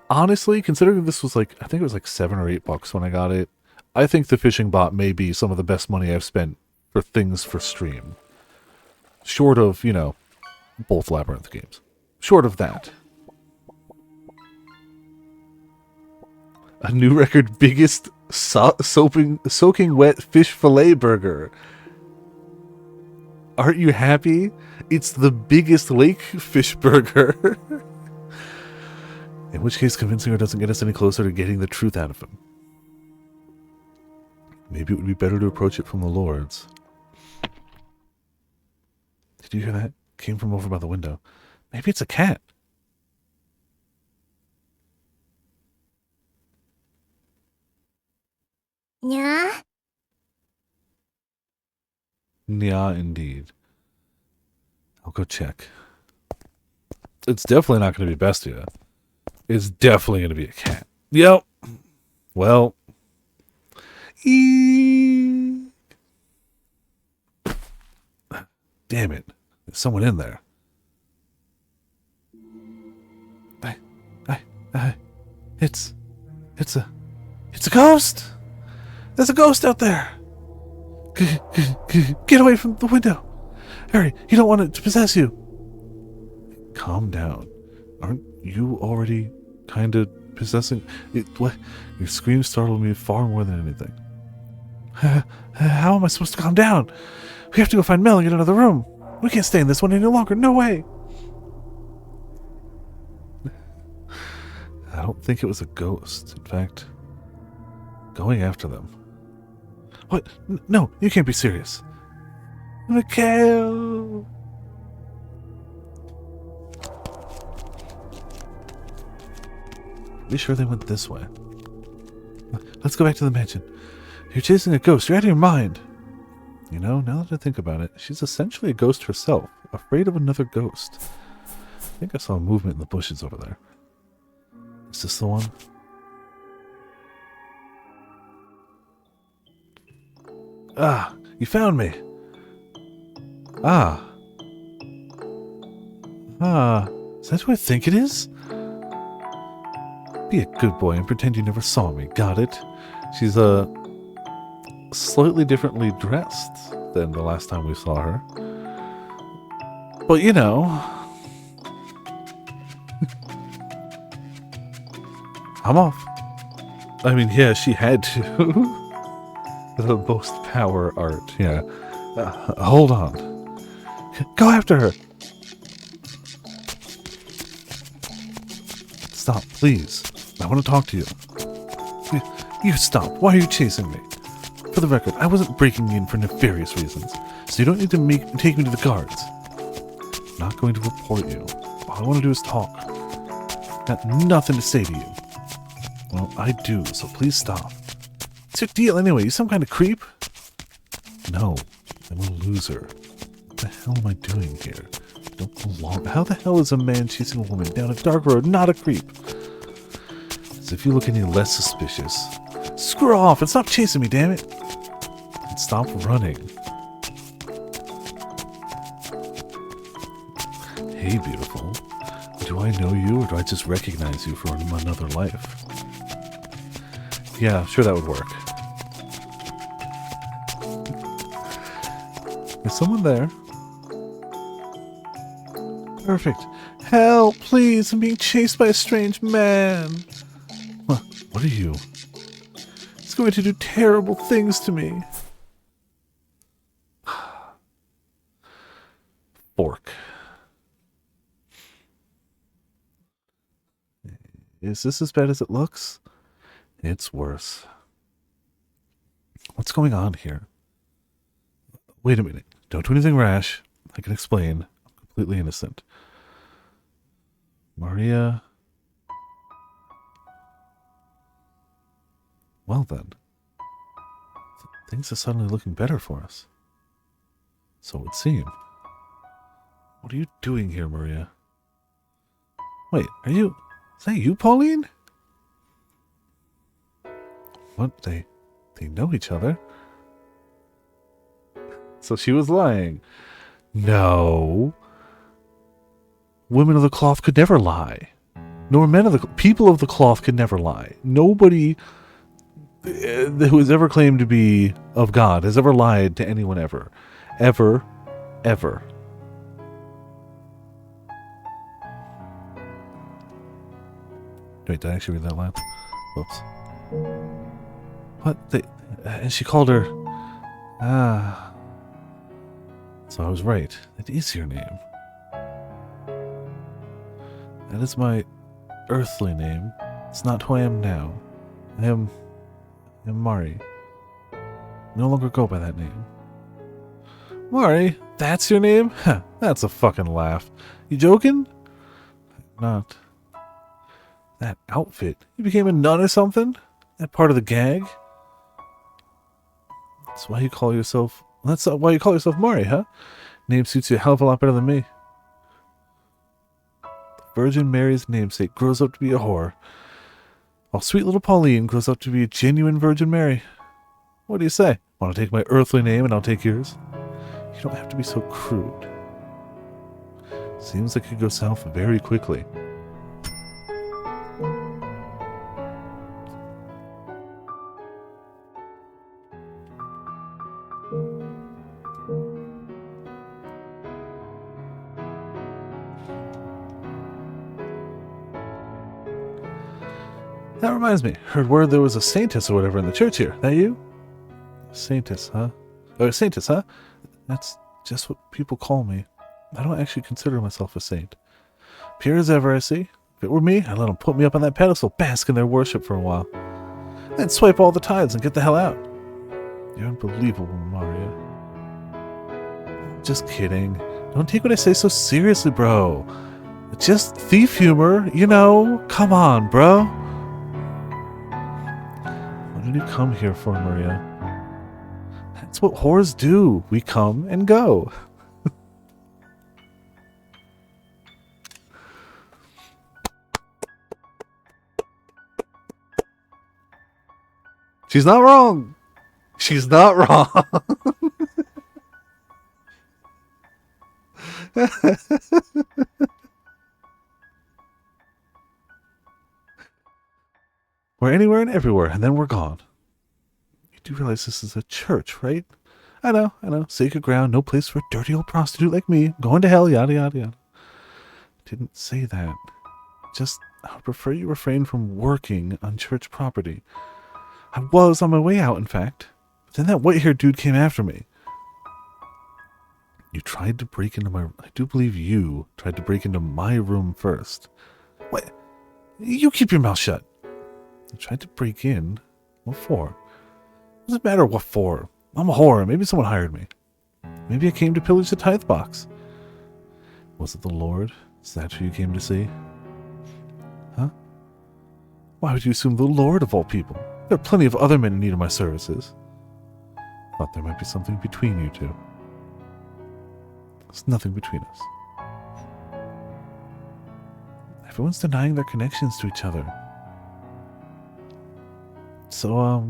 Honestly, considering this was like, I think it was like $7 or $8 when I got it, I think the fishing bot may be some of the best money I've spent for things for stream. Short of, you know, both Labyrinth games. Short of that. A new record, biggest soaking wet fish fillet burger. Aren't you happy? It's the biggest lake fish burger. In which case, convincing her doesn't get us any closer to getting the truth out of him. Maybe it would be better to approach it from the Lords. Did you hear that? Came from over by the window. Maybe it's a cat. Yeah? Yeah, indeed. I'll go check. It's definitely not going to be Bestia. It's definitely going to be a cat. Yep. Well. Damn it. There's someone in there. It's a ghost! There's a ghost out there! Get away from the window! Hurry, you don't want it to possess you! Calm down. Aren't you already kind of possessing it? What? Your scream startled me far more than anything. How am I supposed to calm down? We have to go find Mel and get another room. We can't stay in this one any longer. No way. I don't think it was a ghost. In fact, going after them. What? No, you can't be serious. Mikhail! Be sure they went this way. Let's go back to the mansion. You're chasing a ghost. You're out of your mind. You know, now that I think about it, she's essentially a ghost herself, afraid of another ghost. I think I saw a movement in the bushes over there. Is this the one? Ah, you found me. Ah. Is that who I think it is? Be a good boy and pretend you never saw me. Got it? She's, slightly differently dressed than the last time we saw her. But, you know... I'm off. I mean, yeah, she had to. The most power art, yeah. Hold on. Go after her! Stop, please. I want to talk to you. You stop. Why are you chasing me? For the record, I wasn't breaking you in for nefarious reasons, so you don't need to take me to the guards. I'm not going to report you. All I want to do is talk. Got nothing to say to you. Well, I do, so please stop. What's your deal anyway? You some kind of creep? No, I'm a loser. What the hell am I doing here? I don't belong. How the hell is a man chasing a woman down a dark road not a creep? As if you look any less suspicious. Screw off and stop chasing me, damn it. And stop running. Hey, beautiful. Do I know you, or do I just recognize you from another life? Yeah, sure, that would work. Is someone there? Perfect. Help, please! I'm being chased by a strange man! What are you? He's going to do terrible things to me. Fork. Is this as bad as it looks? It's worse. What's going on here? Wait a minute. Don't do anything rash. I can explain. I'm completely innocent. Maria. Well then. Things are suddenly looking better for us. So it would seem. What are you doing here, Maria? Wait, are you... Is that you, Pauline? What? They know each other? So she was lying. No. Women of the cloth could never lie. Nor men of the... People of the cloth could never lie. Nobody who has ever claimed to be of God has ever lied to anyone ever. Ever. Ever. Wait, did I actually read that line? Whoops. What? And she called her... Ah. So I was right. That is your name. That is my earthly name. It's not who I am now. I am Mari. No longer go by that name. Mari? That's your name? Huh, that's a fucking laugh. You joking? Not. That outfit. You became a nun or something? That part of the gag? That's why you call yourself... That's why you call yourself Mari, huh? Name suits you a hell of a lot better than me. The Virgin Mary's namesake grows up to be a whore, while sweet little Pauline grows up to be a genuine Virgin Mary. What do you say? Want to take my earthly name and I'll take yours? You don't have to be so crude. Seems like it could go south very quickly. That reminds me. Heard word there was a saintess or whatever in the church here. That you? Saintess, huh? Or saintess, huh? That's just what people call me. I don't actually consider myself a saint. Pure as ever, I see. If it were me, I'd let them put me up on that pedestal, bask in their worship for a while. Then swipe all the tides and get the hell out. You're unbelievable, Maria. Just kidding. Don't take what I say so seriously, bro. It's just thief humor, you know. Come on, bro. What did you come here for, Maria? That's what whores do. We come and go. She's not wrong. She's not wrong. We're anywhere and everywhere, and then we're gone. You do realize this is a church, right? I know. Sacred ground, no place for a dirty old prostitute like me. Going to hell, yada, yada, yada. Didn't say that. Just, I would prefer you refrain from working on church property. I was on my way out, in fact. But then that white-haired dude came after me. You tried to break into my... I do believe you tried to break into my room first. What? You keep your mouth shut. I tried to break in. What for? Doesn't matter what for. I'm a whore. Maybe someone hired me. Maybe I came to pillage the tithe box. Was it the Lord? Is that who you came to see? Huh? Why would you assume the Lord of all people? There are plenty of other men in need of my services. Thought there might be something between you two. There's nothing between us. Everyone's denying their connections to each other. So,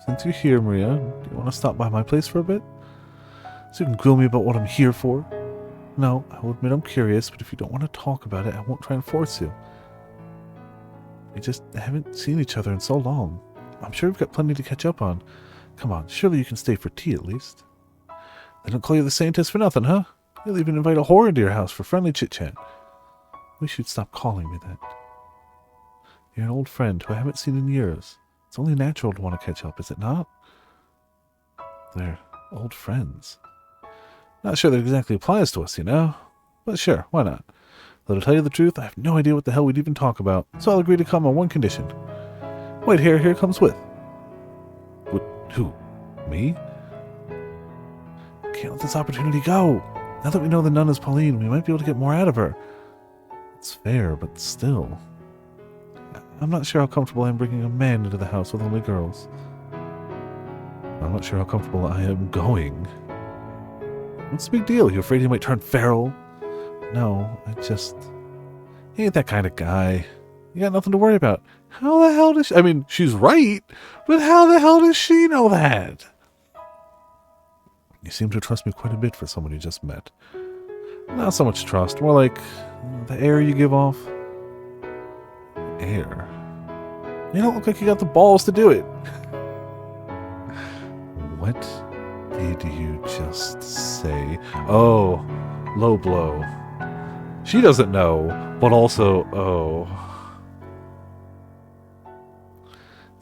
since you're here, Maria, do you want to stop by my place for a bit? So you can grill me about what I'm here for? No, I will admit I'm curious, but if you don't want to talk about it, I won't try and force you. We just haven't seen each other in so long. I'm sure we've got plenty to catch up on. Come on, surely you can stay for tea at least. They don't call you the Saintess for nothing, huh? You'll even invite a whore into your house for friendly chit-chat. We should stop calling me that. You're an old friend who I haven't seen in years. It's only natural to want to catch up, is it not? They're old friends. Not sure that exactly applies to us, you know? But sure, why not? Though to tell you the truth, I have no idea what the hell we'd even talk about, so I'll agree to come on one condition. Wait, here comes with. With who? Me? Can't let this opportunity go. Now that we know the nun is Pauline, we might be able to get more out of her. It's fair, but still. I'm not sure how comfortable I am bringing a man into the house with only girls. I'm not sure how comfortable I am going. What's the big deal? You afraid he might turn feral? No, he ain't that kind of guy. You got nothing to worry about. How the hell does she... I mean, she's right, but how the hell does she know that? You seem to trust me quite a bit for someone you just met. Not so much trust, more like the air you give off. Air? You don't look like you got the balls to do it. What did you just say? Oh, low blow. She doesn't know, but also, oh.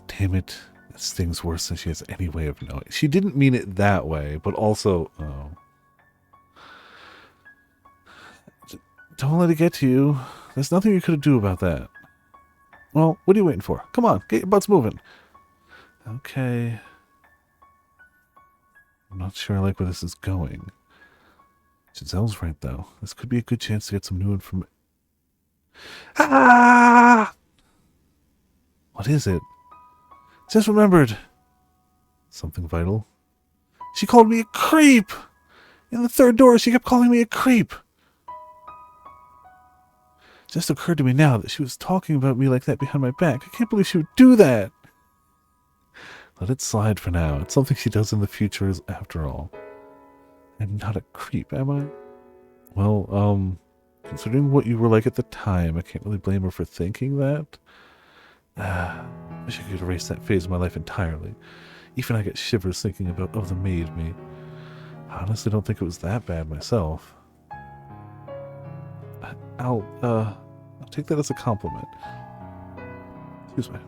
Damn it. It stings worse than she has any way of knowing. She didn't mean it that way, but also, oh. Don't let it get to you. There's nothing you could do about that. Well, what are you waiting for? Come on, get your butts moving. Okay. I'm not sure I like where this is going. Giselle's right, though. This could be a good chance to get some new information. Ah! What is it? Just remembered. Something vital. She called me a creep! In the third door, she kept calling me a creep. Just occurred to me now that she was talking about me like that behind my back. I can't believe she would do that. Let it slide for now. It's something she does in the future, after all. I'm not a creep, am I? Well, considering what you were like at the time, I can't really blame her for thinking that. I wish I could erase that phase of my life entirely. Even I get shivers thinking about the maid me. I honestly don't think it was that bad myself. I'll take that as a compliment. Excuse me.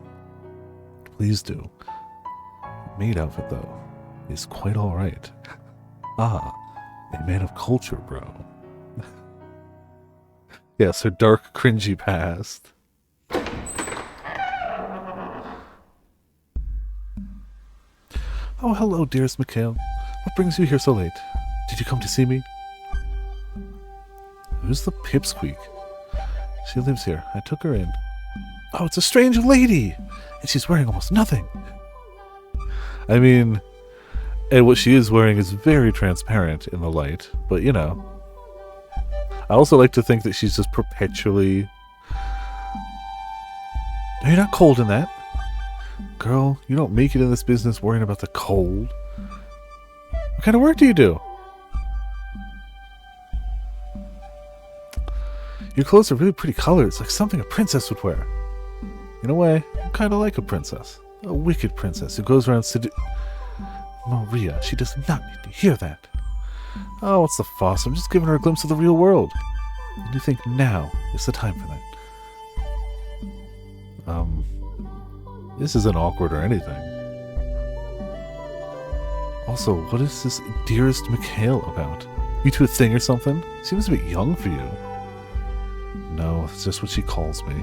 Please do. The maid outfit, though, is quite alright. Ah, a man of culture, bro. Yes, her dark, cringy past. Oh, hello, dearest Mikhail. What brings you here so late? Did you come to see me? Who's the pipsqueak? She lives here. I took her in. Oh, it's a strange lady! And she's wearing almost nothing. I mean, and what she is wearing is very transparent in the light, but you know. I also like to think that she's just perpetually... Are you not cold in that? Girl, you don't make it in this business worrying about the cold. What kind of work do you do? Your clothes are really pretty colors, like something a princess would wear. In a way, I'm kind of like a princess. A wicked princess who goes around Maria, she does not need to hear that. Oh, what's the fuss? I'm just giving her a glimpse of the real world. And you think now is the time for that? This isn't awkward or anything. Also, what is this dearest Mikhail about? You two a thing or something? Seems a bit young for you. No, it's just what she calls me.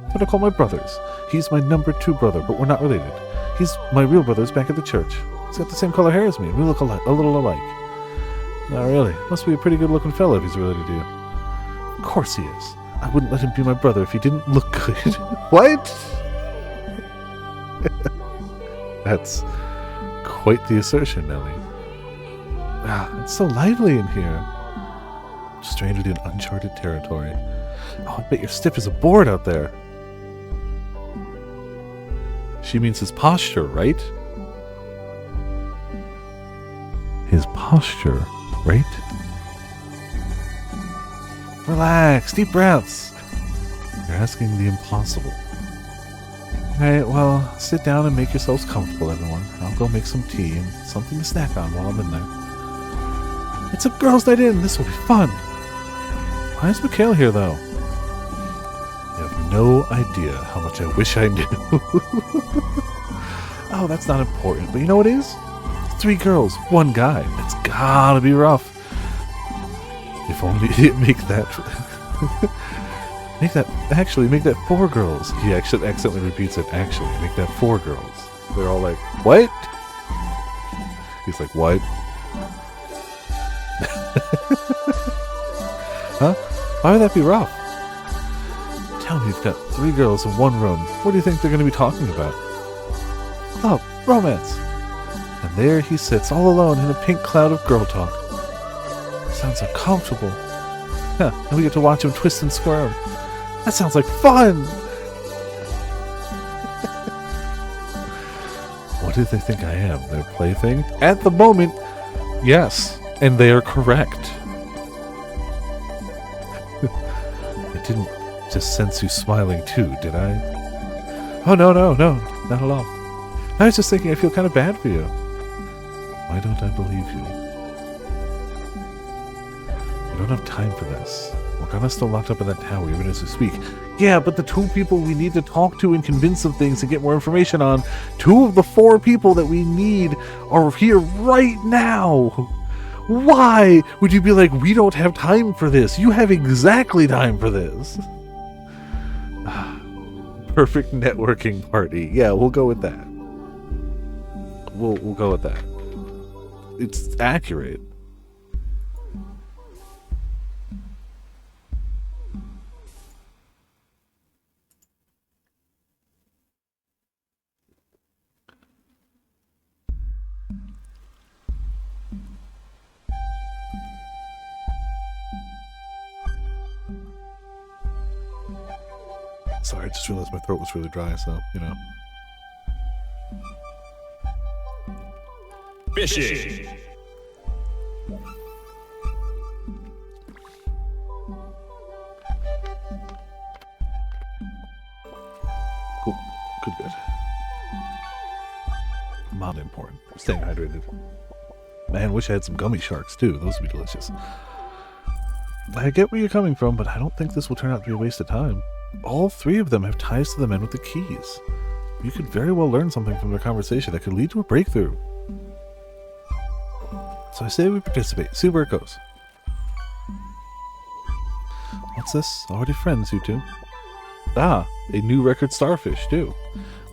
That's what I call my brothers. He's my number 2 brother, but we're not related. My real brother's back at the church. He's got the same color hair as me, and we look a little alike. Not really. Must be a pretty good-looking fella if he's related to you. Of course he is. I wouldn't let him be my brother if he didn't look good. What? That's quite the assertion, Nellie. Ah, it's so lively in here. Stranded in uncharted territory. Oh, I bet you're stiff as a board out there. She means his posture, right? His posture, right? Relax, deep breaths. You're asking the impossible. Alright, well, sit down and make yourselves comfortable, everyone. I'll go make some tea and something to snack on while I'm in there. It's a girls' night in. This will be fun. Why is Mikhail here, though? You have no idea how much I wish I knew. Oh, that's not important. But you know what is? 3 girls, 1 guy. That's gotta be rough. If only he'd make that... make that 4 girls. He actually accidentally repeats it. Actually, make that 4 girls. They're all like, what? He's like, what? Huh? Why would that be rough? Tell me you've got 3 girls in 1 room. What do you think they're going to be talking about? Love, romance. And there he sits all alone in a pink cloud of girl talk. Sounds uncomfortable. Huh, and we get to watch him twist and squirm. That sounds like fun! What do they think I am? Their plaything? At the moment, yes. And they are correct. I didn't just sense you smiling too, did I? Oh, no, not at all. I was just thinking I feel kind of bad for you. Why don't I believe you? We don't have time for this. Morgana's still locked up in that tower even as we speak. Yeah, but the 2 people we need to talk to and convince of things and get more information on, 2 of the 4 people that we need are here right now. Why would you be like, we don't have time for this? You have exactly time for this. Perfect networking party. Yeah, we'll go with that. We'll go with that. It's accurate. Sorry, I just realized my throat was really dry, so, you know. Fishing. Cool. Good. Not important. Staying hydrated. Man, wish I had some gummy sharks, too. Those would be delicious. I get where you're coming from, but I don't think this will turn out to be a waste of time. All 3 of them have ties to the men with the keys. You could very well learn something from their conversation that could lead to a breakthrough. So I say we participate. See where it goes. What's this? Already friends, you 2? Ah, a new record starfish, too.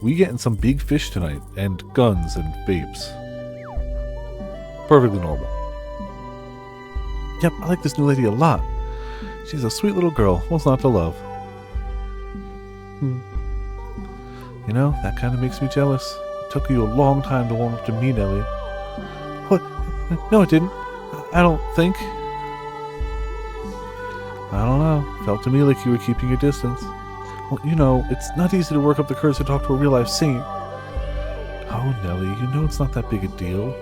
We getting some big fish tonight, and guns and vapes. Perfectly normal. Yep, I like this new lady a lot. She's a sweet little girl. What's not to love? You know, that kind of makes me jealous. It took you a long time to warm up to me, Nellie. What? No, it didn't. I don't think. I don't know. Felt to me like you were keeping your distance. Well, you know, it's not easy to work up the courage to talk to a real-life saint. Oh, Nellie, you know it's not that big a deal.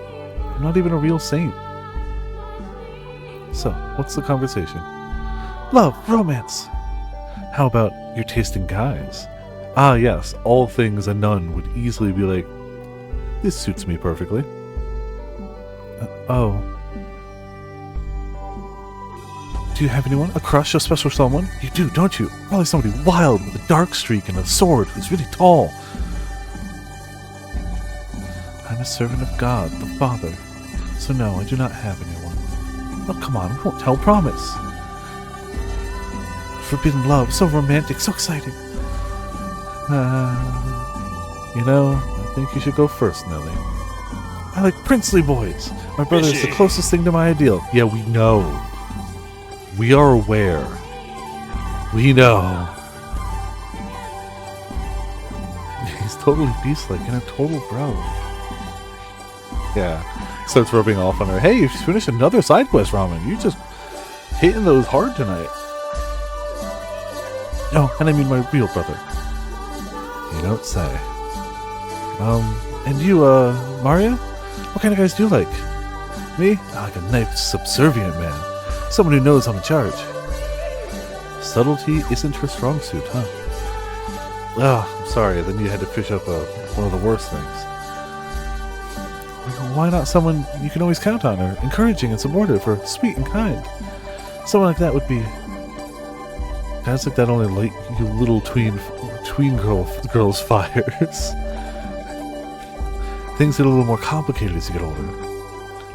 I'm not even a real saint. So, what's the conversation? Love, romance. How about your taste in guys? Ah, yes, all things a nun would easily be like, this suits me perfectly. Oh. Do you have anyone? A crush? A special someone? You do, don't you? Probably somebody wild with a dark streak and a sword who's really tall. I'm a servant of God, the Father. So no, I do not have anyone. Oh, come on, we won't tell, promise. Forbidden love, so romantic, so exciting. You know, I think you should go first, Nellie. I like princely boys. My brother is the closest thing to my ideal. Yeah, we know. We are aware. We know. He's totally beast-like and a total bro. Yeah. Starts rubbing off on her. Hey, you finished another side quest, Ramen. You just hitting those hard tonight. No, and I mean my real brother. You don't say. And you, Mario? What kind of guys do you like? Me? I like a nice, subservient man. Someone who knows I'm in charge. Subtlety isn't her strong suit, huh? Ah, I'm sorry, then you had to fish up one of the worst things. Why not someone you can always count on, or encouraging and supportive, or sweet and kind? Someone like that would be... Guys like that only light you little tween girls' fires. Things get a little more complicated as you get older.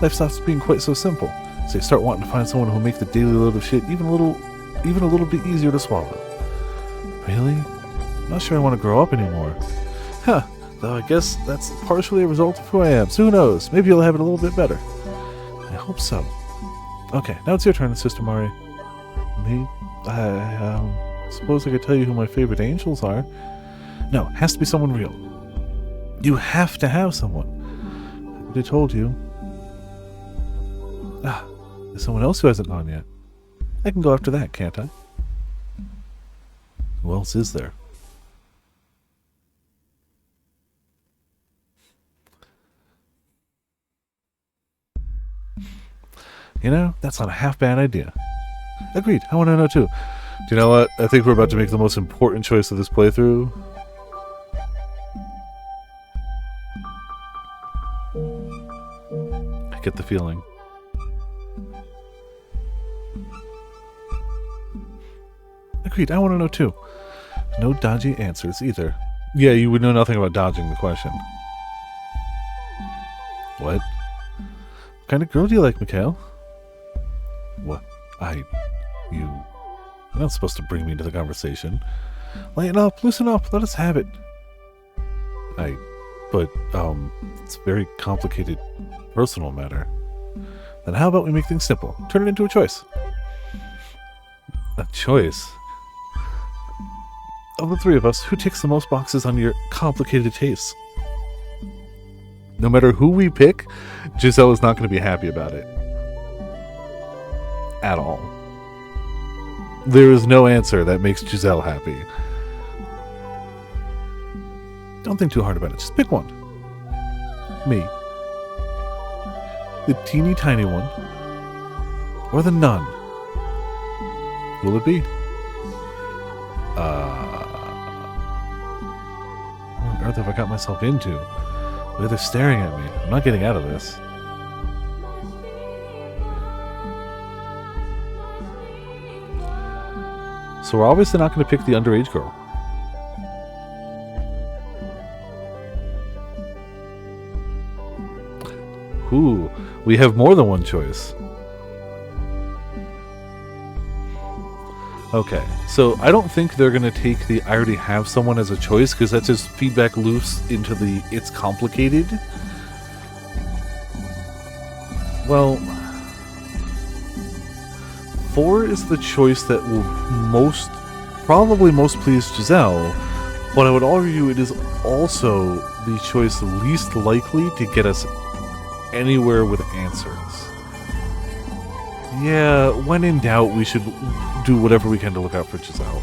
Life stops being quite so simple, so you start wanting to find someone who'll make the daily load of shit even a little bit easier to swallow. Really? I'm not sure I want to grow up anymore. Huh, though I guess that's partially a result of who I am, so who knows? Maybe you'll have it a little bit better. I hope so. Okay, now it's your turn, Sister Mari. Me? I suppose I could tell you who my favorite angels are. No, it has to be someone real. You have to have someone. I could have told you. Ah, there's someone else who hasn't gone yet. I can go after that, can't I? Who else is there? You know, that's not a half bad idea. Agreed, I want to know too. Do you know what? I think we're about to make the most important choice of this playthrough. I get the feeling. Agreed, I want to know too. No dodgy answers either. Yeah, you would know nothing about dodging the question. What? What kind of girl do you like, Mikhail? What? You're not supposed to bring me into the conversation. Lighten up, loosen up, let us have it. It's a very complicated personal matter. Then how about we make things simple? Turn it into a choice. A choice? Of the three of us, who ticks the most boxes on your complicated tastes? No matter who we pick, Giselle is not going to be happy about it. At all. There is no answer that makes Giselle happy. Don't think too hard about it. Just pick one. Me. The teeny tiny one. Or the nun. Who will it be? What on earth have I got myself into? Why are they staring at me? I'm not getting out of this. So we're obviously not going to pick the underage girl. Ooh, we have more than one choice. Okay, so I don't think they're going to take the I already have someone as a choice, because that's just feedback loops into the it's complicated. Well, 4 is the choice that will probably most please Giselle, but I would argue it is also the choice least likely to get us anywhere with answers. Yeah, when in doubt, we should do whatever we can to look out for Giselle.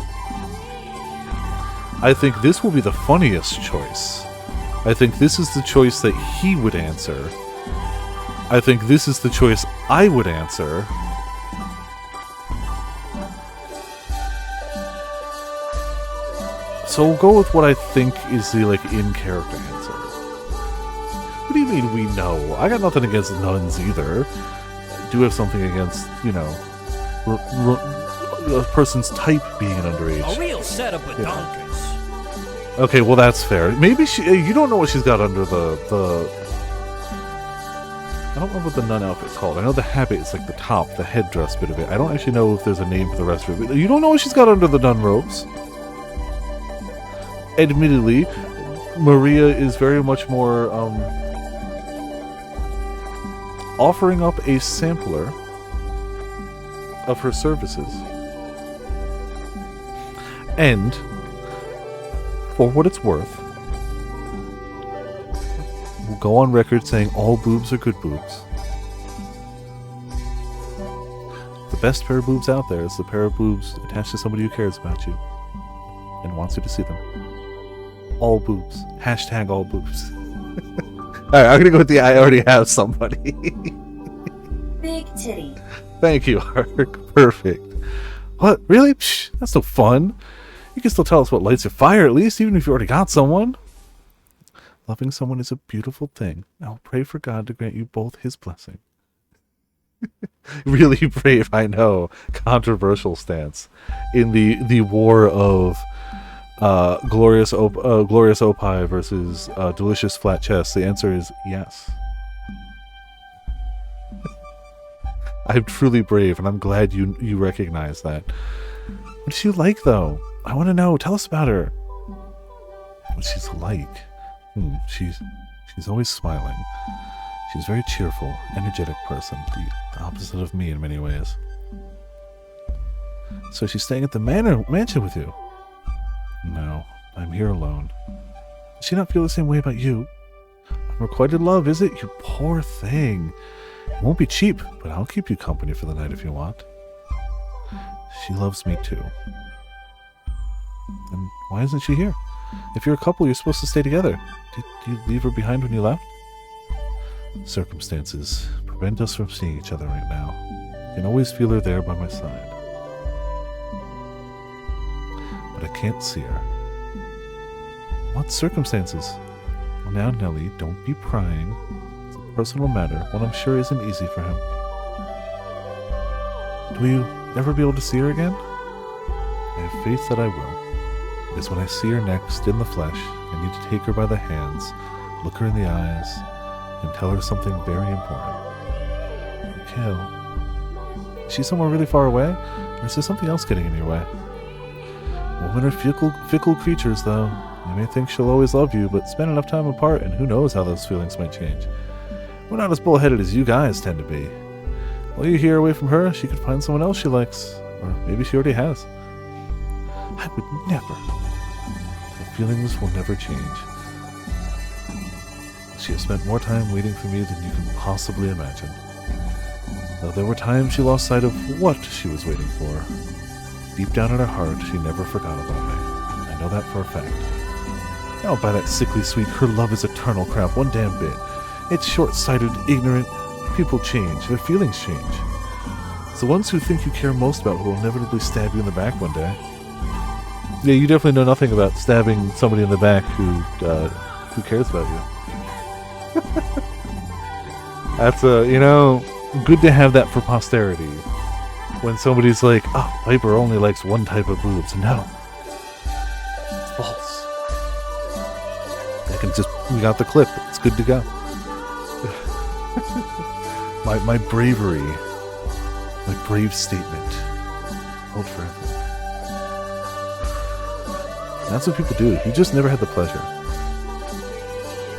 I think this will be the funniest choice. I think this is the choice that he would answer. I think this is the choice I would answer. So we'll go with what I think is the, in-character answer. What do you mean we know? I got nothing against nuns either. I do have something against, a person's type being an underage. A real setup of donkeys. Okay, well that's fair. Maybe you don't know what she's got under the... I don't remember what the nun outfit's called. I know the habit is like the top, the headdress bit of it. I don't actually know if there's a name for the rest of it. You don't know what she's got under the nun robes. Admittedly, Maria is very much more offering up a sampler of her services. And, for what it's worth, we'll go on record saying all boobs are good boobs. The best pair of boobs out there is the pair of boobs attached to somebody who cares about you and wants you to see them. all boobs. Hashtag all boobs. Alright, I'm gonna go with the I already have somebody. Big titty. Thank you, Ark. Perfect. What? Really? Psh, that's no fun. You can still tell us what lights your fire at least, even if you already got someone. Loving someone is a beautiful thing. I'll pray for God to grant you both his blessing. Really brave, I know. Controversial stance. In the war of glorious opie versus delicious flat chest, the answer is yes. I'm truly brave, and I'm glad you recognize that. What is she like, though? I want to know. Tell us about her. What she's like? She's always smiling. She's a very cheerful, energetic person, the opposite of me in many ways. So she's staying at the mansion with you? No, I'm here alone. Does she not feel the same way about you? Unrequited love, is it? You poor thing. It won't be cheap, but I'll keep you company for the night if you want. She loves me too. Then why isn't she here? If you're a couple, you're supposed to stay together. Did you leave her behind when you left? Circumstances prevent us from seeing each other right now. I can always feel her there by my side. But I can't see her. What circumstances? Well, now, Nellie, don't be prying. It's a personal matter, one I'm sure isn't easy for him. Will you ever be able to see her again? I have faith that I will. Because when I see her next, in the flesh, I need to take her by the hands, look her in the eyes, and tell her something very important. Mikhail, is she somewhere really far away? Or is there something else getting in your way? Women are fickle creatures, though. You may think she'll always love you, but spend enough time apart, and who knows how those feelings might change. We're not as bullheaded as you guys tend to be. While you're here away from her, she could find someone else she likes. Or maybe she already has. I would never. Her feelings will never change. She has spent more time waiting for me than you can possibly imagine. Though there were times she lost sight of what she was waiting for. Deep down in her heart, she never forgot about me. I know that for a fact. I don't buy that sickly sweet, her love is eternal crap one damn bit. It's short-sighted, ignorant. People change. Their feelings change. It's the ones who think you care most about who will inevitably stab you in the back one day. Yeah, you definitely know nothing about stabbing somebody in the back who cares about you. That's good to have that for posterity. When somebody's like, oh, Viper only likes one type of boobs. No. It's false. We got the clip. It's good to go. my bravery, my brave statement, held forever. That's what people do. You just never had the pleasure.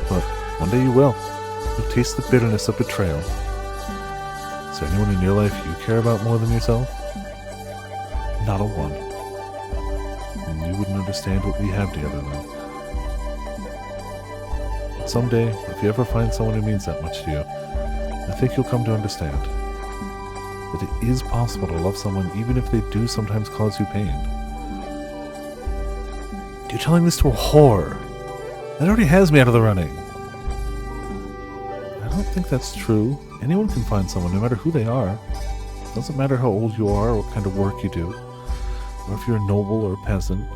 But one day you will. You'll taste the bitterness of betrayal. Is there anyone in your life you care about more than yourself? Not a one. And you wouldn't understand what we have together then. But someday, if you ever find someone who means that much to you, I think you'll come to understand that it is possible to love someone even if they do sometimes cause you pain. You're telling this to a whore that already has me out of the running. I don't think that's true. Anyone can find someone, no matter who they are. It doesn't matter how old you are or what kind of work you do, or if you're a noble or a peasant.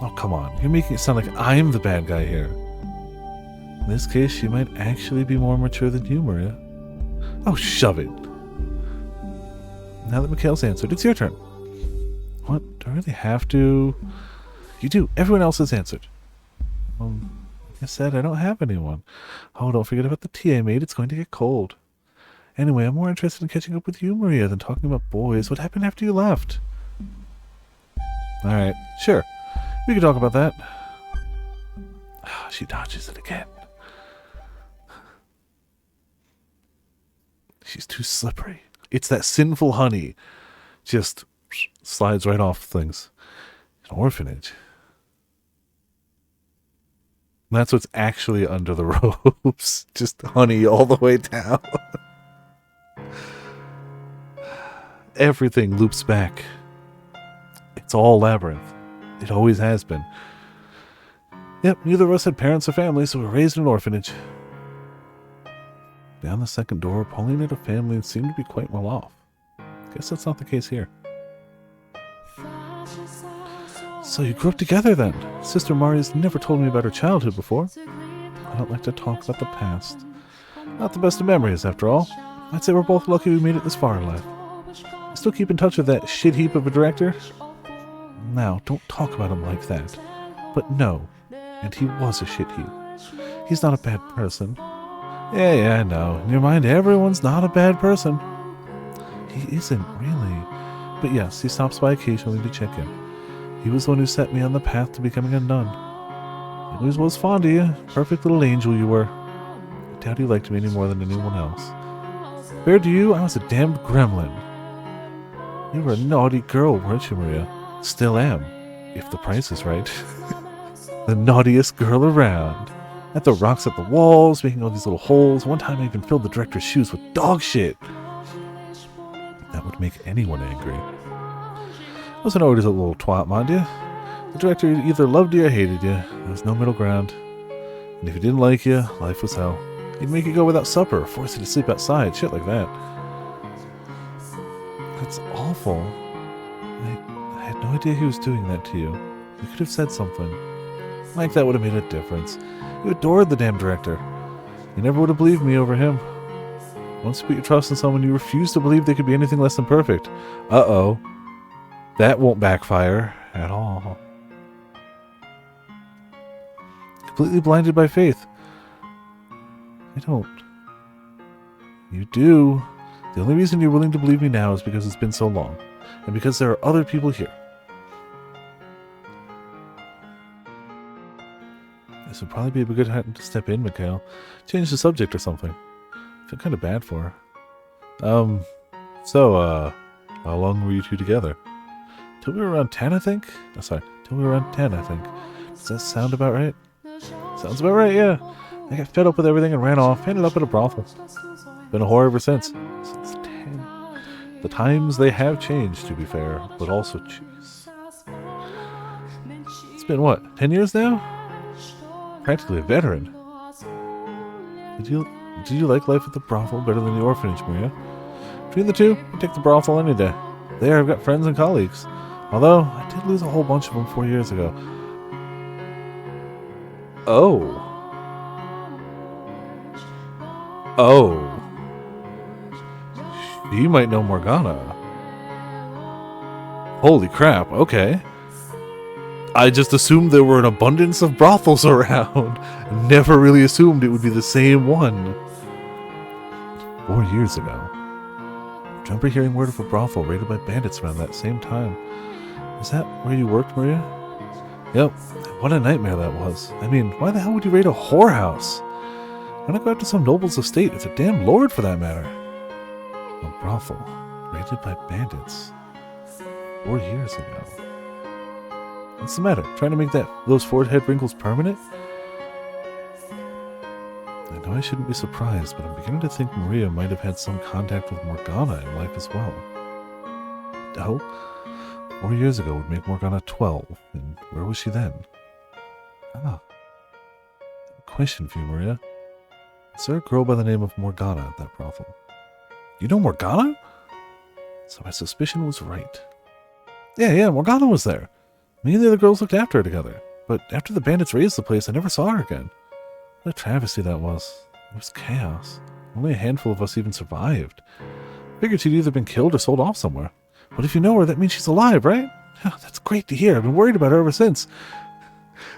Oh, come on. You're making it sound like I'm the bad guy here. In this case, she might actually be more mature than you, Maria. Oh, shove it. Now that Mikhail's answered, it's your turn. What? Do I really have to? You do. Everyone else has answered. Like I said, I don't have anyone. Oh, don't forget about the tea I made. It's going to get cold. Anyway, I'm more interested in catching up with you, Maria, than talking about boys. What happened after you left? Alright, sure. We can talk about that. She dodges it again. She's too slippery. It's that sinful honey. Just slides right off things. An orphanage. That's what's actually under the robes. Just honey all the way down. Everything loops back. It's all labyrinth. It always has been. Yep, neither of us had parents or family, so we were raised in an orphanage. Down the second door, Pauline had a family and seemed to be quite well off. Guess that's not the case here. So you grew up together then? Sister Maria's never told me about her childhood before. I don't like to talk about the past. Not the best of memories, after all. I'd say we're both lucky we made it this far in life. I still keep in touch with that shit heap of a director. Now, don't talk about him like that. But no, and he was a shit heap. He's not a bad person. Yeah, I know. In your mind, everyone's not a bad person. He isn't, really. But yes, he stops by occasionally to check in. He was the one who set me on the path to becoming a nun. He always was fond of you. Perfect little angel you were. I doubt he liked me any more than anyone else. Compared to you, I was a damned gremlin. You were a naughty girl, weren't you, Maria? Still am, if the price is right. The naughtiest girl around. I throw rocks at the walls, making all these little holes. One time I even filled the director's shoes with dog shit. That would make anyone angry. Wasn't always a little twat, mind you. The director either loved you or hated you. There was no middle ground. And if he didn't like you, life was hell. He'd make you go without supper, force you to sleep outside, shit like that. That's awful. I had no idea he was doing that to you. You could have said something. Like that would have made a difference. You adored the damn director. You never would have believed me over him. Once you put your trust in someone, you refuse to believe they could be anything less than perfect. Uh-oh. That won't backfire at all. Completely blinded by faith. I don't. You do. The only reason you're willing to believe me now is because it's been so long. And because there are other people here. This would probably be a good time to step in, Mikhail. Change the subject or something. I feel kind of bad for her. How long were you two together? Till we were around 10, I think? Oh, sorry, till we were around 10, I think. Does that sound about right? Sounds about right, yeah. I got fed up with everything and ran off, ended up at a brothel. Been a whore ever since. Since 10. The times they have changed, to be fair, but also, jeez. It's been what, 10 years now? Practically a veteran. Did you like life at the brothel better than the orphanage, Maria? Between the two, I'd take the brothel any day. There, I've got friends and colleagues. Although, I did lose a whole bunch of them 4 years ago. Oh. You might know Morgana. Holy crap, okay. I just assumed there were an abundance of brothels around. Never really assumed it would be the same one. 4 years ago. I remember hearing word of a brothel raided by bandits around that same time. Is that where you worked, Maria? Yep. What a nightmare that was. I mean, why the hell would you raid a whorehouse? Why not go after some nobles of state? It's a damn lord, for that matter. A brothel raided by bandits 4 years ago. What's the matter? Trying to make those forehead wrinkles permanent? I know I shouldn't be surprised, but I'm beginning to think Maria might have had some contact with Morgana in life as well. Oh? 4 years ago would make Morgana 12, and where was she then? Ah. Question for you, Maria. Is there a girl by the name of Morgana at that brothel? You know Morgana? So my suspicion was right. Yeah, Morgana was there. Me and the other girls looked after her together. But after the bandits razed the place, I never saw her again. What a travesty that was. It was chaos. Only a handful of us even survived. Figured she'd either been killed or sold off somewhere. But if you know her, that means she's alive, right? Oh, that's great to hear. I've been worried about her ever since.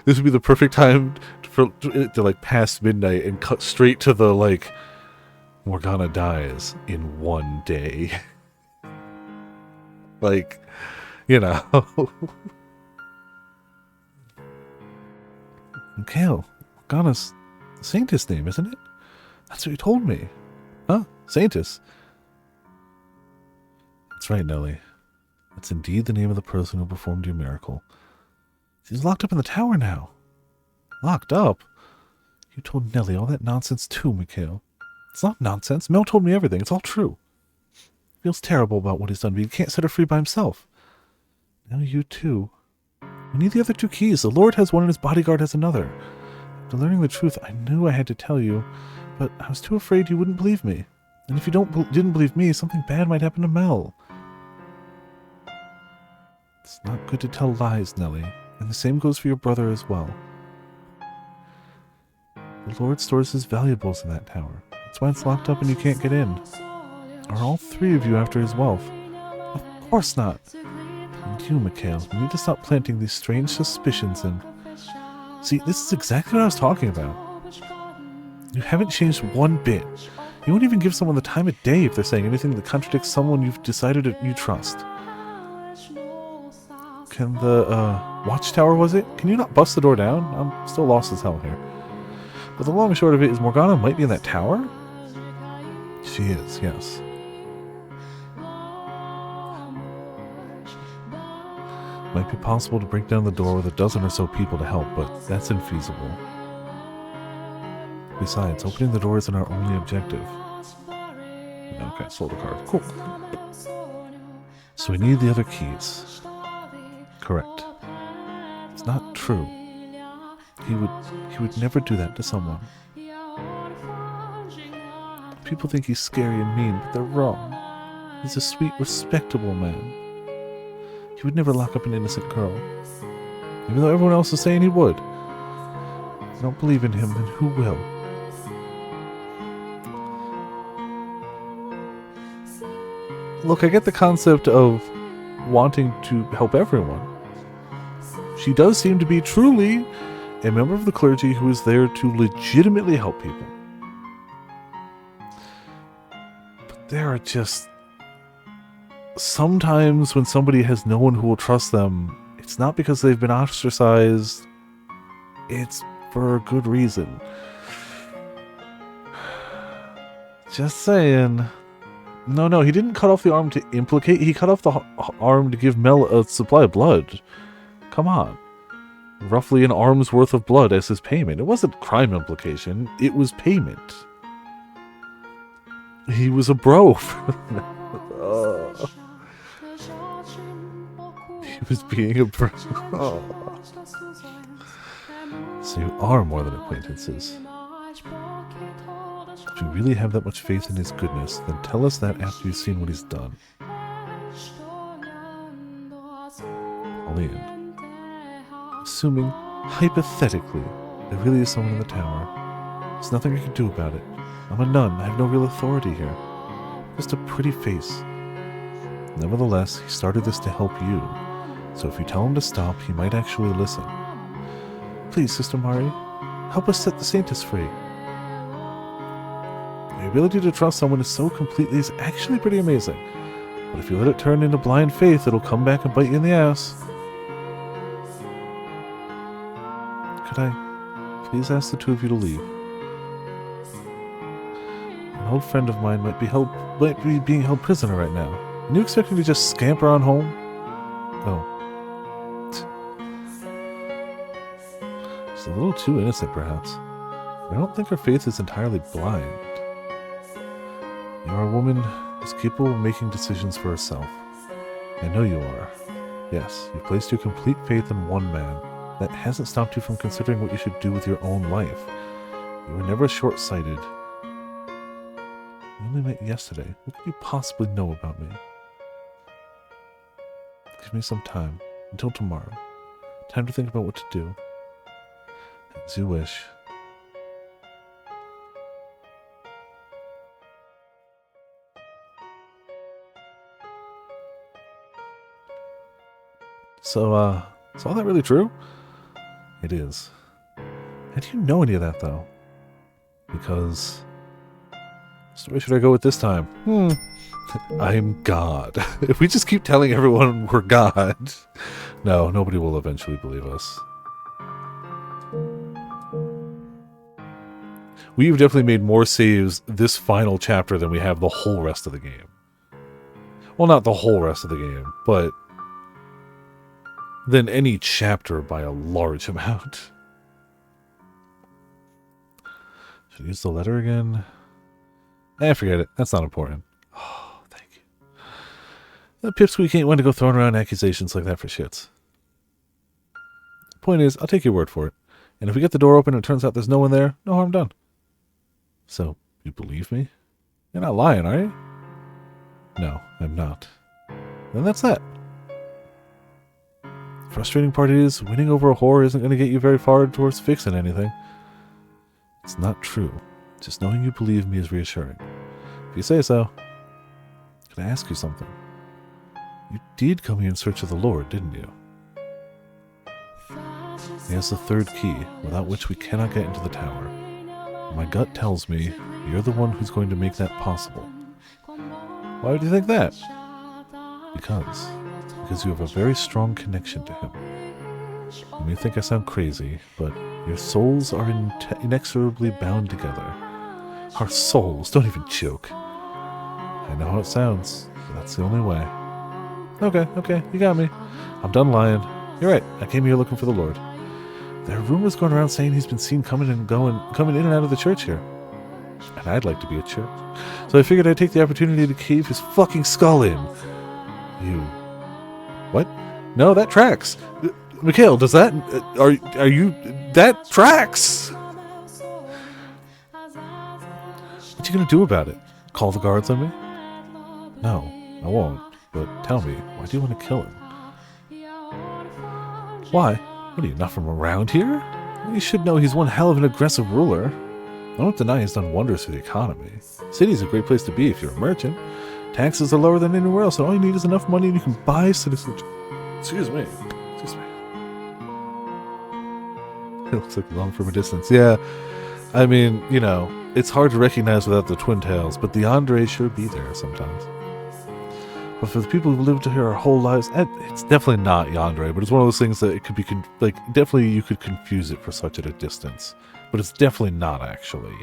This would be the perfect time to like past midnight and cut straight to the like Morgana dies in 1 day. Like, you know. Mikhail, Morgana's Saintess name, isn't it? That's what you told me. Huh? Saintess. That's right, Nellie. That's indeed the name of the person who performed your miracle. She's locked up in the tower now. Locked up? You told Nellie all that nonsense too, Mikhail. It's not nonsense. Mel told me everything. It's all true. Feels terrible about what he's done, but he can't set her free by himself. Now you too. I need the other 2 keys. The Lord has one and his bodyguard has another. After learning the truth, I knew I had to tell you, but I was too afraid you wouldn't believe me. And if you didn't believe me, something bad might happen to Mel. It's not good to tell lies, Nellie, and the same goes for your brother as well. The Lord stores his valuables in that tower. That's why it's locked up and you can't get in. Are all 3 of you after his wealth? Of course not. And you, Mikhail, you need to stop planting these strange suspicions and... See, this is exactly what I was talking about. You haven't changed one bit. You won't even give someone the time of day if they're saying anything that contradicts someone you've decided you trust. Can the, watchtower, was it? Can you not bust the door down? I'm still lost as hell here. But the long and short of it is Morgana might be in that tower? She is, yes. Might be possible to break down the door with a dozen or so people to help, but that's infeasible. Besides, opening the door isn't our only objective. Okay, sold a card. Cool. So we need the other keys. Correct. It's not true. He would never do that to someone. People think he's scary and mean, but they're wrong. He's a sweet, respectable man. He would never lock up an innocent girl. Even though everyone else is saying he would. If you don't believe in him, then who will? Look, I get the concept of wanting to help everyone. She does seem to be truly a member of the clergy who is there to legitimately help people. But there are just... Sometimes when somebody has no one who will trust them, it's not because they've been ostracized. It's for a good reason. Just saying. No, he didn't cut off the arm to implicate. He cut off the arm to give Mel a supply of blood. Come on. Roughly an arm's worth of blood as his payment. It wasn't crime implication. It was payment. He was a bro. He was being a bro. So you are more than acquaintances. If you really have that much faith in his goodness, then tell us that after you've seen what he's done. Pauline. Assuming, hypothetically, there really is someone in the tower. There's nothing I can do about it. I'm a nun. I have no real authority here. Just a pretty face. Nevertheless, he started this to help you. So if you tell him to stop, he might actually listen. Please, Sister Mari, help us set the Saintess free. The ability to trust someone so completely is actually pretty amazing. But if you let it turn into blind faith, it'll come back and bite you in the ass. Could I please ask the 2 of you to leave? An old friend of mine might be being held prisoner right now. And you expect me to just scamper on home? Oh. She's a little too innocent, perhaps. I don't think her faith is entirely blind. You are a woman who's capable of making decisions for herself. I know you are. Yes, you've placed your complete faith in one man. That hasn't stopped you from considering what you should do with your own life. You were never short-sighted. We only met yesterday. What could you possibly know about me? Give me some time. Until tomorrow. Time to think about what to do. As you wish. So, is all that really true? It is. How do you know any of that, though? Because... So where should I go with this time? I'm God. If we just keep telling everyone we're God... No, nobody will eventually believe us. We've definitely made more saves this final chapter than we have the whole rest of the game. Well, not the whole rest of the game, but... than any chapter by a large amount. Should I use the letter again? Forget it. That's not important. Oh, thank you. That pipsqueak ain't one to go throwing around accusations like that for shits. Point is, I'll take your word for it. And if we get the door open and it turns out there's no one there, no harm done. So, you believe me? You're not lying, are you? No, I'm not. Then that's that. Frustrating part is, winning over a whore isn't going to get you very far towards fixing anything. It's not true. Just knowing you believe me is reassuring. If you say so, can I ask you something? You did come here in search of the Lord, didn't you? He has the third key, without which we cannot get into the tower. My gut tells me you're the one who's going to make that possible. Why would you think that? Because you have a very strong connection to him. You may think I sound crazy, but your souls are inexorably bound together. Our souls, don't even joke. I know how it sounds, but that's the only way. Okay, you got me. I'm done lying. You're right, I came here looking for the Lord. There are rumors going around saying he's been seen coming in and out of the church here. And I'd like to be at church. So I figured I'd take the opportunity to cave his fucking skull in. You... What? No, that tracks. Mikhail, does that... Are you... That tracks! What you gonna do about it? Call the guards on me? No, I won't. But tell me, why do you want to kill him? Why? What are you, not from around here? You should know he's one hell of an aggressive ruler. I don't deny he's done wonders for the economy. City's a great place to be if you're a merchant. Taxes are lower than anywhere else, and all you need is enough money and you can buy citizenship. Excuse me. It looks like long from a distance. Yeah, I mean, you know, it's hard to recognize without the twin tails, but the Andres sure be there sometimes. But for the people who've lived here our whole lives, it's definitely not Yandere, but it's one of those things that it could be, definitely you could confuse it for such at a distance. But it's definitely not, actually.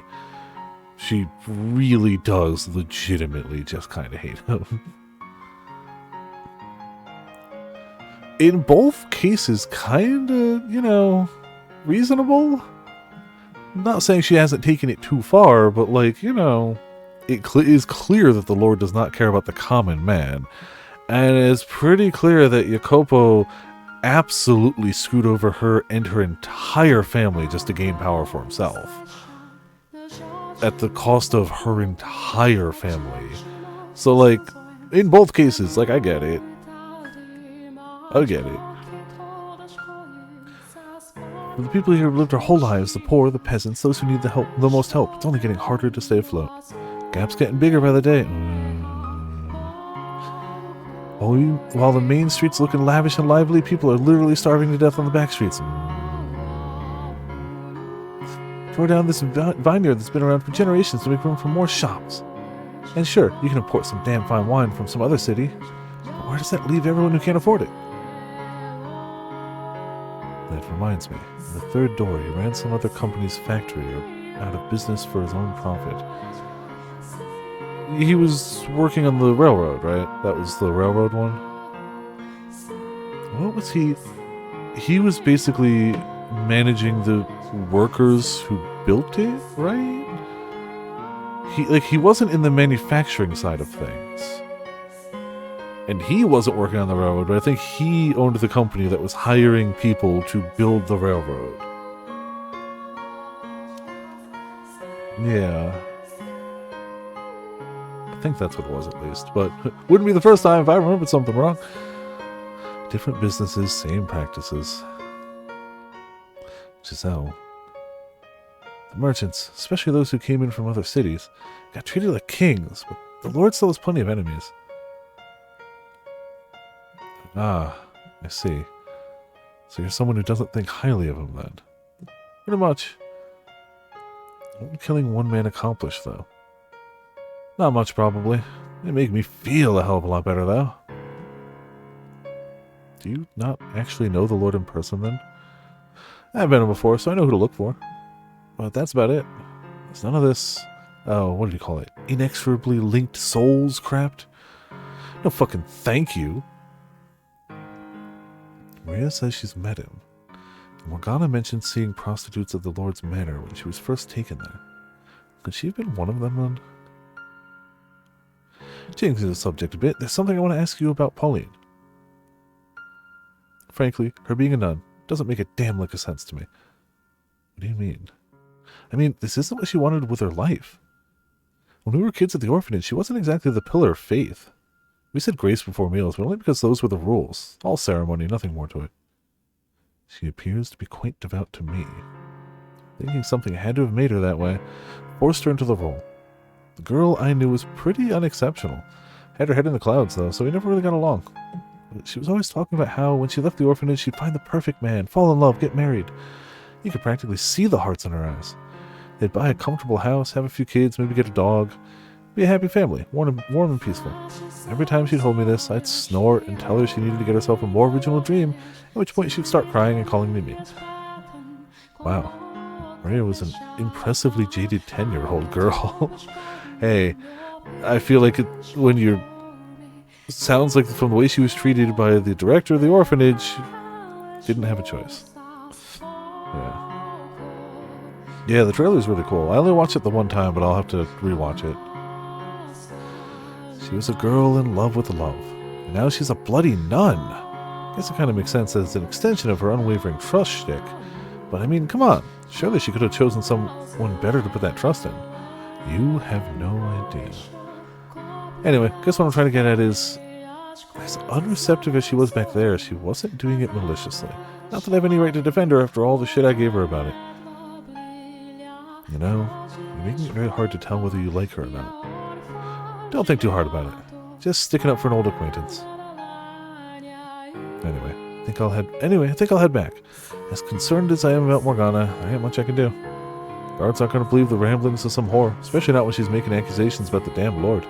She really does legitimately just kind of hate him. In both cases, kind of, you know, reasonable. I'm not saying she hasn't taken it too far, but, like, you know... It is clear that the Lord does not care about the common man. And it's pretty clear that Jacopo absolutely screwed over her and her entire family just to gain power for himself. At the cost of her entire family. So, like, in both cases, like, I get it. For the people here who lived their whole lives, the poor, the peasants, those who need the most help, it's only getting harder to stay afloat. Gap's getting bigger by the day. While the main streets looking lavish and lively, people are literally starving to death on the back streets. Throw down this vineyard that's been around for generations to make room for more shops. And sure, you can import some damn fine wine from some other city, but where does that leave everyone who can't afford it? That reminds me, in the third door, he ran some other company's factory out of business for his own profit. He was working on the railroad, right? That was the railroad one? What was he? He was basically managing the workers who built it, right? He wasn't in the manufacturing side of things. And he wasn't working on the railroad, but I think he owned the company that was hiring people to build the railroad. Yeah. I think that's what it was, at least. But wouldn't be the first time if I remembered something wrong. Different businesses, same practices. Giselle. The merchants, especially those who came in from other cities, got treated like kings, but the Lord still has plenty of enemies. Ah, I see. So you're someone who doesn't think highly of him, then. Pretty much. What would killing one man accomplish, though? Not much, probably. It made me feel a hell of a lot better, though. Do you not actually know the Lord in person, then? I've met him before, so I know who to look for. But that's about it. There's none of this... Oh, what did you call it? Inexorably linked souls crap? No fucking thank you. Maria says she's met him. Morgana mentioned seeing prostitutes at the Lord's Manor when she was first taken there. Could she have been one of them, then? Changing the subject a bit, there's something I want to ask you about Pauline. Frankly, her being a nun, Doesn't make a damn lick of sense to me. What do you mean? I mean, this isn't what she wanted with her life. When we were kids at the orphanage, she wasn't exactly the pillar of faith. We said grace before meals, but only because those were the rules. All ceremony, nothing more to it. She appears to be quite devout to me. Thinking something had to have made her that way, forced her into the role. The girl I knew was pretty unexceptional. Had her head in the clouds, though, so we never really got along. But she was always talking about how, when she left the orphanage, she'd find the perfect man, fall in love, get married. You could practically see the hearts in her eyes. They'd buy a comfortable house, have a few kids, maybe get a dog. Be a happy family, warm and peaceful. Every time she told me this, I'd snort and tell her she needed to get herself a more original dream, at which point she'd start crying and calling me mean. Wow. Maria was an impressively jaded 10-year-old girl. Hey, I feel like when you're... Sounds like from the way she was treated by the director of the orphanage, didn't have a choice. Yeah, the trailer's really cool. I only watched it the one time, but I'll have to rewatch it. She was a girl in love with love, and now she's a bloody nun. Guess it kind of makes sense as an extension of her unwavering trust shtick. But I mean, come on. Surely she could have chosen someone better to put that trust in. You have no idea. Anyway, guess what I'm trying to get at is, as unreceptive as she was back there, she wasn't doing it maliciously. Not that I have any right to defend her after all the shit I gave her about it. You know, you're making it very hard to tell whether you like her or not. Don't think too hard about it. Just sticking up for an old acquaintance. Anyway, I think I'll head back. As concerned as I am about Morgana, there ain't much I can do. Guards aren't going to believe the ramblings of some whore, especially not when she's making accusations about the damned Lord.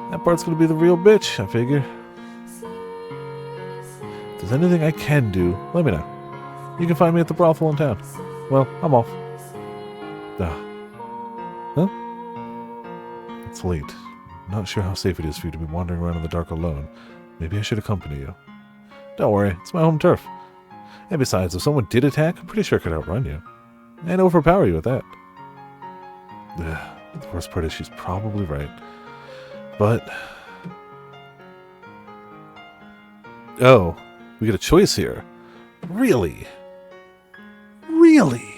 That part's going to be the real bitch, I figure. If there's anything I can do, let me know. You can find me at the brothel in town. Well, I'm off. Huh? It's late. Not sure how safe it is for you to be wandering around in the dark alone. Maybe I should accompany you. Don't worry, it's my home turf. And besides, if someone did attack, I'm pretty sure I could outrun you. And overpower you at that. The worst part is she's probably right. But... Oh, we get a choice here. Really? Really?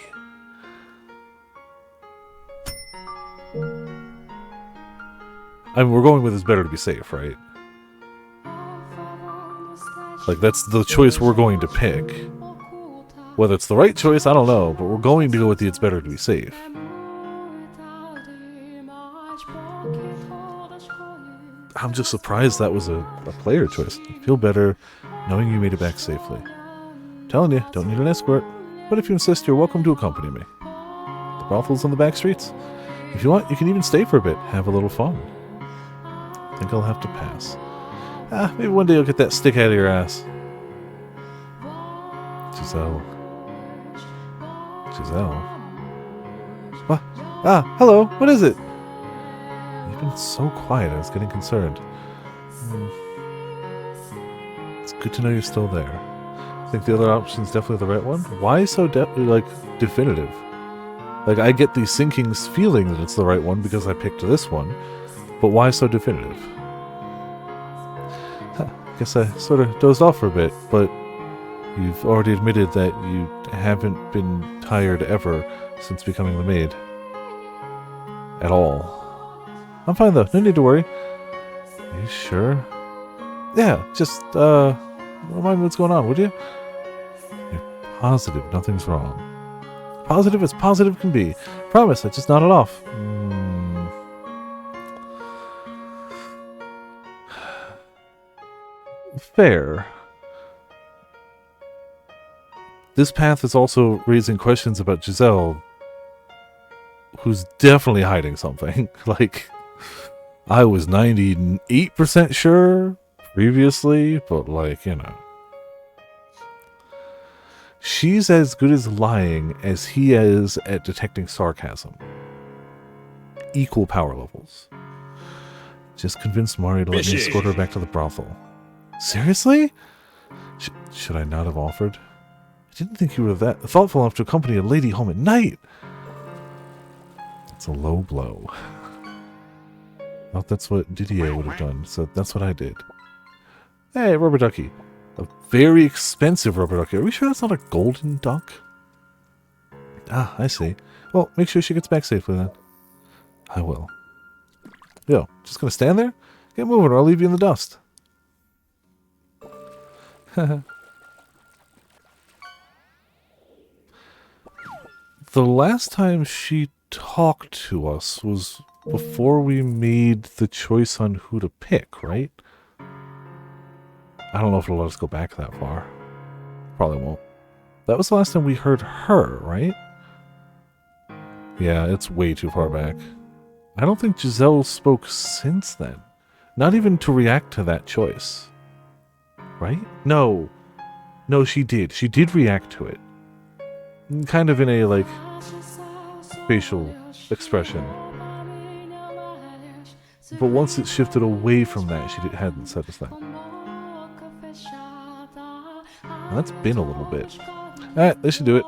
I mean, we're going with it's better to be safe, right? Like, that's the choice we're going to pick. Whether it's the right choice, I don't know, but we're going to go with the it's better to be safe. I'm just surprised that was a player choice. I feel better knowing you made it back safely. Telling you, don't need an escort, but if you insist, you're welcome to accompany me. The brothel's on the back streets. If you want, you can even stay for a bit, have a little fun. I think I'll have to pass. Maybe one day you'll get that stick out of your ass. Giselle. What? Hello, what is it? You've been so quiet, I was getting concerned. It's good to know you're still there. I think the other option's definitely the right one. Why so definitive? Like, I get the sinking feeling that it's the right one because I picked this one, but why so definitive? Guess I sort of dozed off for a bit, but you've already admitted that you haven't been tired ever since becoming the maid. At all. I'm fine though, no need to worry. Are you sure? Yeah, just, remind me what's going on, would you? You're positive nothing's wrong. Positive as positive can be. Promise, I just nodded off. Fair. This path is also raising questions about Giselle, who's definitely hiding something. Like, I was 98% sure previously, but like, you know. She's as good as lying as he is at detecting sarcasm. Equal power levels. Just convinced Mari to let me escort her back to the brothel. Seriously? Should I not have offered? I didn't think you were that thoughtful enough to accompany a lady home at night. It's a low blow. Well, that's what Didier would have done, so that's what I did. Hey, rubber ducky. A very expensive rubber ducky. Are we sure that's not a golden duck? Ah, I see. Well, make sure she gets back safely then. I will. Yo, just gonna stand there? Get moving or I'll leave you in the dust. The last time she talked to us was before we made the choice on who to pick, right? I don't know if it'll let us go back that far. Probably won't. That was the last time we heard her, right? Yeah, it's way too far back. I don't think Giselle spoke since then. Not even to react to that choice. Right? No. No, she did. She did react to it. Kind of in a, like, facial expression. But once it shifted away from that, she hadn't said a thing. And that's been a little bit. Alright, this should do it.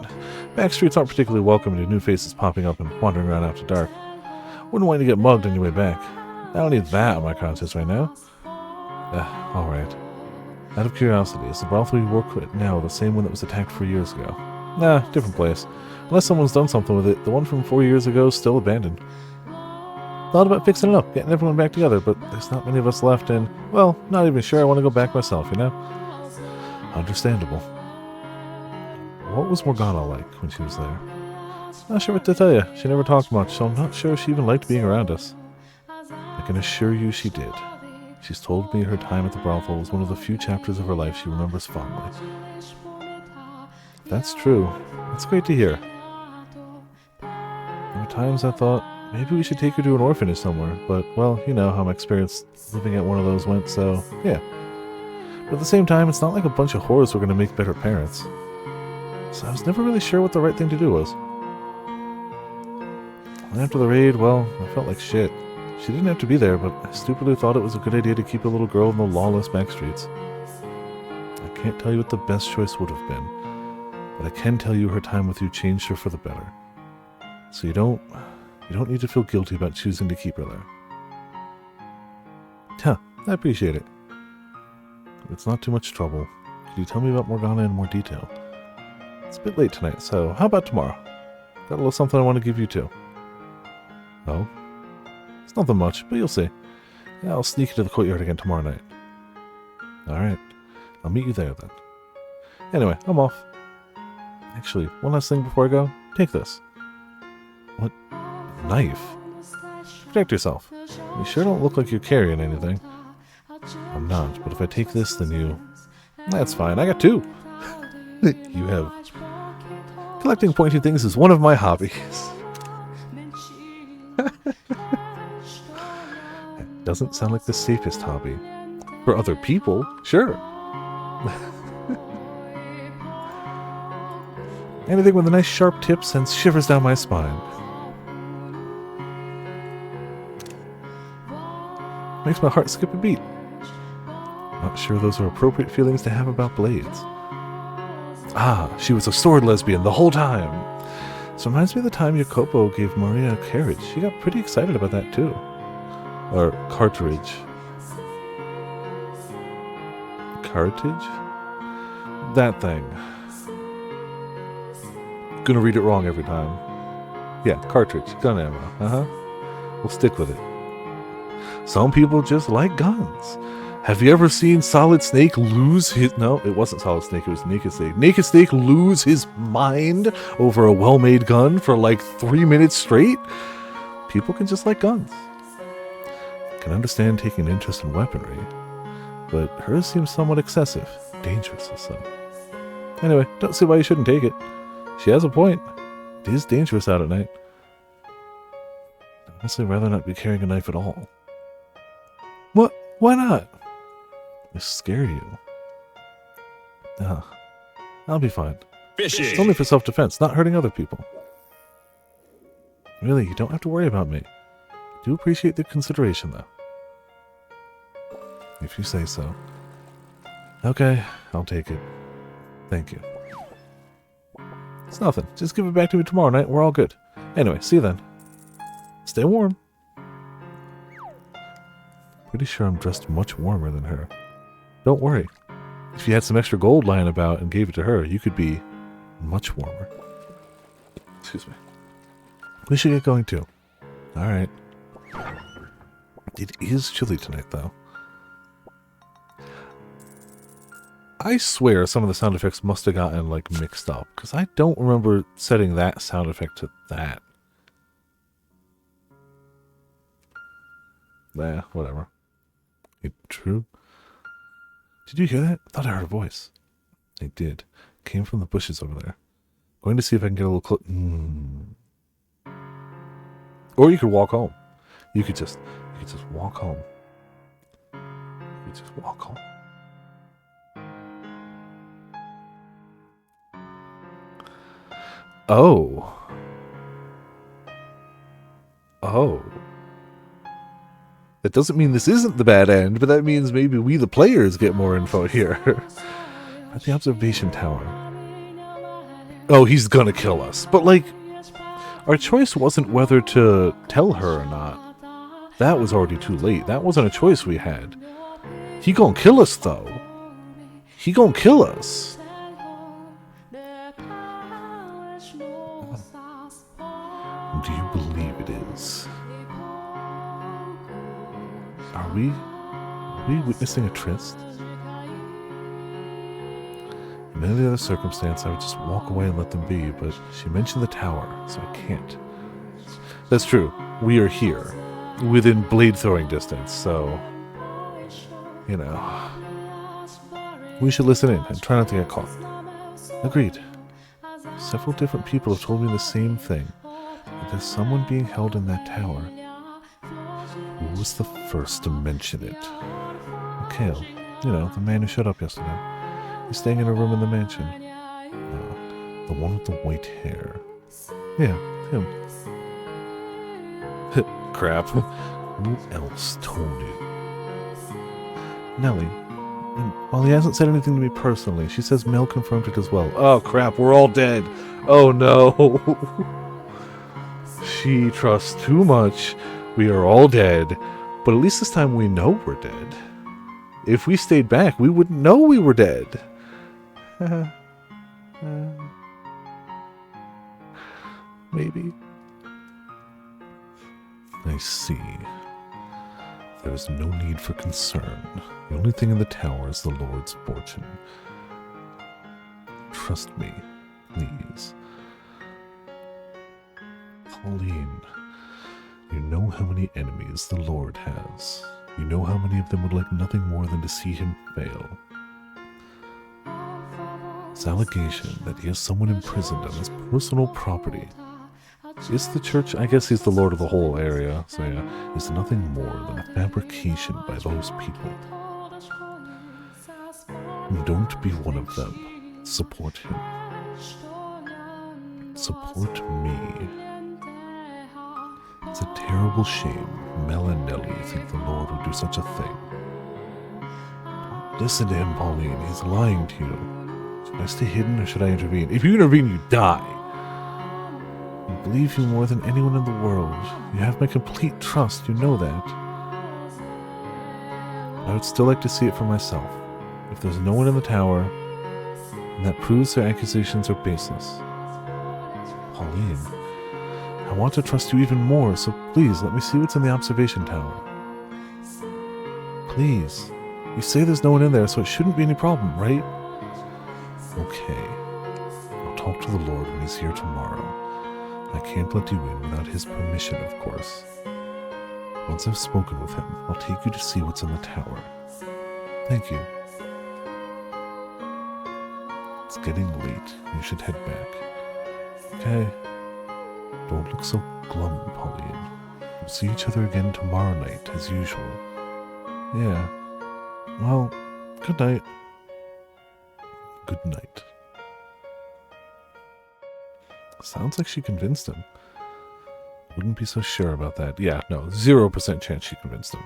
Back streets aren't particularly welcoming to new faces popping up and wandering around after dark. Wouldn't want you to get mugged on your way back. I don't need that on my conscience right now. Alright. Out of curiosity, is the brothel you work with now the same one that was attacked 4 years ago? Nah, different place. Unless someone's done something with it, the one from 4 years ago is still abandoned. Thought about fixing it up, getting everyone back together, but there's not many of us left and, well, not even sure I want to go back myself, you know? Understandable. What was Morgana like when she was there? Not sure what to tell you. She never talked much, so I'm not sure if she even liked being around us. I can assure you she did. She's told me her time at the brothel was one of the few chapters of her life she remembers fondly. If that's true, that's great to hear. There were times I thought, maybe we should take her to an orphanage somewhere, but, well, you know how my experience living at one of those went, so, yeah. But at the same time, it's not like a bunch of whores were going to make better parents. So I was never really sure what the right thing to do was. And after the raid, well, I felt like shit. She didn't have to be there, but I stupidly thought it was a good idea to keep a little girl in the lawless backstreets. I can't tell you what the best choice would have been, but I can tell you her time with you changed her for the better. So you don't need to feel guilty about choosing to keep her there. Huh, I appreciate it. It's not too much trouble. Could you tell me about Morgana in more detail? It's a bit late tonight, so how about tomorrow? Got a little something I want to give you too. Oh? It's nothing much, but you'll see. Yeah, I'll sneak into the courtyard again tomorrow night. Alright, I'll meet you there then. Anyway, I'm off. Actually, one last thing before I go. Take this. What? A knife? Protect yourself. You sure don't look like you're carrying anything. I'm not, but if I take this, then you... That's fine, I got two. You have... Collecting pointy things is one of my hobbies. It doesn't sound like the safest hobby. For other people, sure. Anything with a nice sharp tip sends shivers down my spine. Makes my heart skip a beat. Not sure those are appropriate feelings to have about blades. Ah, she was a sword lesbian the whole time. This reminds me of the time Jacopo gave Maria a carriage. She got pretty excited about that too. Or cartridge. Cartridge? That thing. Gonna read it wrong every time. Yeah, cartridge. Gun ammo. We'll stick with it. Some people just like guns. Have you ever seen Solid Snake lose his... No, it wasn't Solid Snake, it was Naked Snake. Naked Snake lose his mind over a well-made gun for like 3 minutes straight? People can just like guns. I can understand taking an interest in weaponry, but hers seems somewhat excessive. Dangerous also. Anyway, don't see why you shouldn't take it. She has a point. It is dangerous out at night. I'd honestly rather not be carrying a knife at all. What? Why not? I scare you. I'll be fine. Fishing. It's only for self-defense, not hurting other people. Really, you don't have to worry about me. I do appreciate the consideration, though. If you say so. Okay, I'll take it. Thank you. It's nothing. Just give it back to me tomorrow night. We're all good. Anyway, see you then. Stay warm. Pretty sure I'm dressed much warmer than her. Don't worry. if you had some extra gold lying about and gave it to her, you could be much warmer. Excuse me. We should get going too. Alright. It is chilly tonight, though. I swear some of the sound effects must have gotten, like, mixed up. Because I don't remember setting that sound effect to that. Nah, whatever. True. Did you hear that? I thought I heard a voice. I did. Came from the bushes over there. Going to see if I can get a little close. Or you could walk home. You could just walk home. You could just walk home. Oh. Oh. That doesn't mean this isn't the bad end, but that means maybe we, the players, get more info here. At the observation tower. Oh, he's gonna kill us. But, like, our choice wasn't whether to tell her or not. That was already too late. That wasn't a choice we had. He gonna kill us, though. He gonna kill us. Do you believe it is? Are we witnessing a tryst? In any other circumstance, I would just walk away and let them be, but she mentioned the tower, so I can't. That's true. We are here, within blade throwing distance, so, you know, we should listen in and try not to get caught. Agreed. Several different people have told me the same thing, that there's someone being held in that tower. Who was the first to mention it? Mikhail, you know, the man who showed up yesterday. He's staying in a room in the mansion. The one with the white hair. Yeah, him. Crap. Who else told you? Nellie. And while he hasn't said anything to me personally, she says Mel confirmed it as well. Oh crap, we're all dead. Oh no. She trusts too much. We are all dead. But at least this time we know we're dead. If we stayed back, we wouldn't know we were dead. Maybe. I see. There is no need for concern. The only thing in the tower is the Lord's fortune. Trust me, please. Pauline, you know how many enemies the Lord has. You know how many of them would like nothing more than to see him fail. This allegation that he has someone imprisoned on his personal property. Is the church, I guess he's the lord of the whole area, so yeah, is nothing more than a fabrication by those people. Don't be one of them. Support him. Support me. It's a terrible shame Mel and Nellie think the Lord would do such a thing. Don't listen to him, Pauline. He's lying to you. Should I stay hidden or should I intervene? If you intervene, you die. I believe you more than anyone in the world. You have my complete trust, you know that. I would still like to see it for myself. If there's no one in the tower, then that proves their accusations are baseless. Pauline, I want to trust you even more, so please let me see what's in the observation tower. Please. You say there's no one in there, so it shouldn't be any problem, right? Okay. I'll talk to the Lord when he's here tomorrow. I can't let you in without his permission, of course. Once I've spoken with him, I'll take you to see what's in the tower. Thank you. It's getting late. You should head back. Okay. Don't look so glum, Pauline. We'll see each other again tomorrow night, as usual. Yeah. Well, good night. Good night. Sounds like she convinced him. Wouldn't be so sure about that. Yeah, no, 0% chance she convinced him.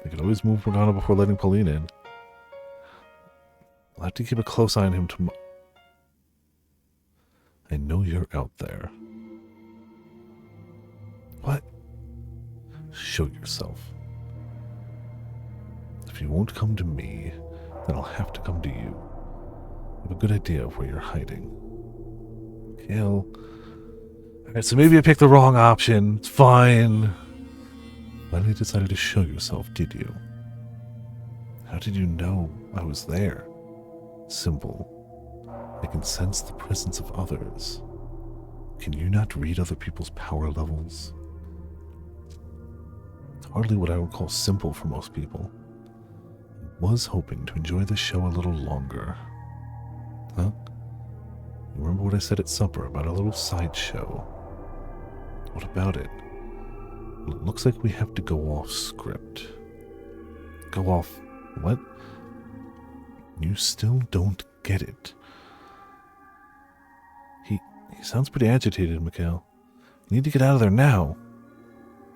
They could always move Morgana before letting Pauline in. I'll have to keep a close eye on him tomorrow. I know you're out there. What? Show yourself. If you won't come to me, then I'll have to come to you. I have a good idea of where you're hiding. Mikhail. Alright, so maybe I picked the wrong option. It's fine. Finally decided to show yourself, did you? How did you know I was there? Simple. I can sense the presence of others. Can you not read other people's power levels? It's hardly what I would call simple for most people. I was hoping to enjoy the show a little longer. Huh? You remember what I said at supper about a little sideshow? What about it? Well, it looks like we have to go off script. Go off what? You still don't get it. He sounds pretty agitated, Mikhail. You need to get out of there now.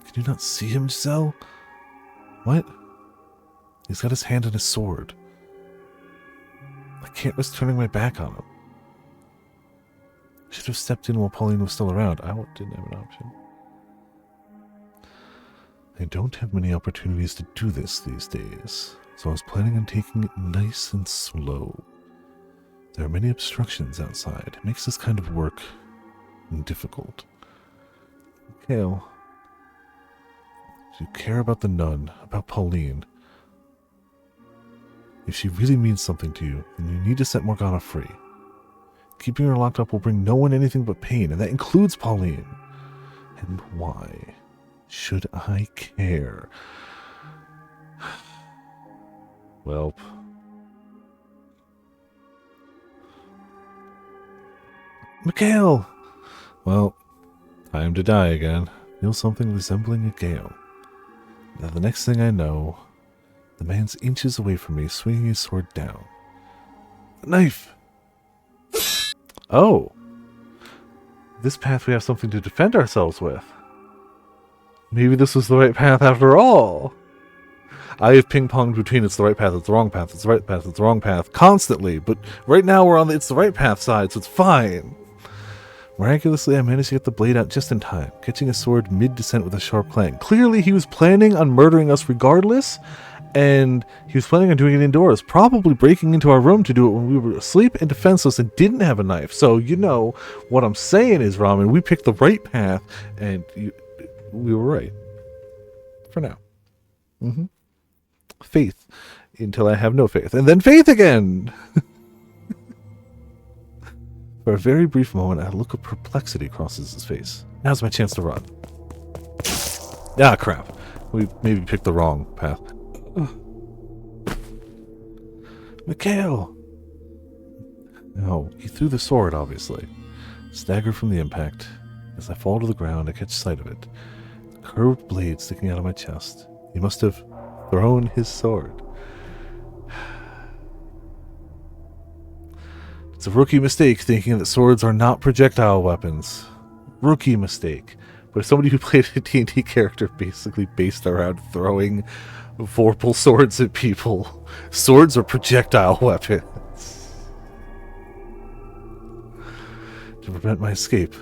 Can you not see him, Giselle? What? He's got his hand on his sword. I can't risk turning my back on him. I should have stepped in while Pauline was still around. I didn't have an option. I don't have many opportunities to do this these days, so I was planning on taking it nice and slow. There are many obstructions outside. It makes this kind of work difficult. Mikhail, if you care about the nun, about Pauline, if she really means something to you, then you need to set Morgana free. Keeping her locked up will bring no one anything but pain, and that includes Pauline. And why should I care? Welp. Mikhail! Well, time to die again. Feel something resembling a gale. Now the next thing I know, the man's inches away from me, swinging his sword down. A knife! Oh! This path we have something to defend ourselves with. Maybe this was the right path after all. I have ping-ponged between it's the right path, it's the wrong path, it's the right path, it's the wrong path, constantly, but right now we're on the it's the right path side, so it's fine. Miraculously, I managed to get the blade out just in time, catching his sword mid-descent with a sharp clang. Clearly, he was planning on murdering us regardless, and he was planning on doing it indoors, probably breaking into our room to do it when we were asleep and defenseless and didn't have a knife. So, you know, what I'm saying is, Ramen, we picked the right path, and we were right. For now. Faith. Until I have no faith. And then faith again! For a very brief moment, a look of perplexity crosses his face. Now's my chance to run. Ah, crap. We maybe picked the wrong path. Mikhail! No, he threw the sword, obviously. Stagger from the impact. As I fall to the ground, I catch sight of it. The curved blade sticking out of my chest. He must have thrown his sword. It's a rookie mistake thinking that swords are not projectile weapons. Rookie mistake. But as somebody who played a D&D character basically based around throwing vorpal swords at people, swords are projectile weapons. To prevent my escape.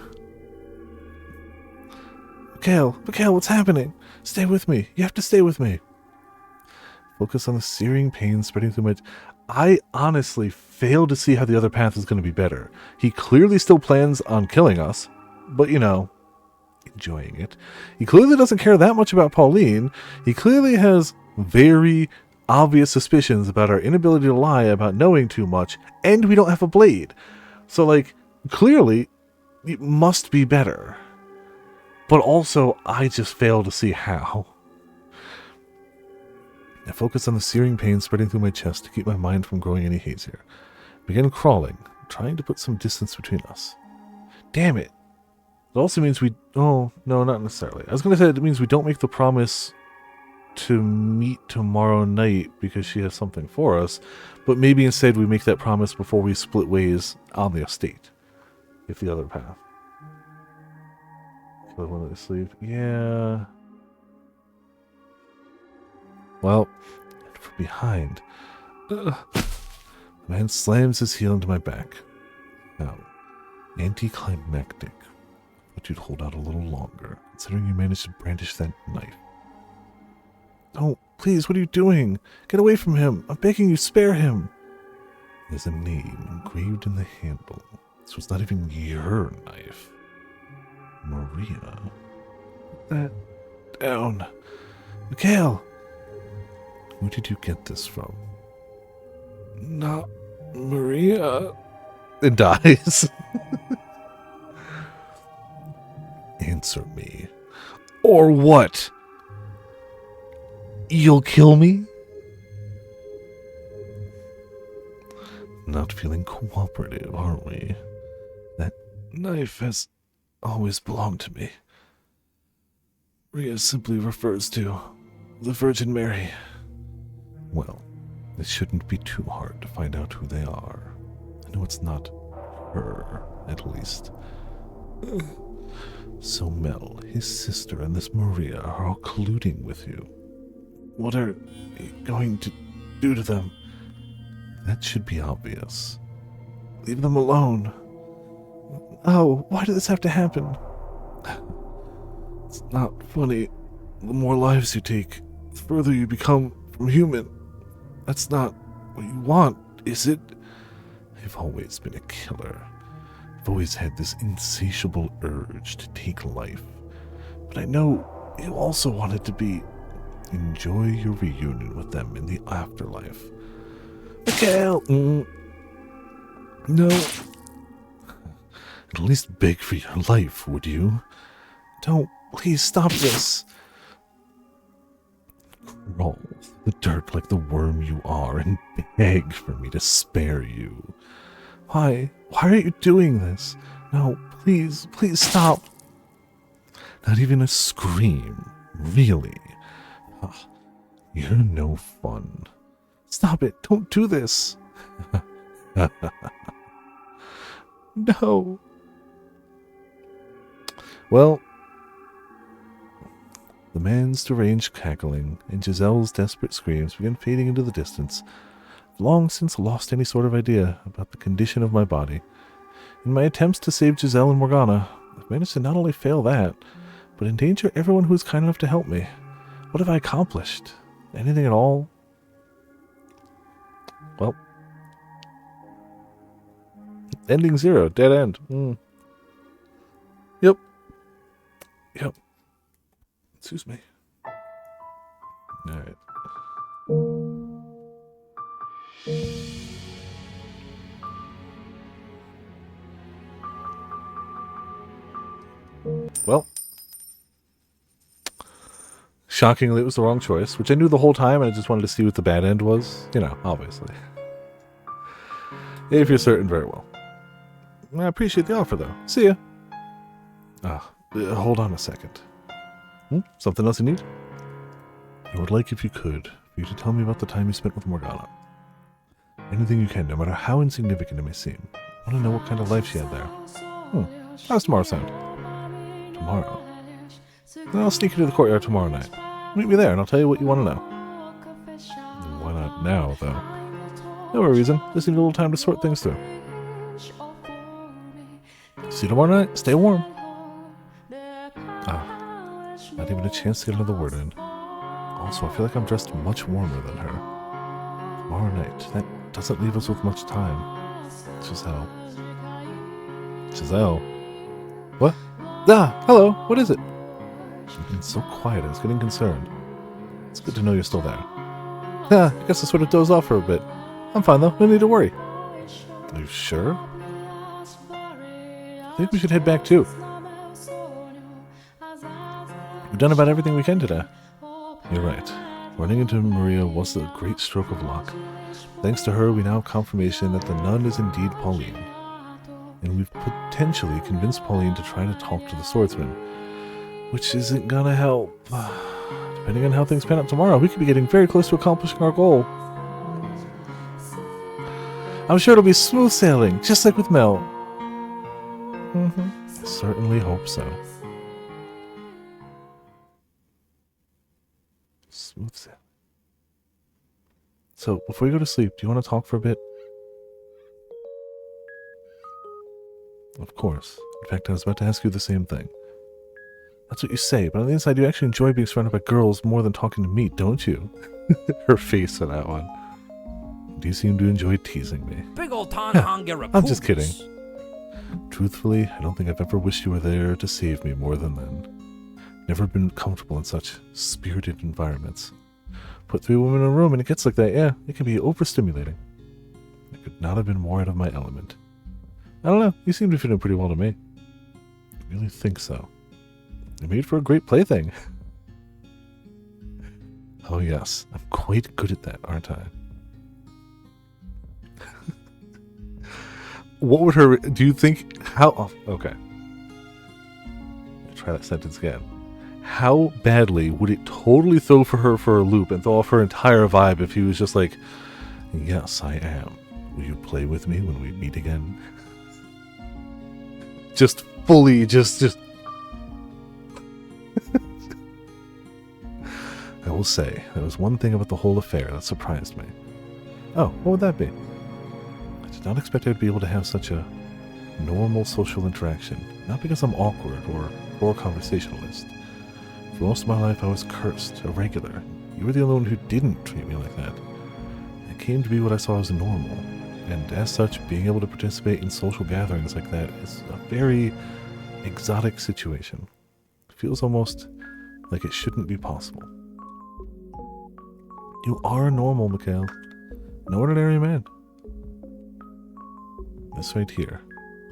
Mikhail, what's happening? Stay with me. You have to stay with me. Focus on the searing pain spreading through my... I honestly fail to see how the other path is going to be better. He clearly still plans on killing us, but, you know, enjoying it. He clearly doesn't care that much about Pauline. He clearly has very obvious suspicions about our inability to lie, about knowing too much, and we don't have a blade. So, like, clearly, it must be better. But also, I just fail to see how. I focus on the searing pain spreading through my chest to keep my mind from growing any hazier. I begin crawling, trying to put some distance between us. Damn it! It also means we... Oh, no, not necessarily. I was going to say it means we don't make the promise to meet tomorrow night because she has something for us, but maybe instead we make that promise before we split ways on the estate. If the other path. Kill one of the sleep. Yeah... Well, and from behind, the man slams his heel into my back. Now, anticlimactic. But you'd hold out a little longer, considering you managed to brandish that knife. Don't, please, what are you doing? Get away from him. I'm begging you, spare him. There's a name engraved in the handle. This was not even your knife. Maria. Put that down. Mikhail! Who did you get this from? Not Maria. It dies. Answer me. Or what? You'll kill me? Not feeling cooperative, aren't we? That knife has always belonged to me. Maria simply refers to the Virgin Mary. Well, it shouldn't be too hard to find out who they are. I know it's not her, at least. So Mel, his sister, and this Maria are all colluding with you. What are you going to do to them? That should be obvious. Leave them alone. Oh, why did this have to happen? It's not funny. The more lives you take, the further you become from human. That's not what you want, is it? I've always been a killer. I've always had this insatiable urge to take life. But I know you also want it to be enjoy your reunion with them in the afterlife. Mikhail! No. At least beg for your life, would you? Don't. Please stop this. Crawl the dirt like the worm you are and beg for me to spare you. Why? Why are you doing this? No, please, please stop. Not even a scream. Really? Ah, you're no fun. Stop it. Don't do this. No. Well, the man's deranged cackling and Giselle's desperate screams began fading into the distance. I've long since lost any sort of idea about the condition of my body. In my attempts to save Giselle and Morgana, I've managed to not only fail that, but endanger everyone who is kind enough to help me. What have I accomplished? Anything at all? Well, ending 0, dead end. Yep. Excuse me. Alright. Well. Shockingly, it was the wrong choice, which I knew the whole time, and I just wanted to see what the bad end was. You know, obviously. If you're certain, very well. I appreciate the offer, though. See ya. Hold on a second. Something else you need? I would like, if you could, for you to tell me about the time you spent with Morgana. Anything you can, no matter how insignificant it may seem. I want to know what kind of life she had there. How's tomorrow sound? Tomorrow? Then I'll sneak into the courtyard tomorrow night. Meet me there and I'll tell you what you want to know. Why not now, though? No reason. Just need a little time to sort things through. See you tomorrow night. Stay warm. Not even a chance to get another word in. Also, I feel like I'm dressed much warmer than her. Tomorrow night. That doesn't leave us with much time. Giselle. Giselle? What? Hello. What is it? You've been so quiet, I was getting concerned. It's good to know you're still there. I guess I sort of dozed off for a bit. I'm fine though, no need to worry. Are you sure? I think we should head back too. We've done about everything we can today. You're right. Running into Maria was a great stroke of luck. Thanks to her, we now have confirmation that the nun is indeed Pauline. And we've potentially convinced Pauline to try to talk to the swordsman. Which isn't gonna help. Depending on how things pan out tomorrow, we could be getting very close to accomplishing our goal. I'm sure it'll be smooth sailing, just like with Mel. I certainly hope so. Smooth sailing. So, before you go to sleep, do you want to talk for a bit? Of course. In fact, I was about to ask you the same thing. That's what you say, but on the inside you actually enjoy being surrounded by girls more than talking to me, don't you? Her face for that one. You seem to enjoy teasing me. Big old Tanahanga I'm just kidding. Truthfully, I don't think I've ever wished you were there to save me more than then. Never been comfortable in such spirited environments. Put 3 women in a room and it gets like that, yeah, it can be overstimulating. I could not have been more out of my element. I don't know, you seem to fit in pretty well to me. I really think so. You're made for a great plaything. Oh yes, I'm quite good at that, aren't I? What would her... Do you think... How... Oh, okay. Try that sentence again. How badly would it totally throw for her for a loop and throw off her entire vibe if he was just like, yes, I am. Will you play with me when we meet again? Just fully, just... I will say, there was one thing about the whole affair that surprised me. Oh, what would that be? I did not expect I'd be able to have such a normal social interaction. Not because I'm awkward or poor conversationalist. For most of my life I was cursed, irregular. You were the only one who didn't treat me like that. It came to be what I saw as normal. And as such, being able to participate in social gatherings like that is a very exotic situation. It feels almost like it shouldn't be possible. You are normal, Mikhail. An ordinary man. This right here.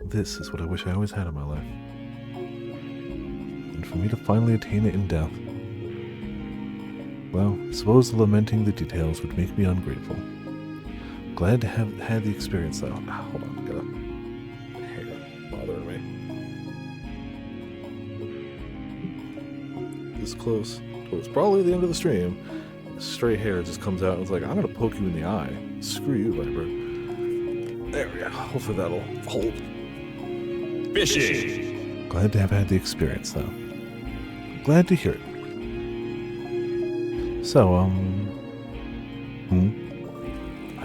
This is what I wish I always had in my life. And for me to finally attain it in death. Well, I suppose lamenting the details would make me ungrateful. Glad to have had the experience, though. Ah, hold on, I got a hair bothering me. This close. Well, it's probably the end of the stream. Stray hair just comes out and it's like, I'm gonna poke you in the eye. Screw you, Viper. There we go. Hopefully that'll hold. Fishing. Glad to have had the experience, though. Glad to hear it. So, I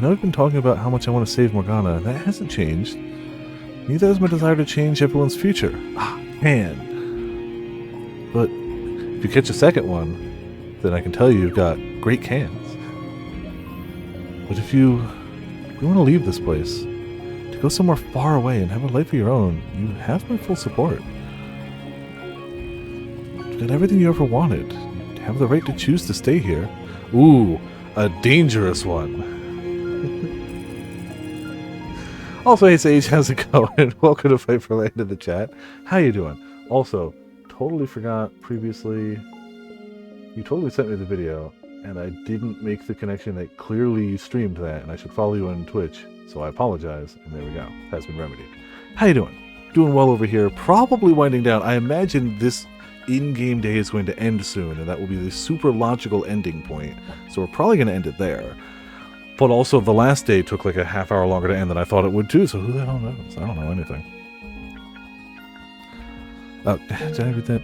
know I've been talking about how much I want to save Morgana. That hasn't changed. Neither has my desire to change everyone's future. Ah, man. But if you catch a second one, then I can tell you've got great cans. But if you want to leave this place, to go somewhere far away and have a life of your own, you have my full support. You've got everything you ever wanted. You have the right to choose to stay here. Ooh, a dangerous one. Also, hey Sage, how's it going? Welcome to Fight for Land in the chat. How you doing? Also, totally forgot previously... You totally sent me the video, and I didn't make the connection that clearly you streamed that, and I should follow you on Twitch, so I apologize, and there we go. Has been remedied. How you doing? Doing well over here. Probably winding down. I imagine this in-game day is going to end soon, and that will be the super logical ending point, so we're probably going to end it there. But also, the last day took like a half hour longer to end than I thought it would too, so who the hell knows? I don't know anything. Oh, did I read that?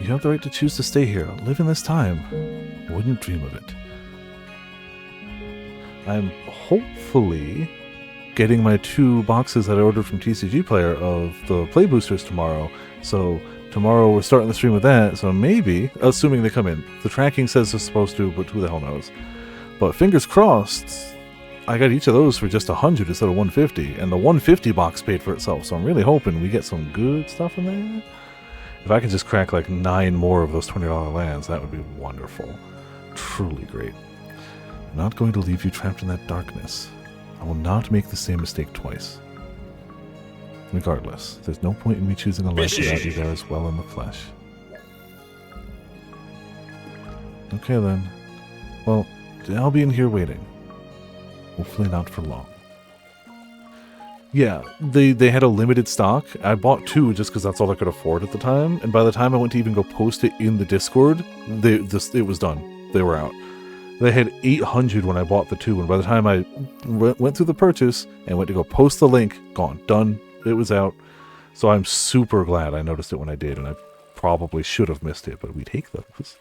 You have the right to choose to stay here, live in this time. Wouldn't dream of it. I'm hopefully getting my 2 boxes that I ordered from TCG Player of the Play Boosters tomorrow. So tomorrow we're starting the stream with that, so maybe, assuming they come in. The tracking says they're supposed to, but who the hell knows. But fingers crossed, I got each of those for just 100 instead of 150, and the 150 box paid for itself, so I'm really hoping we get some good stuff in there. If I could just crack like 9 more of those $20 lands, that would be wonderful. Truly great. I'm not going to leave you trapped in that darkness. I will not make the same mistake twice. Regardless, there's no point in me choosing a life without you there as well in the flesh. Okay then. Well, I'll be in here waiting. Hopefully not for long. Yeah, they had a limited stock. I bought 2 just because that's all I could afford at the time. And by the time I went to even go post it in the Discord, it was done. They were out. They had 800 when I bought the 2. And by the time I went through the purchase and went to go post the link, gone. Done. It was out. So I'm super glad I noticed it when I did. And I probably should have missed it, but we take those.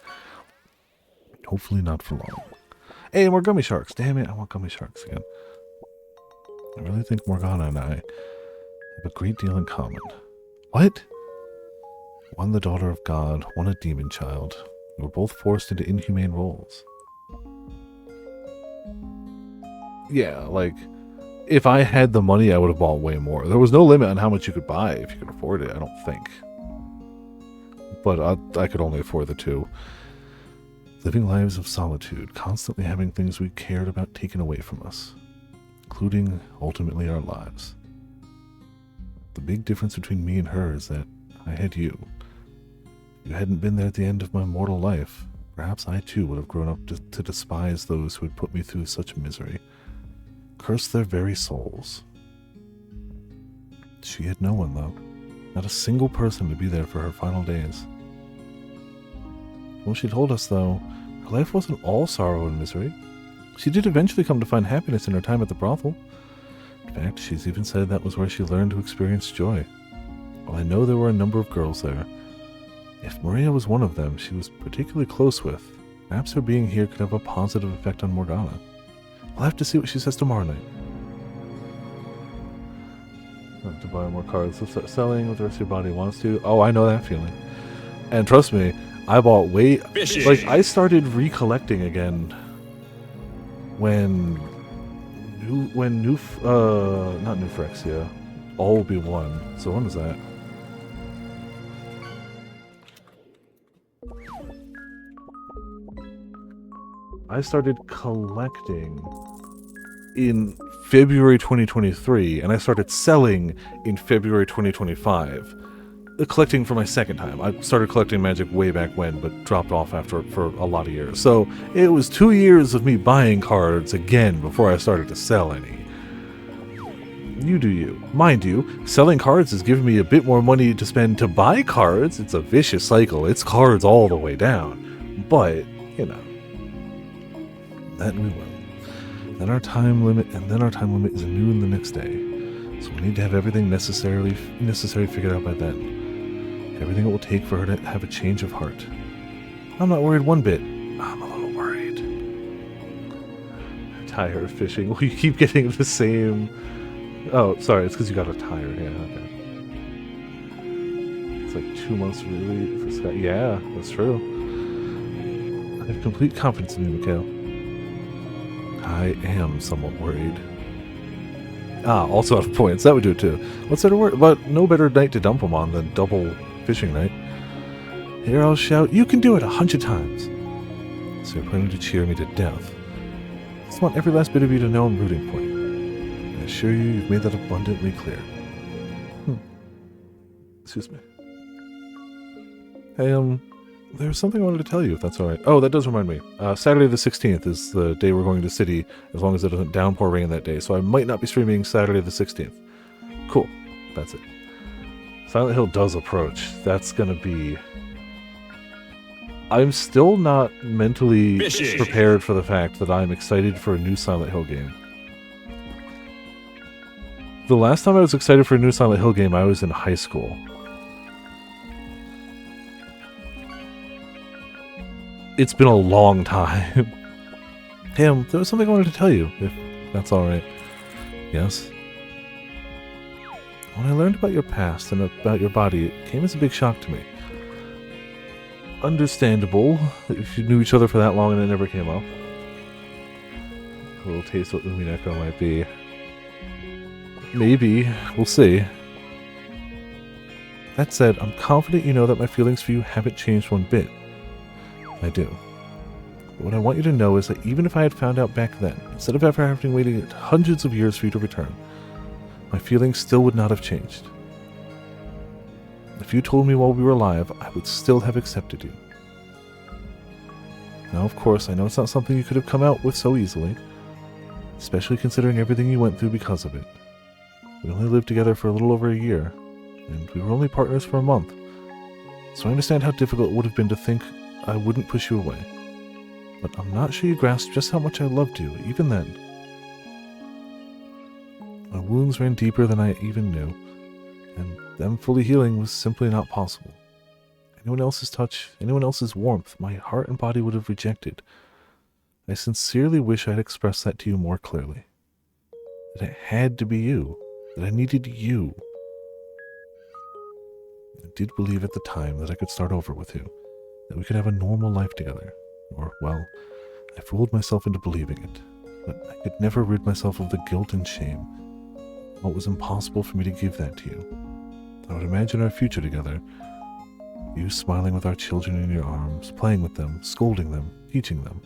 Hopefully not for long. Hey, more gummy sharks. Damn it, I want gummy sharks again. I really think Morgana and I have a great deal in common. What? One the daughter of God, one a demon child. We were both forced into inhumane roles. Yeah, like, if I had the money, I would have bought way more. There was no limit on how much you could buy if you could afford it, I don't think. But I could only afford the two. Living lives of solitude, constantly having things we cared about taken away from us, including, ultimately, our lives. The big difference between me and her is that I had you. If you hadn't been there at the end of my mortal life, perhaps I too would have grown up to despise those who had put me through such misery. Curse their very souls. She had no one, though. Not a single person to be there for her final days. When she told us, though, her life wasn't all sorrow and misery. She did eventually come to find happiness in her time at the brothel. In fact, she's even said that was where she learned to experience joy. While I know there were a number of girls there, if Maria was one of them she was particularly close with, perhaps her being here could have a positive effect on Morgana. I'll have to see what she says tomorrow night. To buy more cards, let's start selling what the rest of your body wants to. Oh, I know that feeling. And trust me, I bought way... Fishy. Like, I started recollecting again when not New Phyrexia, all will be one. So when was that? I started collecting in February 2023, and I started selling in February 2025. Collecting for my second time. I started collecting magic way back when, but dropped off after for a lot of years. So it was 2 years of me buying cards again before I started to sell any. You do you. Mind you, selling cards is giving me a bit more money to spend to buy cards. It's a vicious cycle. It's cards all the way down. But, you know, that we will. Then our time limit is noon the next day. So we need to have everything necessary figured out by then. Everything it will take for her to have a change of heart. I'm not worried one bit. I'm a little worried. Tired of fishing. We keep getting the same... Oh, sorry, it's because you got a tire. Yeah, okay. It's like 2 months really for Scott. Yeah, that's true. I have complete confidence in you, Mikhail. I am somewhat worried. Also out of points. That would do it too. What's there to worry? But no better night to dump them on than double fishing night. Here I'll shout, you can do it 100 times. So you're planning to cheer me to death. I just want every last bit of you to know I'm rooting for you. I assure you, you've made that abundantly clear. Excuse me. Hey, there's something I wanted to tell you, if that's alright. Oh, that does remind me. Saturday the 16th is the day we're going to City, as long as it doesn't downpour rain that day, so I might not be streaming Saturday the 16th. Cool. That's it. Silent Hill does approach. That's gonna be... I'm still not mentally prepared for the fact that I'm excited for a new Silent Hill game. The last time I was excited for a new Silent Hill game, I was in high school. It's been a long time. Damn, there was something I wanted to tell you, if that's alright. Yes? When I learned about your past and about your body, it came as a big shock to me. Understandable, if you knew each other for that long and it never came up. A little taste what Umineko might be. Maybe, we'll see. That said, I'm confident you know that my feelings for you haven't changed one bit. I do. But what I want you to know is that even if I had found out back then, instead of ever having waited hundreds of years for you to return, my feelings still would not have changed. If you told me while we were alive, I would still have accepted you. Now, of course, I know it's not something you could have come out with so easily, especially considering everything you went through because of it. We only lived together for a little over a year, and we were only partners for a month, so I understand how difficult it would have been to think I wouldn't push you away. But I'm not sure you grasped just how much I loved you, even then. My wounds ran deeper than I even knew, and them fully healing was simply not possible. Anyone else's touch, anyone else's warmth, my heart and body would have rejected. I sincerely wish I'd expressed that to you more clearly. That it had to be you. That I needed you. I did believe at the time that I could start over with you, that we could have a normal life together. Or, well, I fooled myself into believing it, but I could never rid myself of the guilt and shame. It was impossible for me to give that to you. I would imagine our future together, you smiling with our children in your arms, playing with them, scolding them, teaching them.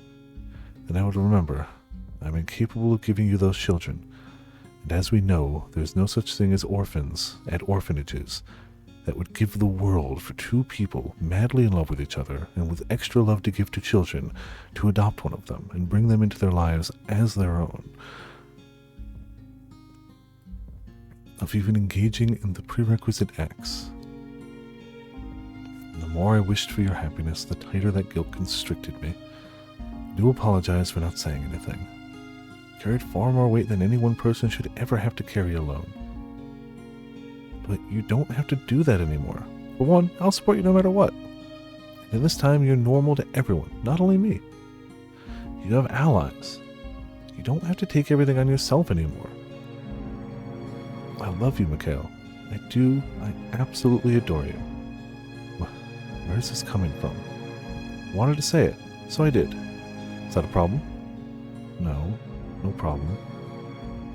Then I would remember, I'm incapable of giving you those children. And as we know, there's no such thing as orphans at orphanages that would give the world for two people madly in love with each other and with extra love to give to children to adopt one of them and bring them into their lives as their own. Of even engaging in the prerequisite acts. And the more I wished for your happiness, the tighter that guilt constricted me. I do apologize for not saying anything. I carried far more weight than any one person should ever have to carry alone. But you don't have to do that anymore. For one, I'll support you no matter what. And this time, you're normal to everyone, not only me. You have allies. You don't have to take everything on yourself anymore. I love you, Mikhail. I do. I absolutely adore you. Where is this coming from? I wanted to say it, so I did. Is that a problem? No, no problem.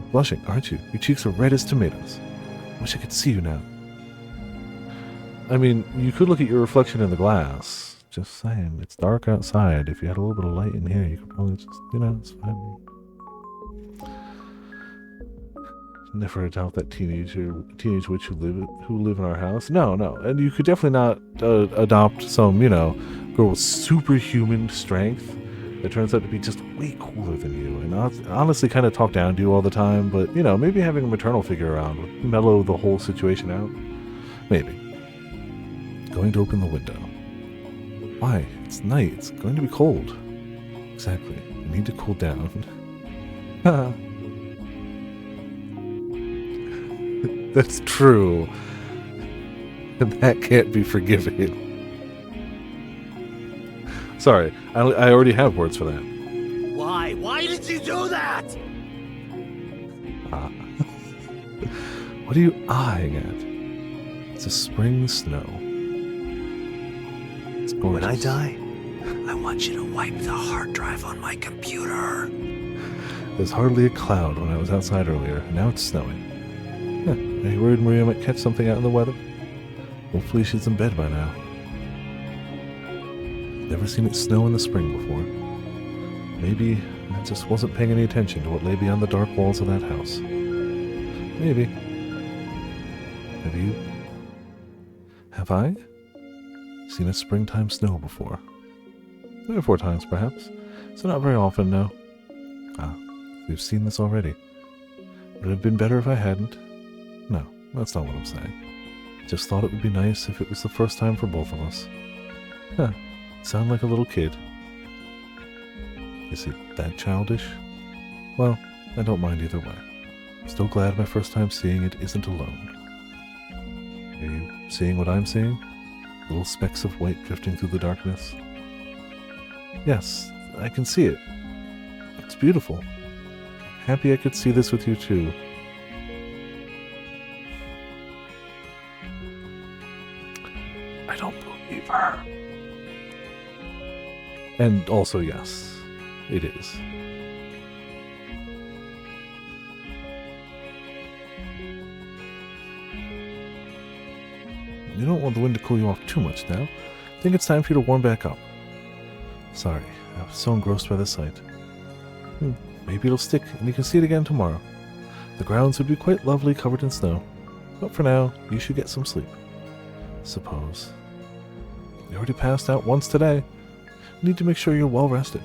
You're blushing, aren't you? Your cheeks are red as tomatoes. Wish I could see you now. I mean, you could look at your reflection in the glass. Just saying, it's dark outside. If you had a little bit of light in here, you could probably just, it's fine. Never adopt that teenage witch who live in our house. No, and you could definitely not adopt some, girl with superhuman strength that turns out to be just way cooler than you, and honestly kind of talk down to you all the time. But maybe having a maternal figure around would mellow the whole situation out. Maybe. Going to open the window. Why? It's night. It's going to be cold. Exactly. I need to cool down. That's true. And that can't be forgiven. Sorry, I already have words for that. Why? Why did you do that? What are you eyeing at? It's a spring snow. It's gorgeous. When I die, I want you to wipe the hard drive on my computer. There's hardly a cloud when I was outside earlier, and now it's snowing. Are you worried Maria might catch something out in the weather? Hopefully she's in bed by now. Never seen it snow in the spring before. Maybe I just wasn't paying any attention to what lay beyond the dark walls of that house. Maybe. Have you? Have I? Seen a springtime snow before? 3 or 4 times, perhaps. So not very often, no. We've seen this already. Would it have been better if I hadn't? No, that's not what I'm saying. Just thought it would be nice if it was the first time for both of us. Sound like a little kid. Is it that childish? Well, I don't mind either way. I'm still glad my first time seeing it isn't alone. Are you seeing what I'm seeing? Little specks of white drifting through the darkness? Yes, I can see it. It's beautiful. Happy I could see this with you too. I don't believe her. And also, yes, it is. You don't want the wind to cool you off too much now. I think it's time for you to warm back up. Sorry, I was so engrossed by the sight. Maybe it'll stick and you can see it again tomorrow. The grounds would be quite lovely covered in snow. But for now, you should get some sleep. Suppose. You already passed out once today. You need to make sure you're well rested.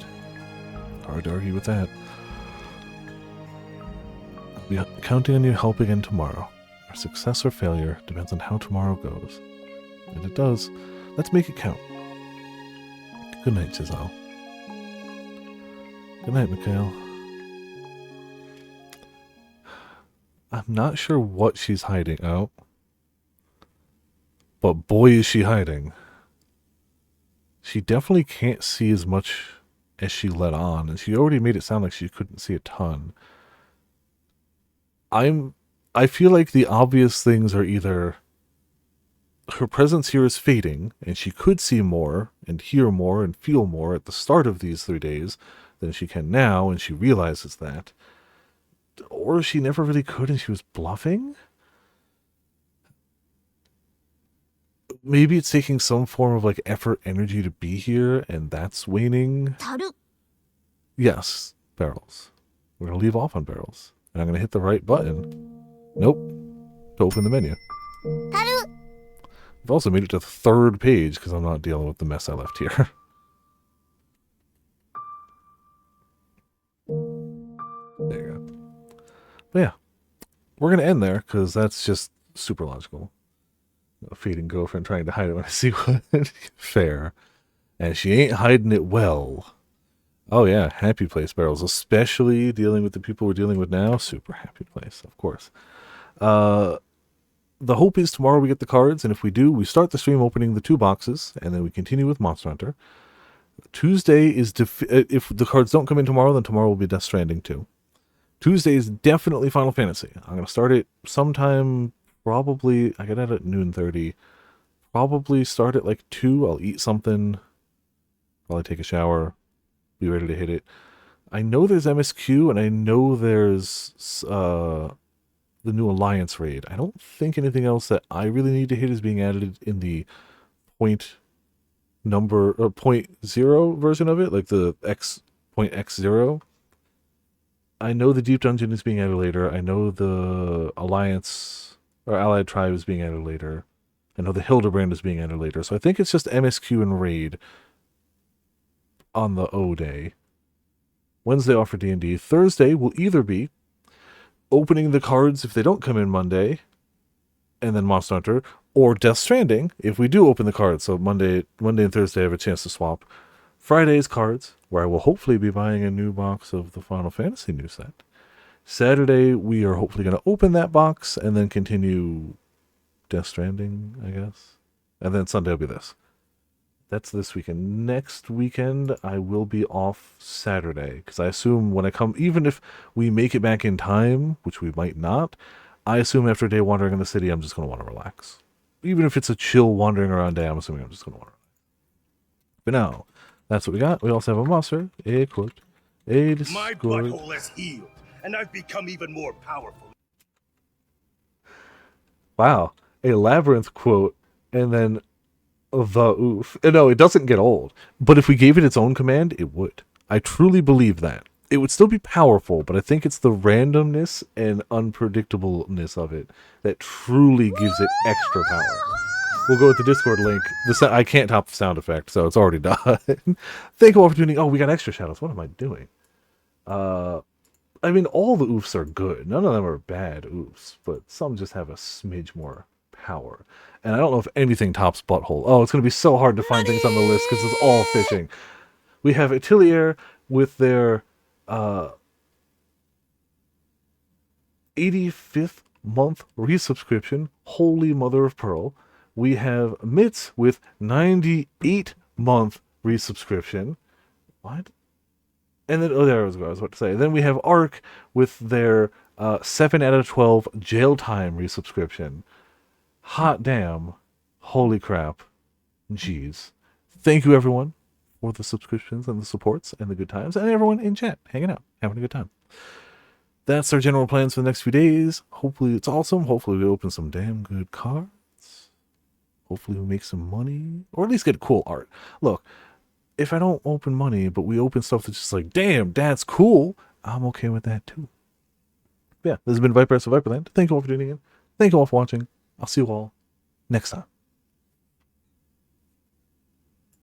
Hard to argue with that. I'll be counting on your help again tomorrow. Our success or failure depends on how tomorrow goes. And it does. Let's make it count. Good night, Giselle. Good night, Mikhail. I'm not sure what she's hiding out. But boy, is she hiding. She definitely can't see as much as she let on. And she already made it sound like she couldn't see a ton. I feel like the obvious things are either her presence here is fading, and she could see more and hear more and feel more at the start of these 3 days than she can now, and she realizes that. Or she never really could and she was bluffing? Maybe it's taking some form of like effort, energy to be here, and that's waning. Yes, barrels. We're going to leave off on barrels. And I'm going to hit the right button. Nope. To open the menu. I've also made it to the 3rd page because I'm not dealing with the mess I left here. There you go. But yeah, we're going to end there because that's just super logical. A fading girlfriend trying to hide it when I see one. Fair. And she ain't hiding it well. Oh yeah, happy place barrels, especially dealing with the people we're dealing with now. Super happy place, of course. The hope is tomorrow we get the cards, and if we do, we start the stream opening the 2 boxes, and then we continue with Monster Hunter. Tuesday is, if the cards don't come in tomorrow, then tomorrow will be Death Stranding 2. Tuesday is definitely Final Fantasy. I'm going to start it sometime, probably, I get out at noon 30. Probably start at like 2, I'll eat something, probably take a shower, be ready to hit it. I know there's MSQ, and I know there's the new Alliance raid. I don't think anything else that I really need to hit is being added in the point 0 version of it, like the X.X0. I know the Deep Dungeon is being added later. I know the Alliance or Allied Tribe is being added later. I know the Hildebrand is being added later. So I think it's just MSQ and raid on the O day. Wednesday off for D&D. Thursday will either be opening the cards if they don't come in Monday, and then Monster Hunter, or Death Stranding if we do open the cards. So Monday and Thursday I have a chance to swap. Friday's cards, where I will hopefully be buying a new box of the Final Fantasy new set. Saturday we are hopefully going to open that box and then continue Death Stranding, I guess. And then Sunday will be this. That's this weekend. Next weekend, I will be off Saturday, because I assume when I come, even if we make it back in time, which we might not, I assume after a day wandering in the city, I'm just going to want to relax. Even if it's a chill wandering around day, I'm assuming I'm just going to want to relax. But no, that's what we got. We also have a monster, a quote, a Discord. My butthole has healed, and I've become even more powerful. Wow, a labyrinth quote, and then the oof. No, it doesn't get old. But if we gave it its own command, it would. I truly believe that. It would still be powerful, but I think it's the randomness and unpredictableness of it that truly gives it extra power. We'll go with the Discord link. I can't top the sound effect, so it's already done. Thank you all for tuning. Oh, we got extra shadows. What am I doing? I mean, all the oofs are good. None of them are bad oofs, but some just have a smidge more power. And I don't know if anything tops Butthole. Oh, it's going to be so hard to find things on the list because it's all fishing. We have Atelier with their 85th month resubscription. Holy mother of pearl. We have Mitz with 98 month resubscription. What? And then, oh, there was what I was about to say. Then we have Arc with their 7 out of 12 jail time resubscription. Hot damn. Holy crap. Jeez. Thank you, everyone, for the subscriptions and the supports and the good times, and everyone in chat hanging out, having a good time. That's our general plans for the next few days. Hopefully it's awesome. Hopefully we open some damn good cards. Hopefully we make some money, or at least get cool art. Look, if I don't open money, but we open stuff that's just like, damn, that's cool, I'm okay with that too. Yeah, this has been Viper of Viperland. Thank you all for tuning in. Thank you all for watching. I'll see you all next time.